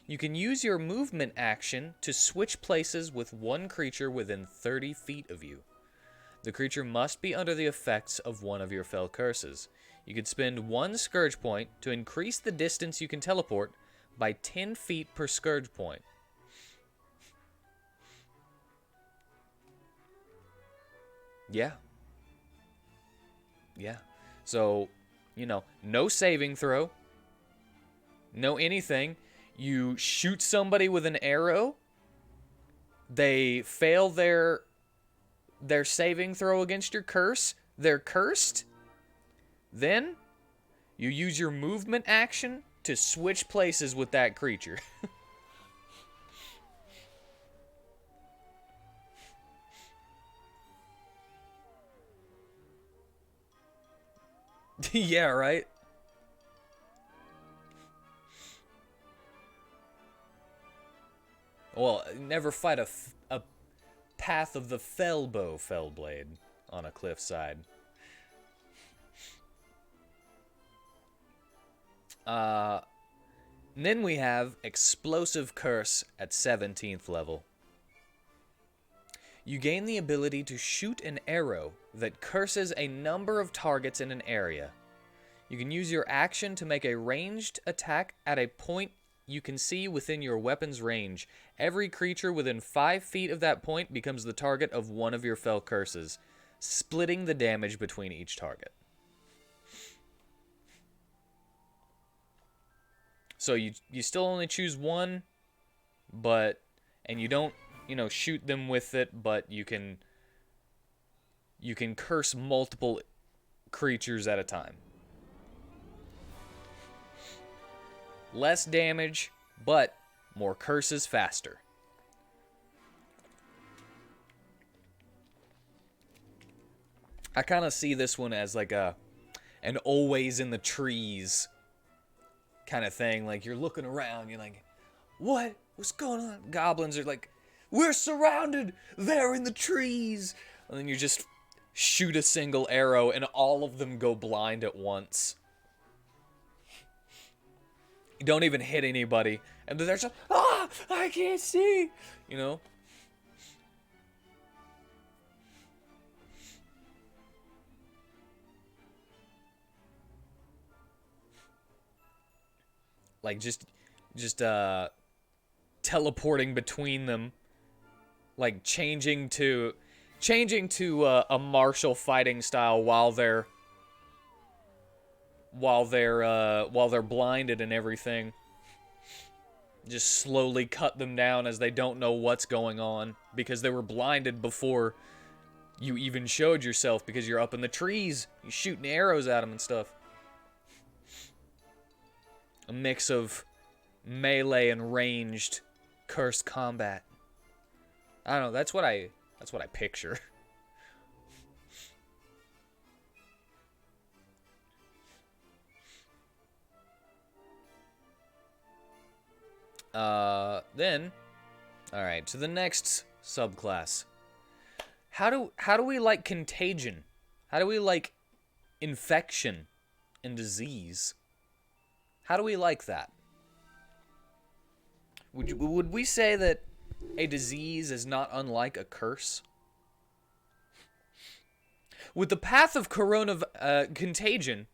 [SPEAKER 1] You can use your movement action to switch places with one creature within 30 feet of you. The creature must be under the effects of one of your fell curses. You can spend one Scourge point to increase the distance you can teleport by 10 feet per Scourge point. Yeah. Yeah. So, you know, no saving throw. No anything. You shoot somebody with an arrow. They fail their saving throw against your curse. They're cursed. Then you use your movement action to switch places with that creature. Yeah, right? Well, never fight a path of the Fellblade on a cliffside. Then we have Explosive Curse at 17th level. You gain the ability to shoot an arrow that curses a number of targets in an area. You can use your action to make a ranged attack at a point you can see within your weapon's range. Every creature within 5 feet of that point becomes the target of one of your fell curses, splitting the damage between each target. So you still only choose one, and you don't, shoot them with it, but you can curse multiple creatures at a time. Less damage, but more curses faster. I kind of see this one as like an always in the trees kind of thing. Like you're looking around, you're like, what? What's going on? Goblins are like, we're surrounded. They're in the trees. And then you just shoot a single arrow and all of them go blind at once. You don't even hit anybody, And they're just, ah, I can't see, you know? Like, just teleporting between them, like changing to a martial fighting style while they're blinded and everything. Just slowly cut them down as they don't know what's going on because they were blinded before you even showed yourself because you're up in the trees. You're shooting arrows at them and stuff. A mix of melee and ranged cursed combat. I don't know, that's what I picture. Then, all right, to the next subclass. How do we like contagion? How do we like infection and disease? How do we like that? Would we say that a disease is not unlike a curse? With the path of contagion,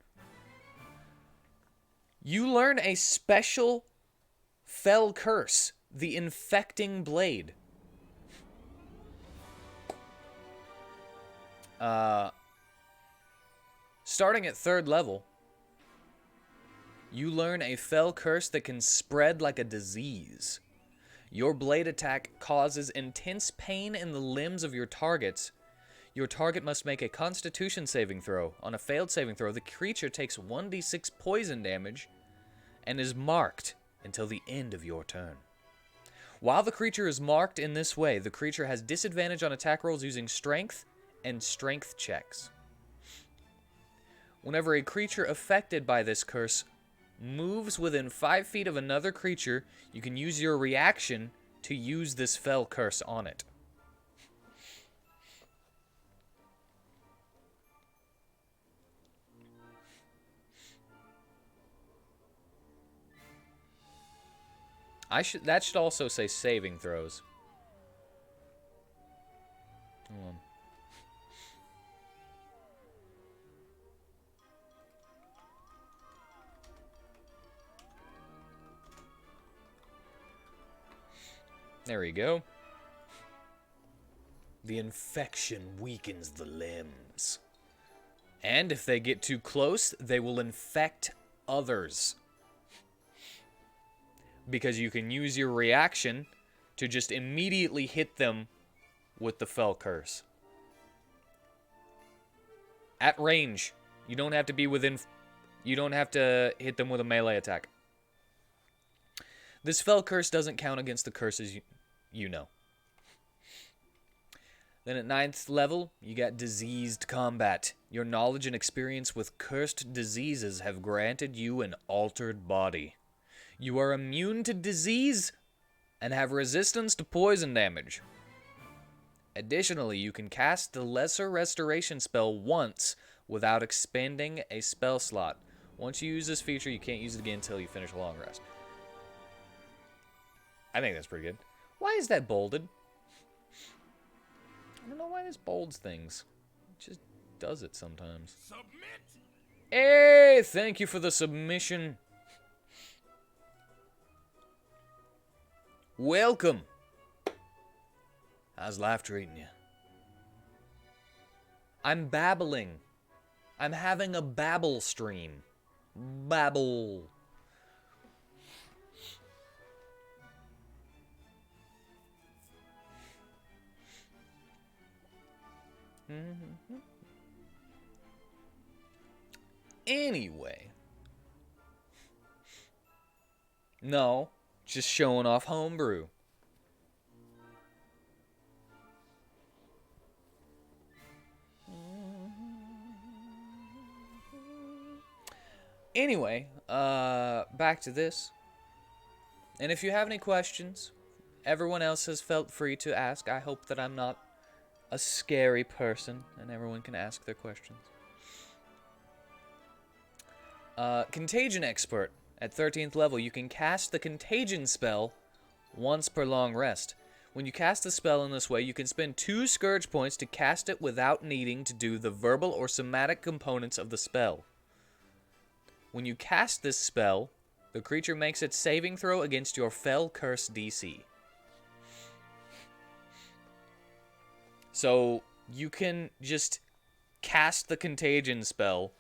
[SPEAKER 1] you learn a special fell curse, the infecting blade. Starting at 3rd level, you learn a fell curse that can spread like a disease. Your blade attack causes intense pain in the limbs of your targets. Your target must make a Constitution saving throw. On a failed saving throw, the creature takes 1d6 poison damage and is marked until the end of your turn. While the creature is marked in this way, the creature has disadvantage on attack rolls using strength and strength checks. Whenever a creature affected by this curse moves within 5 feet of another creature, you can use your reaction to use this fell curse on it. That should also say saving throws. Hold on. There we go. The infection weakens the limbs. And if they get too close, they will infect others. Because you can use your reaction to just immediately hit them with the fell curse. At range. You don't have to be within... You don't have to hit them with a melee attack. This fell curse doesn't count against the curses you know. Then at 9th level, you got diseased combat. Your knowledge and experience with cursed diseases have granted you an altered body. You are immune to disease and have resistance to poison damage. Additionally, you can cast the Lesser Restoration spell once without expending a spell slot. Once you use this feature, you can't use it again until you finish a long rest. I think that's pretty good. Why is that bolded? I don't know why this bolds things. It just does it sometimes. Submit! Hey, thank you for the submission. Welcome. How's life treating you? I'm babbling. I'm having a babble stream. Babble. Anyway. No, just showing off Homebrew. Anyway, back to this. And if you have any questions, everyone else has felt free to ask. I hope that I'm not a scary person and everyone can ask their questions. Contagion expert. At 13th level, you can cast the Contagion spell once per long rest. When you cast the spell in this way, you can spend 2 Scourge points to cast it without needing to do the verbal or somatic components of the spell. When you cast this spell, the creature makes its saving throw against your Fel Curse DC. So you can just cast the Contagion spell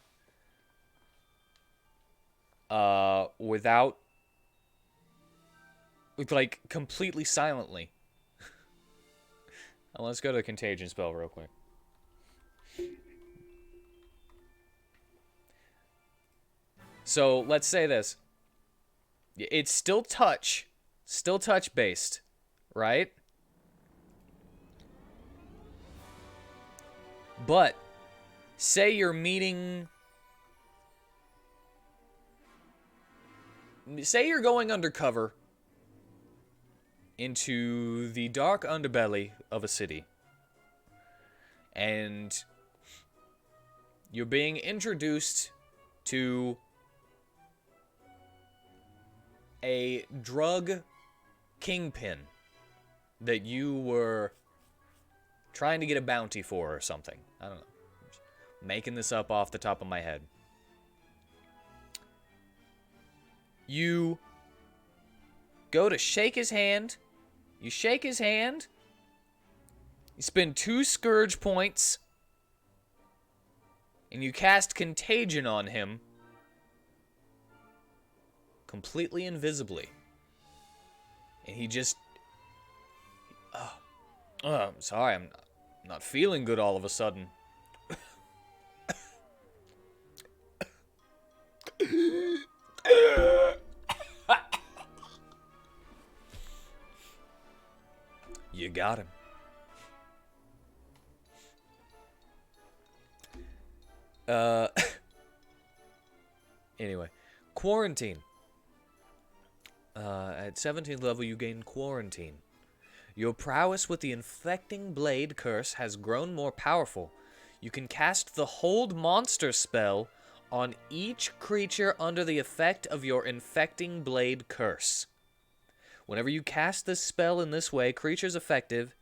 [SPEAKER 1] without, like, completely silently. Let's go to the Contagion spell real quick. So let's say this. It's still touch based, right? But say you're meeting, say you're going undercover into the dark underbelly of a city, and you're being introduced to a drug kingpin that you were trying to get a bounty for or something. I don't know. I'm just making this up off the top of my head. You go to shake his hand. You shake his hand. You spend 2 Scourge points. And you cast Contagion on him. Completely invisibly. And he just... I'm sorry, I'm not feeling good all of a sudden. You got him. Anyway, quarantine. At 17th level, you gain quarantine. Your prowess with the infecting blade curse has grown more powerful. You can cast the hold monster spell on each creature under the effect of your infecting blade curse. Whenever you cast this spell in this way, creatures affected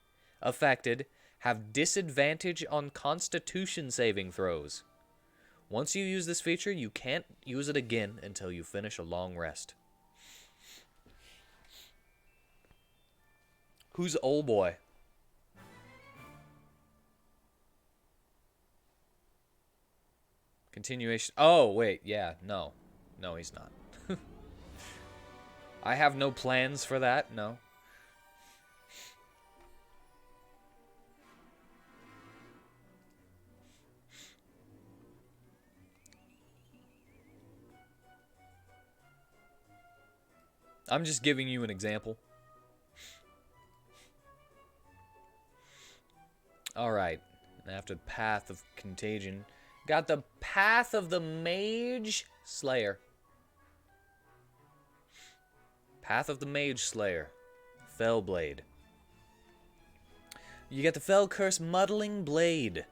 [SPEAKER 1] have disadvantage on Constitution saving throws. Once you use this feature, you can't use it again until you finish a long rest. Who's old boy? Continuation. Oh, wait. Yeah, no. No, he's not. I have no plans for that, no. I'm just giving you an example. Alright. After the Path of Contagion, got the Path of the Mage Slayer. Path of the Mage Slayer. Fellblade. You get the Fel Curse Muddling Blade.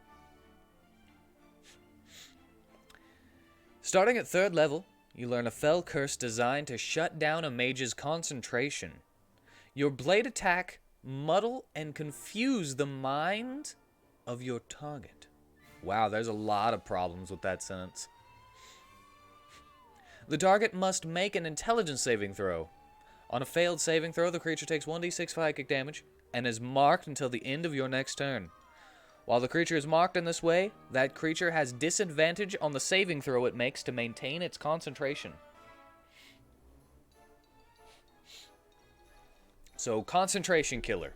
[SPEAKER 1] Starting at 3rd level, you learn a Fel Curse designed to shut down a mage's concentration. Your blade attack muddle and confuse the mind of your target. Wow, there's a lot of problems with that sentence. The target must make an intelligence saving throw. On a failed saving throw, the creature takes 1d6 psychic damage and is marked until the end of your next turn. While the creature is marked in this way, that creature has disadvantage on the saving throw it makes to maintain its concentration. So, concentration killer.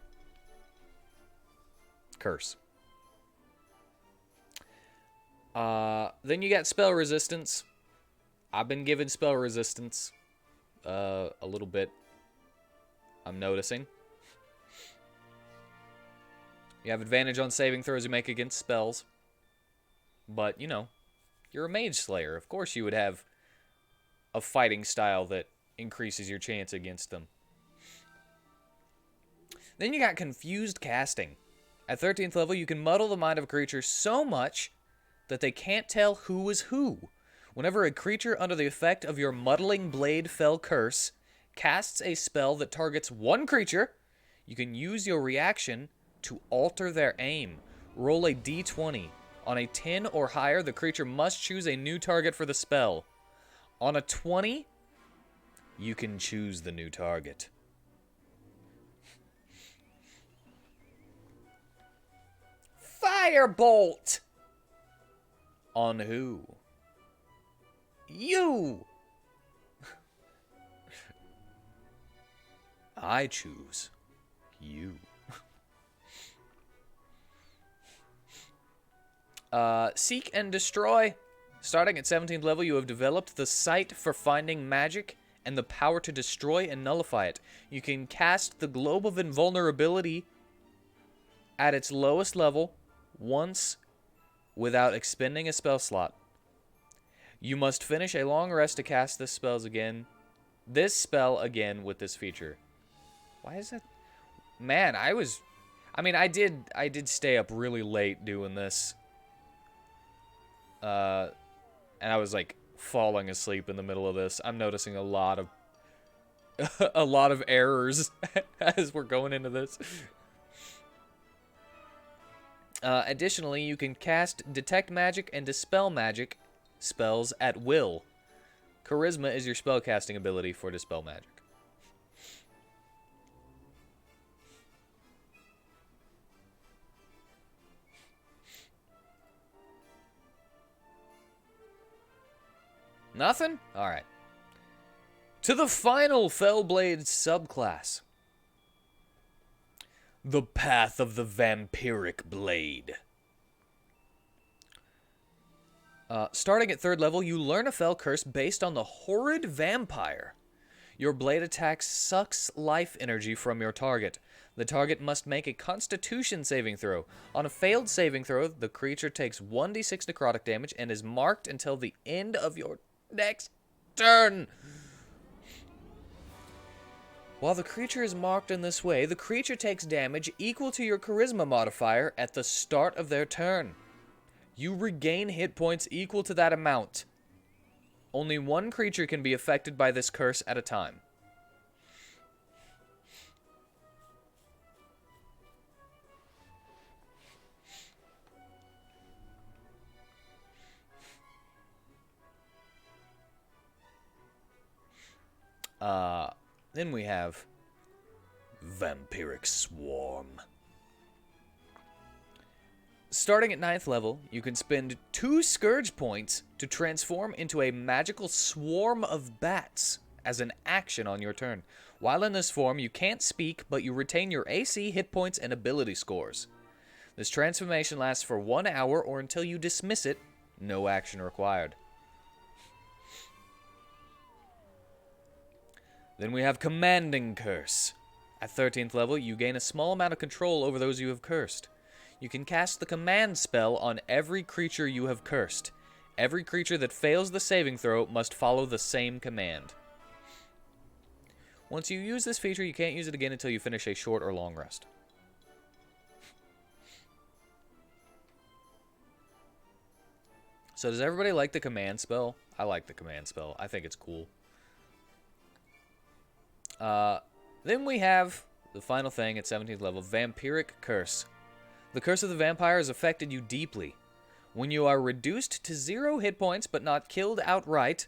[SPEAKER 1] Curse. Then you got spell resistance. I've been given spell resistance a little bit, I'm noticing. You have advantage on saving throws you make against spells. But, you know, you're a mage slayer. Of course you would have a fighting style that increases your chance against them. Then you got confused casting. At 13th level, you can muddle the mind of a creature so much that they can't tell who is who. Whenever a creature under the effect of your Muddling Blade Fell curse casts a spell that targets one creature, you can use your reaction to alter their aim. Roll a d20. On a 10 or higher, the creature must choose a new target for the spell. On a 20, you can choose the new target. Firebolt! On who? You! I choose you. Seek and Destroy. Starting at 17th level, you have developed the sight for finding magic and the power to destroy and nullify it. You can cast the Globe of Invulnerability at its lowest level once without expending a spell slot. You must finish a long rest to cast this spell again with this feature. Why is that? Man, I did stay up really late doing this. And I was like falling asleep in the middle of this. I'm noticing a lot of a lot of errors as we're going into this. Additionally, you can cast Detect Magic and Dispel Magic spells at will. Charisma is your spellcasting ability for Dispel Magic. Nothing? Alright. To the final Fellblade subclass. The Path of the Vampiric Blade. Starting at 3rd level, you learn a Fell curse based on the Horrid Vampire. Your blade attack sucks life energy from your target. The target must make a Constitution saving throw. On a failed saving throw, the creature takes 1d6 necrotic damage and is marked until the end of your next turn. While the creature is marked in this way, the creature takes damage equal to your Charisma modifier at the start of their turn. You regain hit points equal to that amount. Only one creature can be affected by this curse at a time. Then we have Vampiric Swarm. Starting at 9th level, you can spend 2 Scourge points to transform into a magical swarm of bats as an action on your turn. While in this form, you can't speak, but you retain your AC, hit points, and ability scores. This transformation lasts for 1 hour or until you dismiss it. No action required. Then we have Commanding Curse. At 13th level, you gain a small amount of control over those you have cursed. You can cast the command spell on every creature you have cursed. Every creature that fails the saving throw must follow the same command. Once you use this feature, you can't use it again until you finish a short or long rest. So does everybody like the command spell? I like the command spell. I think it's cool. Then we have the final thing at 17th level, Vampiric Curse. The Curse of the Vampire has affected you deeply. When you are reduced to 0 hit points but not killed outright,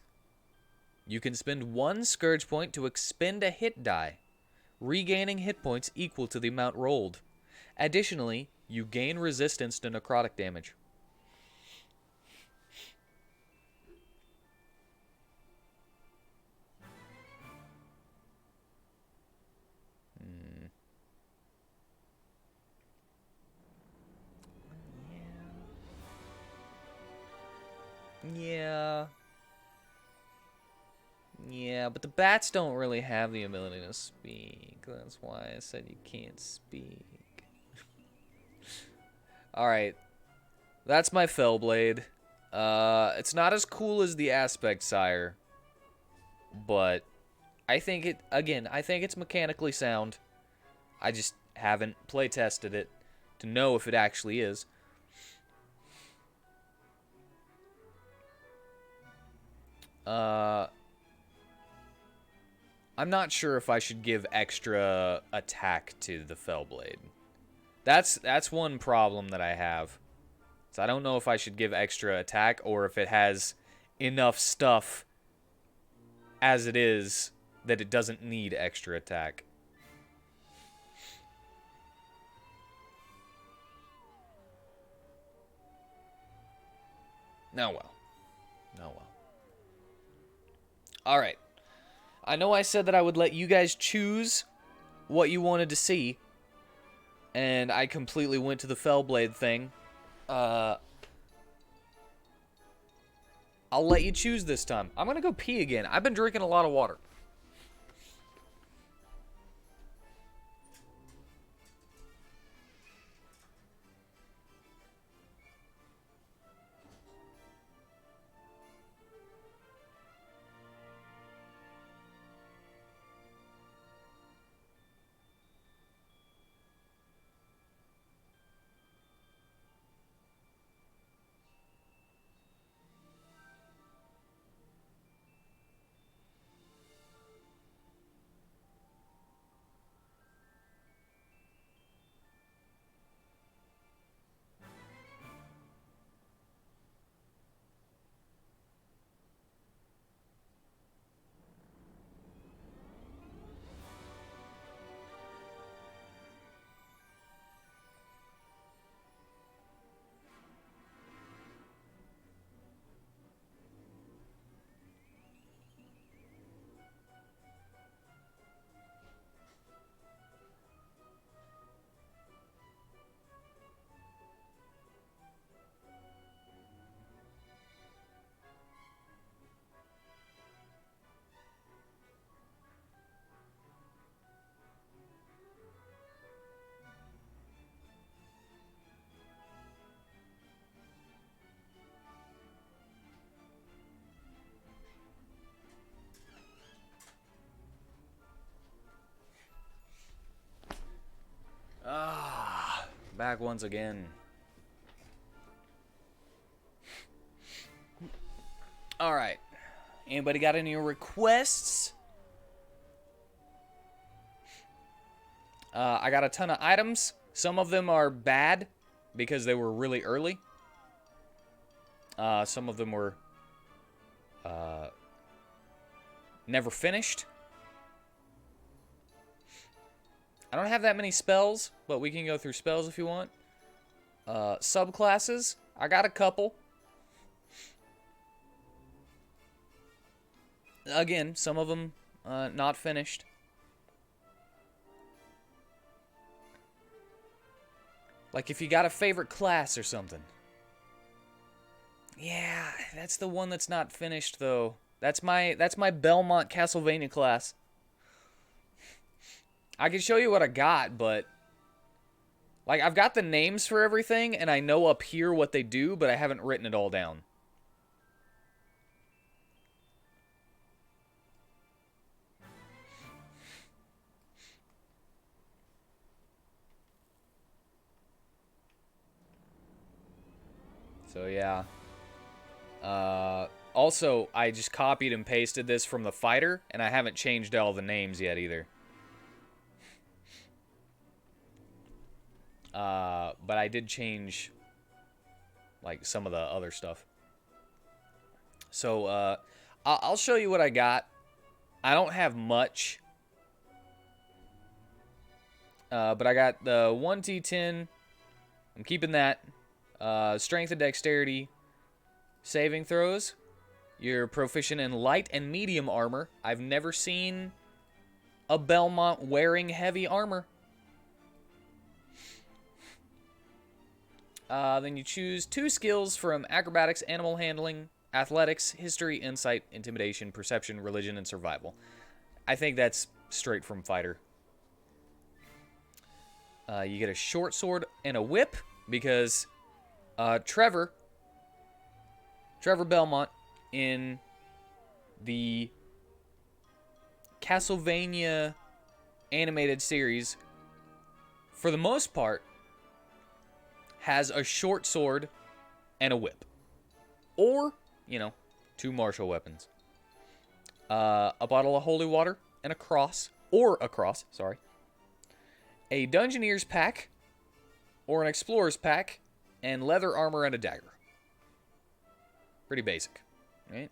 [SPEAKER 1] you can spend 1 Scourge point to expend a hit die, regaining hit points equal to the amount rolled. Additionally, you gain resistance to necrotic damage. Yeah, but the bats don't really have the ability to speak. That's why I said you can't speak. Alright. That's my Fellblade. It's not as cool as the Aspect Sire. But I think it's mechanically sound. I just haven't play tested it to know if it actually is. I'm not sure if I should give extra attack to the Fellblade. That's one problem that I have. So I don't know if I should give extra attack or if it has enough stuff as it is that it doesn't need extra attack. No, well. No, well. All right. I know I said that I would let you guys choose what you wanted to see, and I completely went to the Fellblade thing. I'll let you choose this time. I'm gonna go pee again. I've been drinking a lot of water. Back once again. All right. Anybody got any requests? I got a ton of items. Some of them are bad because they were really early. Some of them were never finished. I don't have that many spells, but we can go through spells if you want. Subclasses, I got a couple. Again, some of them not finished. Like if you got a favorite class or something. Yeah, that's the one that's not finished though. That's my Belmont Castlevania class. I can show you what I got, but like I've got the names for everything and I know up here what they do, but I haven't written it all down. So yeah. Also, I just copied and pasted this from the fighter, and I haven't changed all the names yet either. But I did change, like, some of the other stuff. So, I'll show you what I got. I don't have much. But I got the 1d10. I'm keeping that. Strength and dexterity. Saving throws. You're proficient in light and medium armor. I've never seen a Belmont wearing heavy armor. Then you choose 2 skills from acrobatics, animal handling, athletics, history, insight, intimidation, perception, religion, and survival. I think that's straight from fighter. You get a short sword and a whip because Trevor Belmont in the Castlevania animated series, for the most part, has a short sword and a whip. Or, 2 martial weapons. a bottle of holy water, and a cross, or a cross, sorry. A Dungeoneer's pack, or an Explorer's pack, and leather armor and a dagger. Pretty basic, right?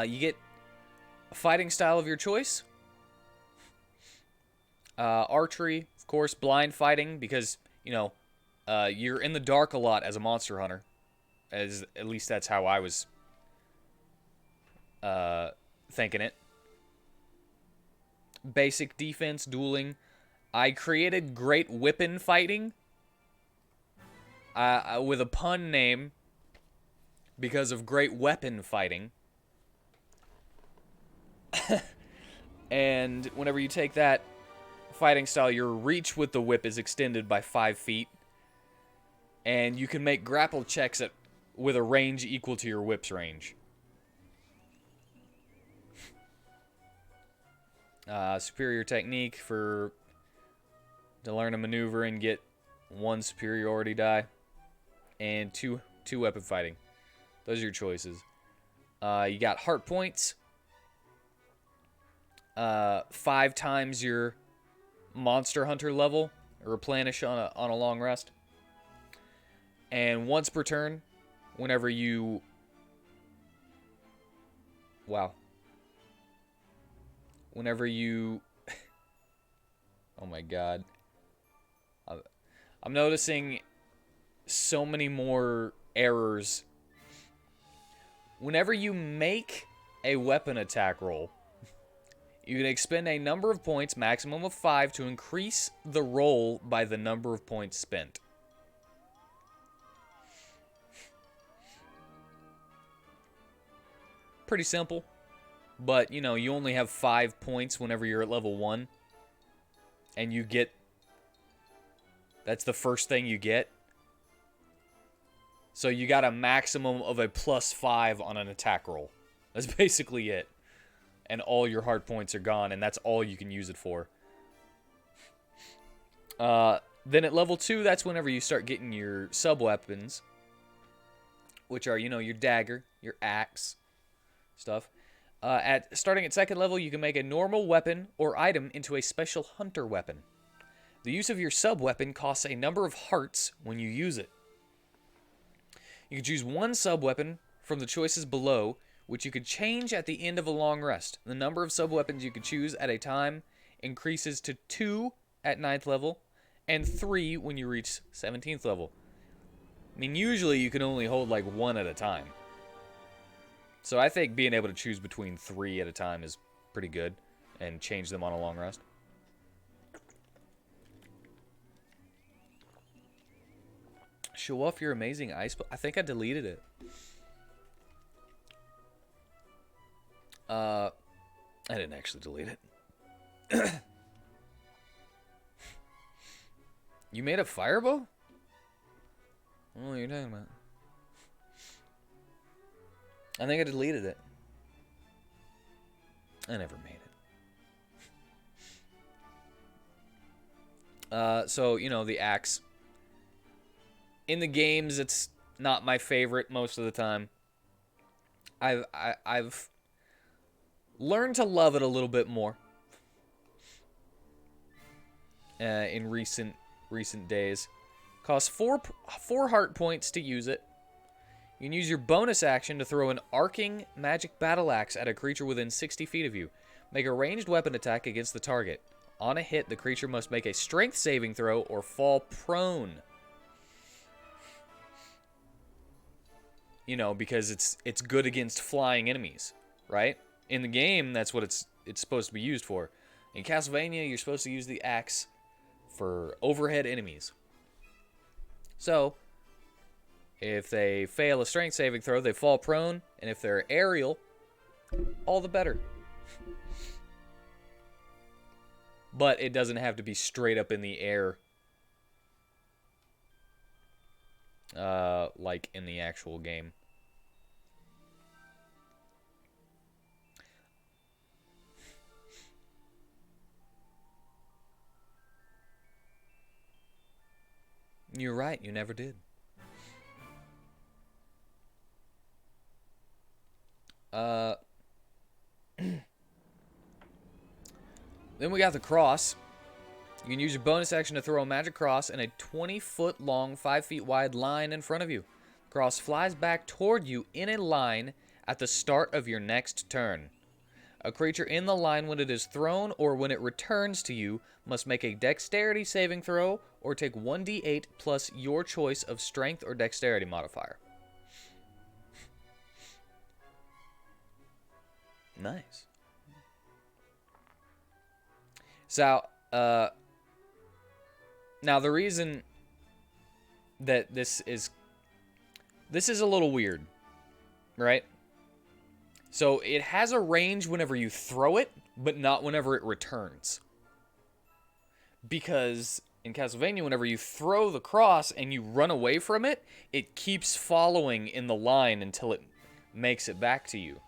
[SPEAKER 1] You get a fighting style of your choice. Archery, of course, blind fighting, because, you're in the dark a lot as a monster hunter. At least that's how I was thinking it. Basic defense, dueling. I created Great Whippin' Fighting with a pun name because of Great Weapon Fighting. And whenever you take that fighting style, your reach with the whip is extended by 5 feet. And you can make grapple checks with a range equal to your whip's range. Superior technique to learn a maneuver and get 1 superiority die. And two weapon fighting. Those are your choices. You got heart points. 5 times your monster hunter level, replenish on a long rest. And once per turn, whenever you... Wow. Whenever you... Oh my god. I'm noticing so many more errors. Whenever you make a weapon attack roll, you can expend a number of points, maximum of 5, to increase the roll by the number of points spent. Pretty simple. But, you only have 5 points whenever you're at level 1. And you get... That's the first thing you get. So you got a maximum of a +5 on an attack roll. That's basically it. And all your hard points are gone, and that's all you can use it for. Then at level 2, that's whenever you start getting your sub-weapons. Which are, your dagger, your axe, stuff. Starting at 2nd level, you can make a normal weapon or item into a special hunter weapon. The use of your sub-weapon costs a number of hearts when you use it. You can choose 1 sub-weapon from the choices below, which you could change at the end of a long rest. The number of sub-weapons you could choose at a time increases to 2 at 9th level, and 3 when you reach 17th level. I mean, usually you can only hold like 1 at a time. So I think being able to choose between 3 at a time is pretty good, and change them on a long rest. Show off your amazing ice. I think I deleted it. I didn't actually delete it. You made a firebow? What are you talking about? I think I deleted it. I never made it. So, the axe. In the games, it's not my favorite most of the time. I've learned to love it a little bit more in recent days. Costs 4 heart points to use it. You can use your bonus action to throw an arcing magic battle axe at a creature within 60 feet of you. Make a ranged weapon attack against the target. On a hit, the creature must make a strength saving throw or fall prone. Because it's good against flying enemies, right? In the game, that's what it's supposed to be used for. In Castlevania, you're supposed to use the axe for overhead enemies. So, if they fail a strength saving throw, they fall prone, and if they're aerial, all the better. But it doesn't have to be straight up in the air, like in the actual game. You're right, you never did. Uh, then we got the cross. You can use your bonus action to throw a magic cross in a 20-foot long, 5 feet wide line in front of you. The cross flies back toward you in a line at the start of your next turn. A creature in the line when it is thrown or when it returns to you must make a dexterity saving throw or take 1d8 plus your choice of strength or dexterity modifier. Nice. So, now the reason that this is a little weird, right? So it has a range whenever you throw it, but not whenever it returns. Because in Castlevania, whenever you throw the cross and you run away from it, it keeps following in the line until it makes it back to you.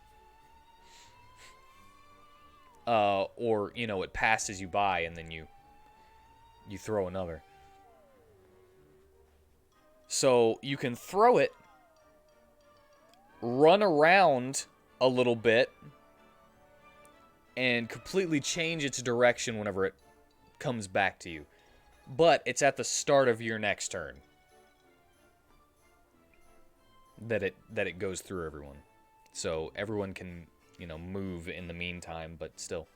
[SPEAKER 1] Or, you know, it passes you by and then you throw another. So you can throw it, run around a little bit, and completely change its direction whenever it comes back to you. But it's at the start of your next turn that it goes through everyone. So everyone can, you know, move in the meantime, but still.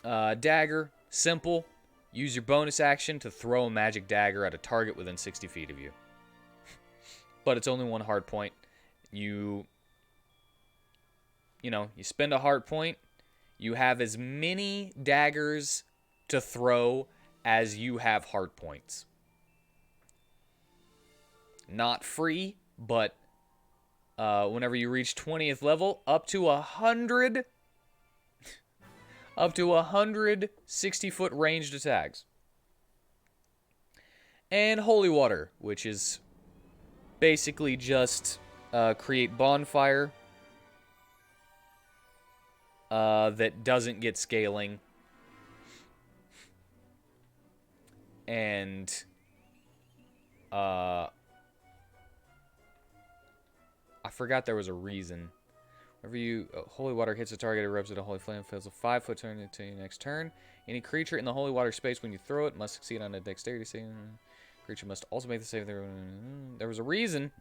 [SPEAKER 1] Dagger, simple. Use your bonus action to throw a magic dagger at a target within 60 feet of you. But it's only one hard point. You spend a hard point. You have as many daggers to throw as you have hard points. Not free, but whenever you reach 20th level, up to 100 60-foot ranged attacks. And Holy Water, which is basically just create bonfire that doesn't get scaling. And I forgot there was a reason. Whenever holy water hits a target, it erupts at a holy flame, fills a 5-foot turn into your next turn. Any creature in the holy water space when you throw it must succeed on a dexterity save. Creature must also make the save. There was a reason.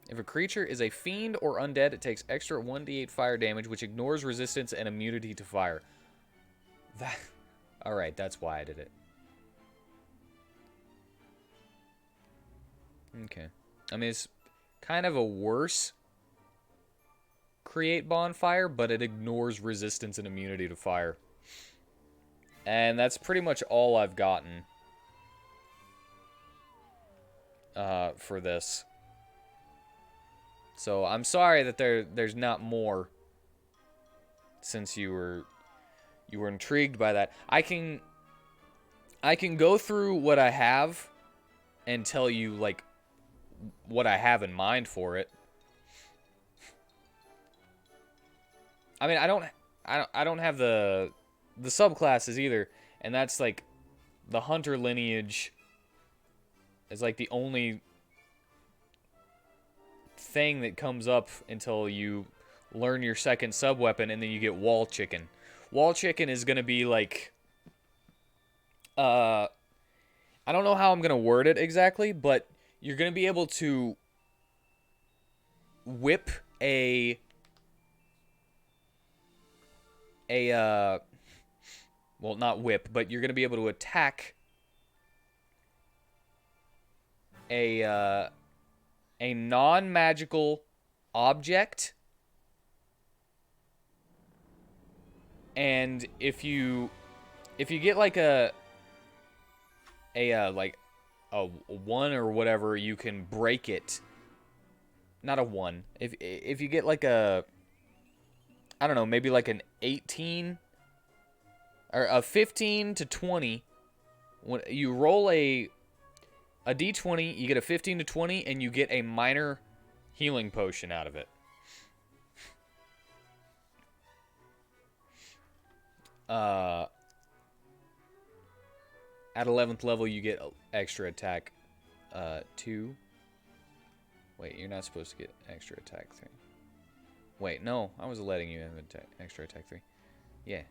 [SPEAKER 1] If a creature is a fiend or undead, it takes extra 1d8 fire damage, which ignores resistance and immunity to fire. Alright, that's why I did it. Okay. I mean, it's kind of a worse create bonfire, but it ignores resistance and immunity to fire. And that's pretty much all I've gotten for this. So I'm sorry that there's not more, since you were intrigued by that. I can go through what I have and tell you like what I have in mind for it. I mean, I don't have the subclasses either, and that's like the hunter lineage is like the only thing that comes up until you learn your second sub-weapon, and then you get wall chicken. Wall chicken is going to be like I don't know how I'm going to word it exactly, but you're going to be able to whip well, not whip, but you're going to be able to attack a non-magical object, and if you get like a 1 or whatever, you can break it. Not a 1. If you get like a, I don't know, maybe like an 18 or a 15 to 20, when you roll a d20, you get a 15 to 20, and you get a minor healing potion out of it. At 11th level, you get extra attack 2. Wait, you're not supposed to get extra attack 3. Wait, no, I was letting you have extra attack 3. Yeah.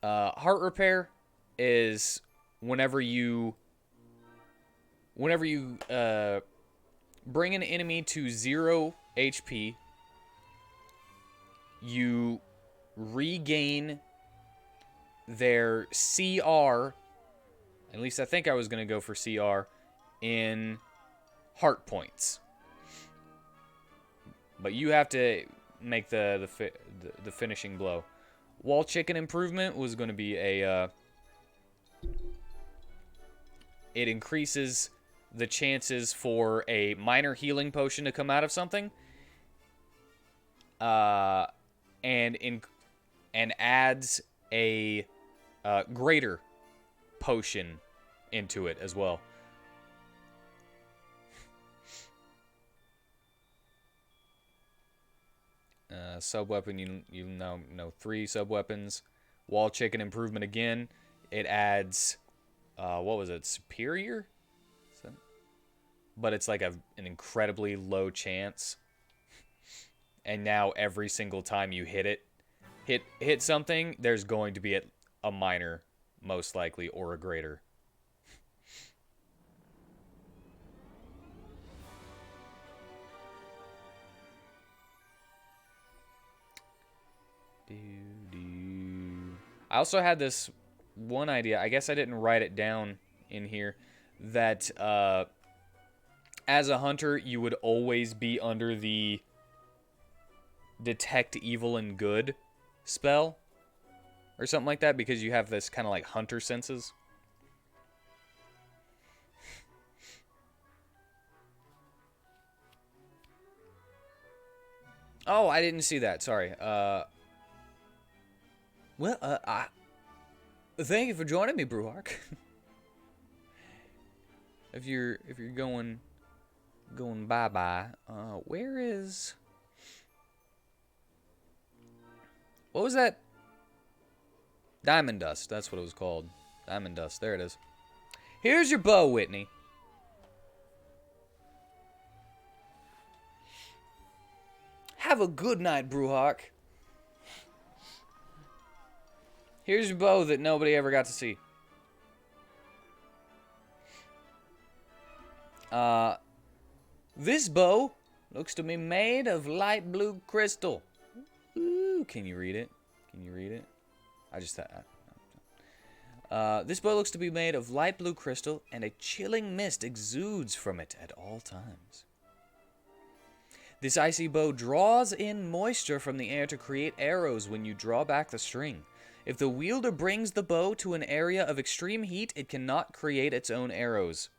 [SPEAKER 1] Heart repair is whenever you bring an enemy to 0 HP, you regain their CR. At least I think I was going to go for CR in heart points. But you have to make the finishing blow. Wall chicken improvement was going to be a it increases the chances for a minor healing potion to come out of something. And adds a greater potion into it as well. Sub-weapon, you now know 3 sub-weapons. Wall chicken improvement again. It adds, what was it, superior? But it's like an incredibly low chance. And now every single time you hit something, there's going to be a minor, most likely, or a greater. I also had this one idea. I guess I didn't write it down in here. That as a hunter, you would always be under the detect evil and good spell. Or something like that. Because you have this kind of like hunter senses. Oh, I didn't see that. Sorry. Thank you for joining me, Brewhark. if you're going bye-bye, where is... What was that? Diamond Dust. That's what it was called. Diamond Dust. There it is. Here's your bow, Whitney. Have a good night, Brewhawk. Here's your bow that nobody ever got to see. This bow looks to be made of light blue crystal. Ooh, can you read it? Can you read it? I just thought... this bow looks to be made of light blue crystal, and a chilling mist exudes from it at all times. This icy bow draws in moisture from the air to create arrows when you draw back the string. If the wielder brings the bow to an area of extreme heat, it cannot create its own arrows.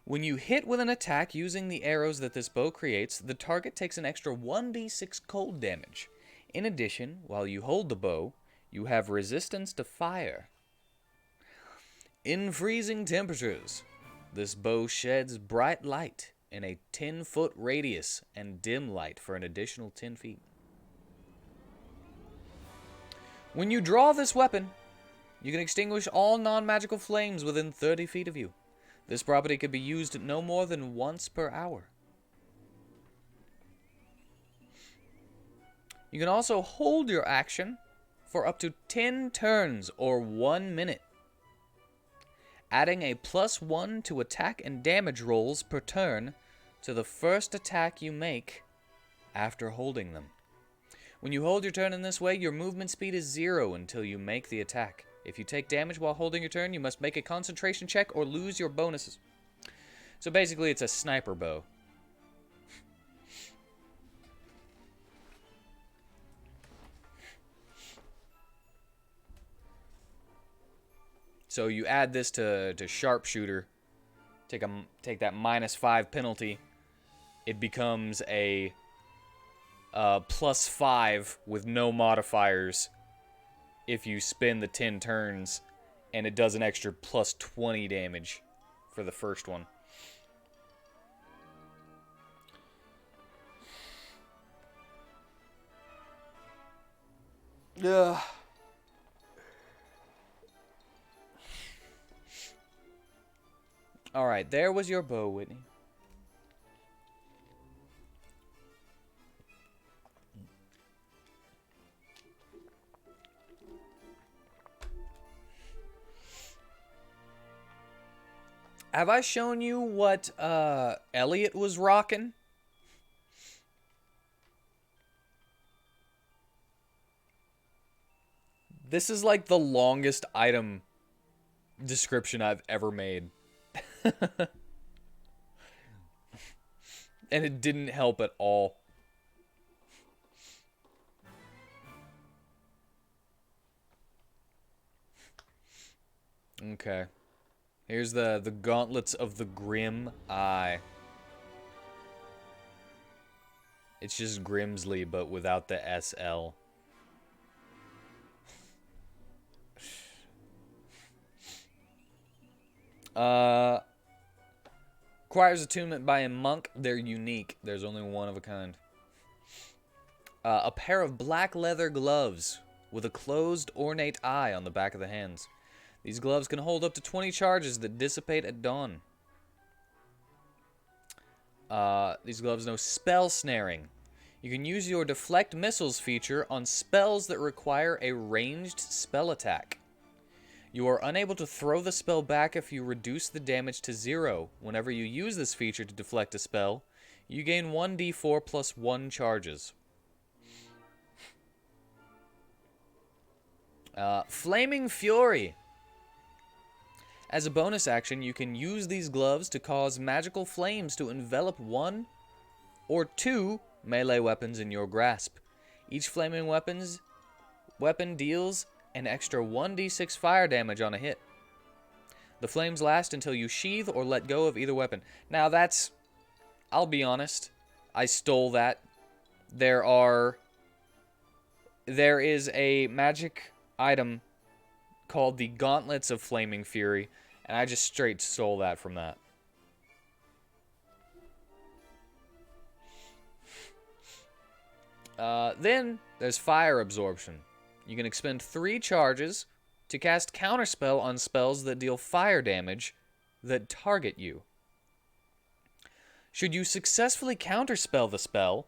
[SPEAKER 1] When you hit with an attack using the arrows that this bow creates, the target takes an extra 1d6 cold damage. In addition, while you hold the bow, you have resistance to fire. In freezing temperatures, this bow sheds bright light in a 10-foot radius and dim light for an additional 10 feet. When you draw this weapon, you can extinguish all non-magical flames within 30 feet of you. This property can be used no more than once per hour. You can also hold your action for up to 10 turns or 1 minute, adding a +1 to attack and damage rolls per turn to the first attack you make after holding them. When you hold your turn in this way, your movement speed is 0 until you make the attack. If you take damage while holding your turn, you must make a concentration check or lose your bonuses. So basically, it's a sniper bow. So you add this to sharpshooter, take that -5 penalty. It becomes a +5 with no modifiers if you spin the 10 turns, and it does an extra +20 damage for the first one. Yeah. Alright, there was your bow, Whitney. Have I shown you what Elliot was rocking? This is like the longest item description I've ever made. And it didn't help at all. Okay. Here's the gauntlets of the Grim Eye. It's just Grimsley, but without the SL. Requires attunement by a monk. They're unique. There's only one of a kind. A pair of black leather gloves with a closed ornate eye on the back of the hands. These gloves can hold up to 20 charges that dissipate at dawn. These gloves know spell snaring. You can use your deflect missiles feature on spells that require a ranged spell attack. You are unable to throw the spell back if you reduce the damage to 0. Whenever you use this feature to deflect a spell, you gain 1d4 plus 1 charges. Flaming Fury. As a bonus action, you can use these gloves to cause magical flames to envelop 1 or 2 melee weapons in your grasp. Each flaming weapon deals an extra 1d6 fire damage on a hit. The flames last until you sheath or let go of either weapon. Now that's... I'll be honest. I stole that. There is a magic item called the Gauntlets of Flaming Fury, and I just straight stole that from that. Then there's Fire Absorption. You can expend 3 charges to cast Counterspell on spells that deal fire damage that target you. Should you successfully counterspell the spell,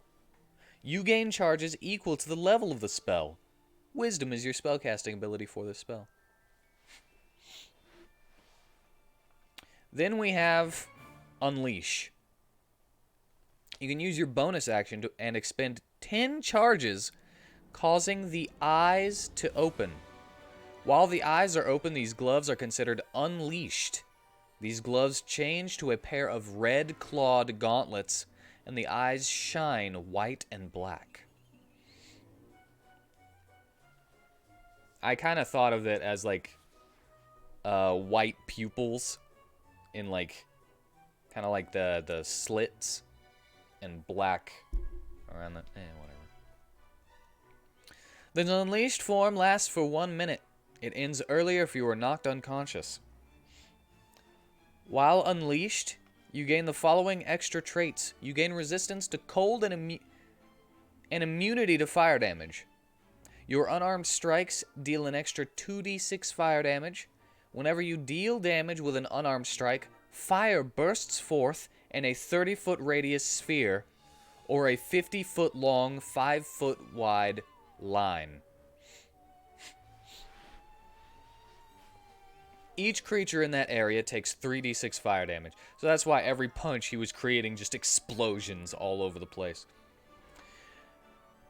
[SPEAKER 1] you gain charges equal to the level of the spell. Wisdom is your spellcasting ability for this spell. Then we have Unleash. You can use your bonus action and expend 10 charges, causing the eyes to open. While the eyes are open, these gloves are considered unleashed. These gloves change to a pair of red-clawed gauntlets, and the eyes shine white and black. I kind of thought of it as like white pupils in like kind of like the slits and black around the whatever. The unleashed form lasts for 1 minute. It ends earlier if you are knocked unconscious. While unleashed, you gain the following extra traits. You gain resistance to cold and immunity to fire damage. Your unarmed strikes deal an extra 2d6 fire damage. Whenever you deal damage with an unarmed strike, fire bursts forth in a 30-foot radius sphere or a 50-foot long, 5-foot wide line. Each creature in that area takes 3d6 fire damage. So that's why every punch he was creating just explosions all over the place.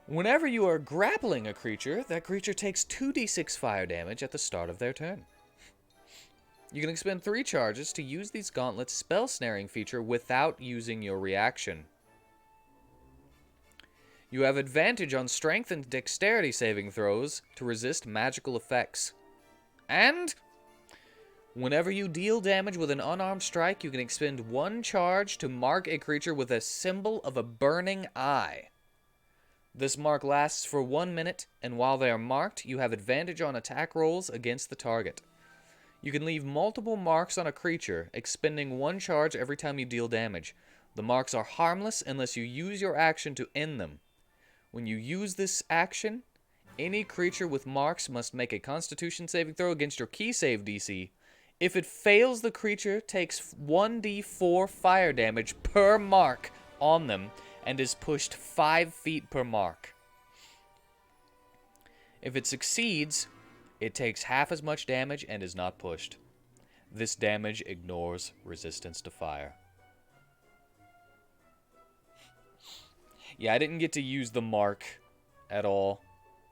[SPEAKER 1] Whenever you are grappling a creature, that creature takes 2d6 fire damage at the start of their turn. You can expend 3 charges to use these gauntlets' spell snaring feature without using your reaction. You have advantage on strength and dexterity saving throws to resist magical effects. And whenever you deal damage with an unarmed strike, you can expend 1 charge to mark a creature with a symbol of a burning eye. This mark lasts for 1 minute, and while they are marked, you have advantage on attack rolls against the target. You can leave multiple marks on a creature, expending 1 charge every time you deal damage. The marks are harmless unless you use your action to end them. When you use this action, any creature with marks must make a Constitution saving throw against your key save DC. If it fails, the creature takes 1d4 fire damage per mark on them and is pushed 5 feet per mark. If it succeeds, it takes half as much damage and is not pushed. This damage ignores resistance to fire. Yeah, I didn't get to use the mark at all.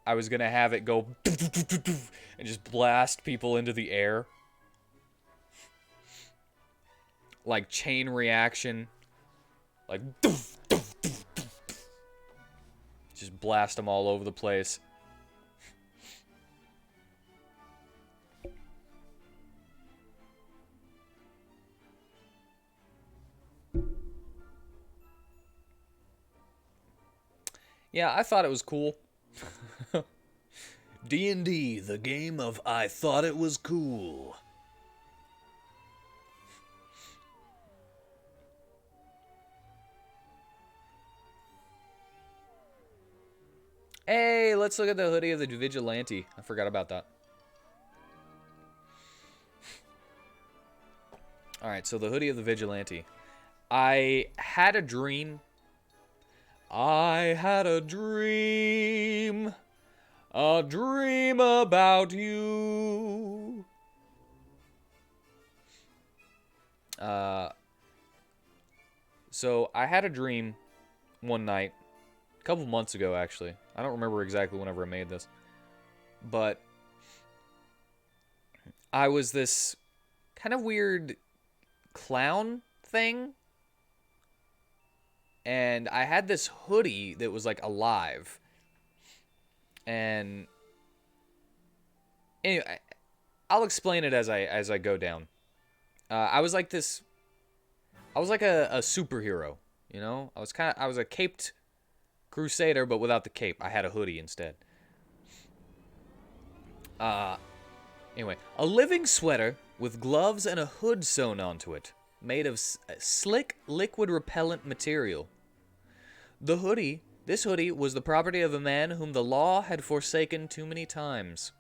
[SPEAKER 1] I was going to have it go and just blast people into the air. Like chain reaction. Like just blast them all over the place. Yeah, I thought it was cool. D&D, the game of I thought it was cool. Hey, let's look at the hoodie of the Vigilante. I forgot about that. Alright, so the hoodie of the Vigilante. I had a dream. I had a dream about you. So I had a dream one night, a couple months ago actually. I don't remember exactly whenever I made this, but I was this kind of weird clown thing. And I had this hoodie that was like alive. And anyway, I'll explain it as I go down. I was like this. I was like a superhero, you know. I was a caped crusader, but without the cape. I had a hoodie instead. Anyway, a living sweater with gloves and a hood sewn onto it, made of slick liquid repellent material. This hoodie was the property of a man whom the law had forsaken too many times.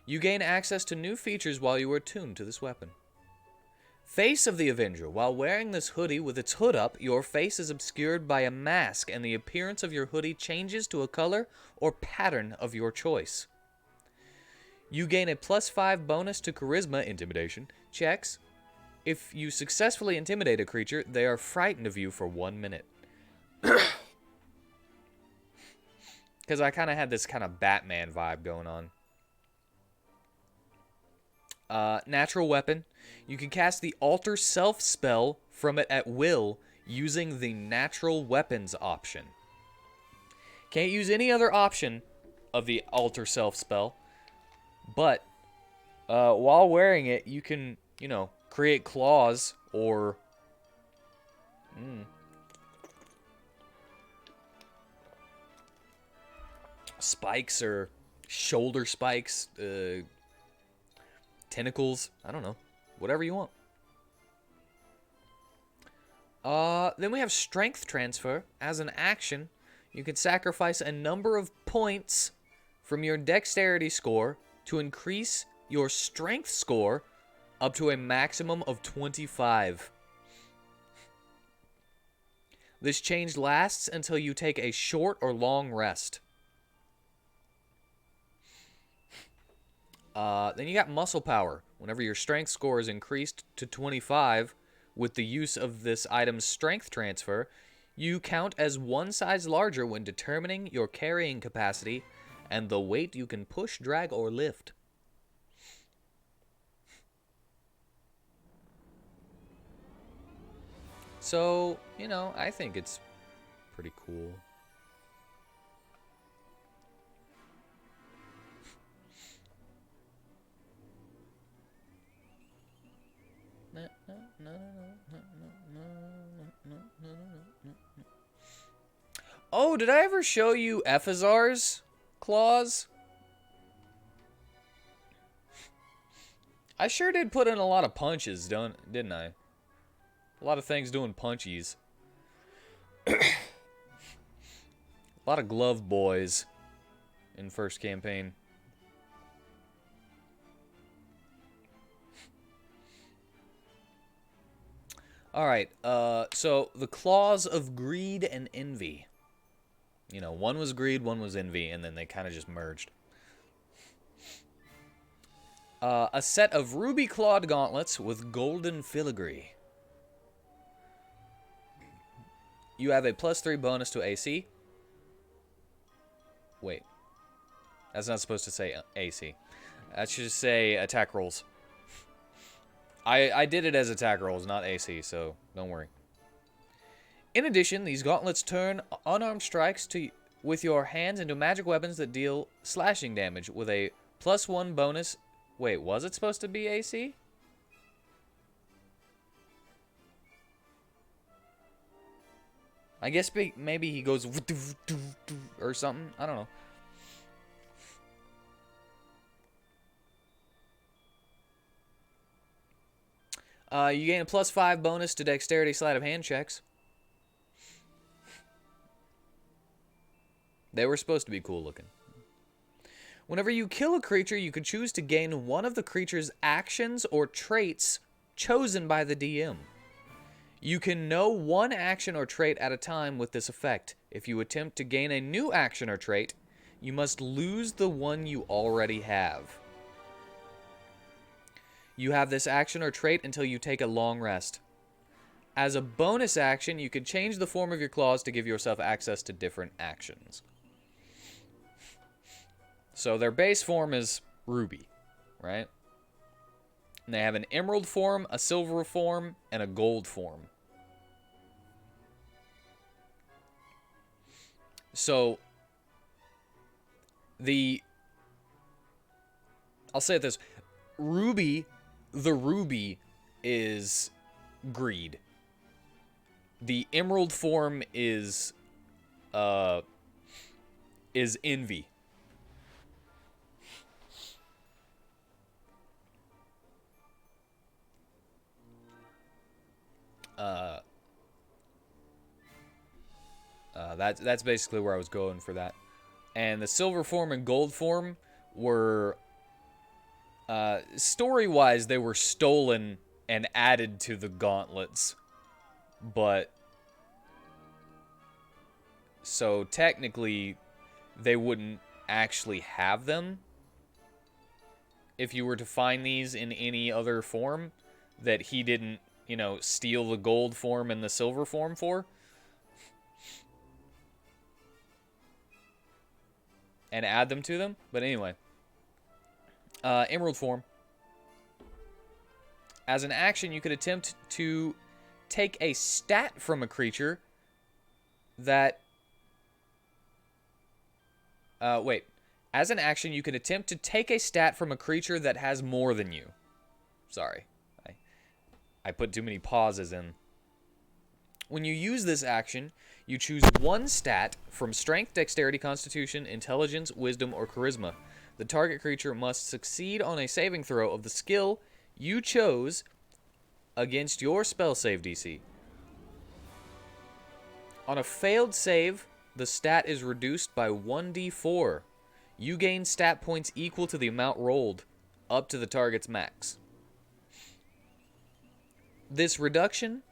[SPEAKER 1] You gain access to new features while you are attuned to this weapon. Face of the Avenger. While wearing this hoodie with its hood up, your face is obscured by a mask and the appearance of your hoodie changes to a color or pattern of your choice. You gain a +5 bonus to Charisma Intimidation checks. If you successfully intimidate a creature, they are frightened of you for 1 minute. Because I kind of had this kind of Batman vibe going on. Natural weapon. You can cast the Alter Self spell from it at will using the Natural Weapons option. Can't use any other option of the Alter Self spell. But while wearing it, you can, you know, create claws or spikes or shoulder spikes, tentacles. I don't know. Whatever you want. Then we have Strength Transfer. As an action, you can sacrifice a number of points from your Dexterity score to increase your Strength score up to a maximum of 25. This change lasts until you take a short or long rest. Then you got Muscle Power. Whenever your Strength score is increased to 25 with the use of this item's Strength Transfer, you count as one size larger when determining your carrying capacity and the weight you can push, drag, or lift. So, you know, I think it's pretty cool. Oh, did I ever show you Ephazar's claws? I sure did put in a lot of punches, didn't I? A lot of things doing punchies. A lot of glove boys in first campaign. All right. So the claws of greed and envy. You know, one was greed, one was envy, and then they kind of just merged. A set of ruby clawed gauntlets with golden filigree. You have a +3 bonus to AC. Wait, that's not supposed to say AC. That should just say attack rolls. I did it as attack rolls, not AC, so don't worry. In addition, these gauntlets turn unarmed strikes with your hands into magic weapons that deal slashing damage with a +1 bonus. Wait, was it supposed to be AC? I guess maybe he goes or something. I don't know. You gain a +5 bonus to dexterity sleight of hand checks. They were supposed to be cool looking. Whenever you kill a creature, you can choose to gain one of the creature's actions or traits chosen by the DM. You can know one action or trait at a time with this effect. If you attempt to gain a new action or trait, you must lose the one you already have. You have this action or trait until you take a long rest. As a bonus action, you can change the form of your claws to give yourself access to different actions. So their base form is ruby, right? And they have an emerald form, a silver form, and a gold form. So I'll say it this, the ruby is greed. The emerald form is envy. That's basically where I was going for that. And the silver form and gold form were, story-wise, they were stolen and added to the gauntlets. But, so technically, they wouldn't actually have them if you were to find these in any other form that he didn't, you know, steal the gold form and the silver form for. And add them to them. But anyway. Emerald form. As an action, you could attempt to take a stat from a creature that... wait. As an action, you can attempt to take a stat from a creature that has more than you. Sorry. I put too many pauses in. When you use this action, you choose one stat from Strength, Dexterity, Constitution, Intelligence, Wisdom, or Charisma. The target creature must succeed on a saving throw of the skill you chose against your spell save DC. On a failed save, the stat is reduced by 1d4. You gain stat points equal to the amount rolled, up to the target's max. This reduction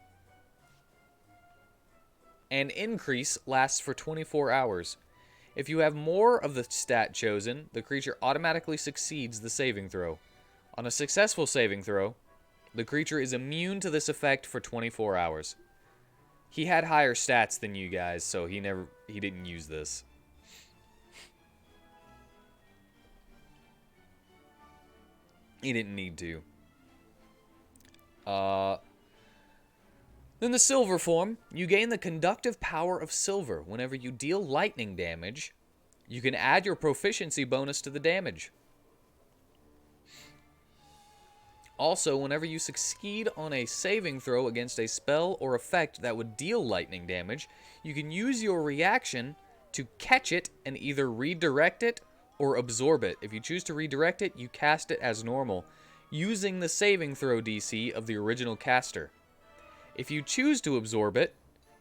[SPEAKER 1] and increase lasts for 24 hours. If you have more of the stat chosen, the creature automatically succeeds the saving throw. On a successful saving throw, the creature is immune to this effect for 24 hours. He had higher stats than you guys, so he didn't use this. He didn't need to. Then the silver form, you gain the conductive power of silver. Whenever you deal lightning damage, you can add your proficiency bonus to the damage. Also, whenever you succeed on a saving throw against a spell or effect that would deal lightning damage, you can use your reaction to catch it and either redirect it or absorb it. If you choose to redirect it, you cast it as normal, using the saving throw DC of the original caster. If you choose to absorb it,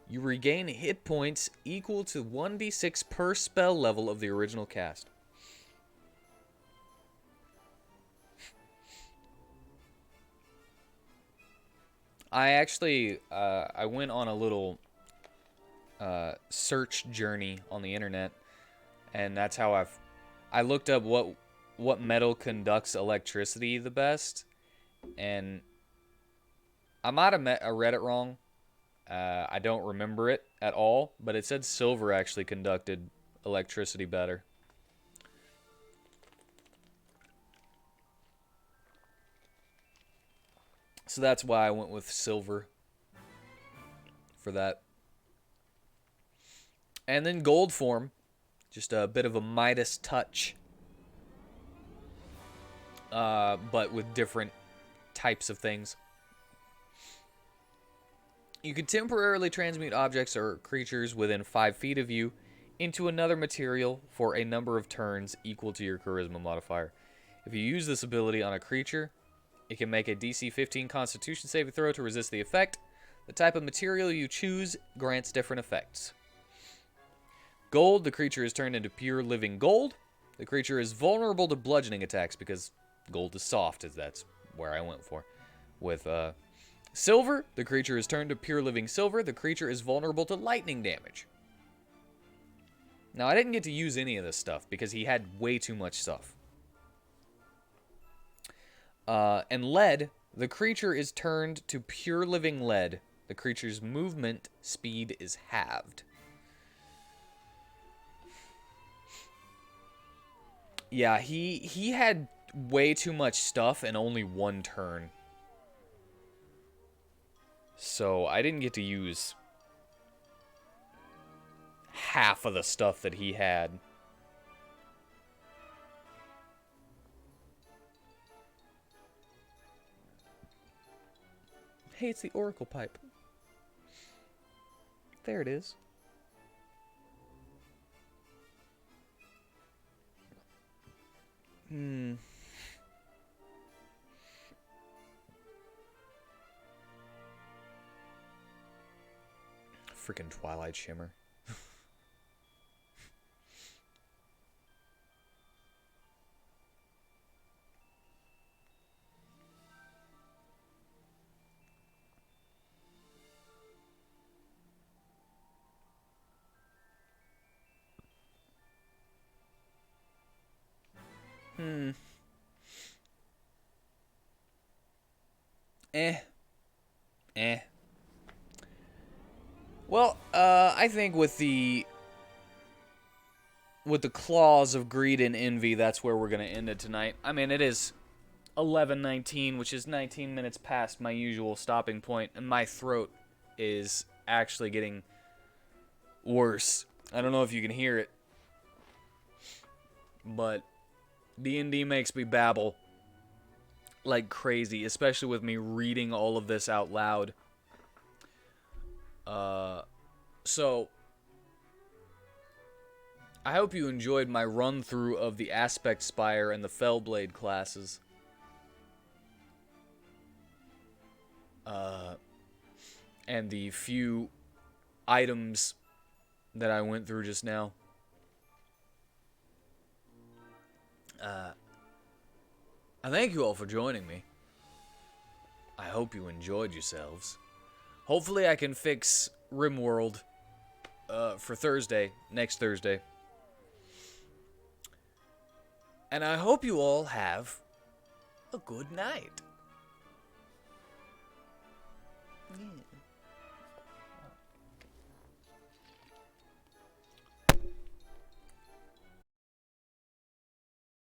[SPEAKER 1] you regain hit points equal to 1d6 per spell level of the original cast. I actually I went on a little search journey on the internet, and that's how I looked up what metal conducts electricity the best, and I might have read it wrong. I don't remember it at all, but it said silver actually conducted electricity better. So that's why I went with silver for that. And then gold form, just a bit of a Midas touch, but with different types of things. You can temporarily transmute objects or creatures within 5 feet of you into another material for a number of turns equal to your charisma modifier. If you use this ability on a creature, it can make a DC 15 Constitution saving throw to resist the effect. The type of material you choose grants different effects. Gold, the creature is turned into pure living gold. The creature is vulnerable to bludgeoning attacks because gold is soft, as that's where I went for. With silver, the creature is turned to pure living silver. The creature is vulnerable to lightning damage. Now, I didn't get to use any of this stuff because he had way too much stuff. And lead, the creature is turned to pure living lead. The creature's movement speed is halved. Yeah, he had way too much stuff and only one turn. So I didn't get to use half of the stuff that he had. Hey, it's the Oracle pipe. There it is. Freaking Twilight Shimmer. Eh. Eh. Well, I think with the claws of greed and envy, that's where we're gonna end it tonight. I mean, it is 11:19, which is 19 minutes past my usual stopping point, and my throat is actually getting worse. I don't know if you can hear it, but D&D makes me babble like crazy, especially with me reading all of this out loud. So I hope you enjoyed my run through of the Aspect Spire and the Fellblade classes. And the few items that I went through just now. I thank you all for joining me. I hope you enjoyed yourselves. Hopefully I can fix RimWorld for Thursday, next Thursday. And I hope you all have a good night. Yeah.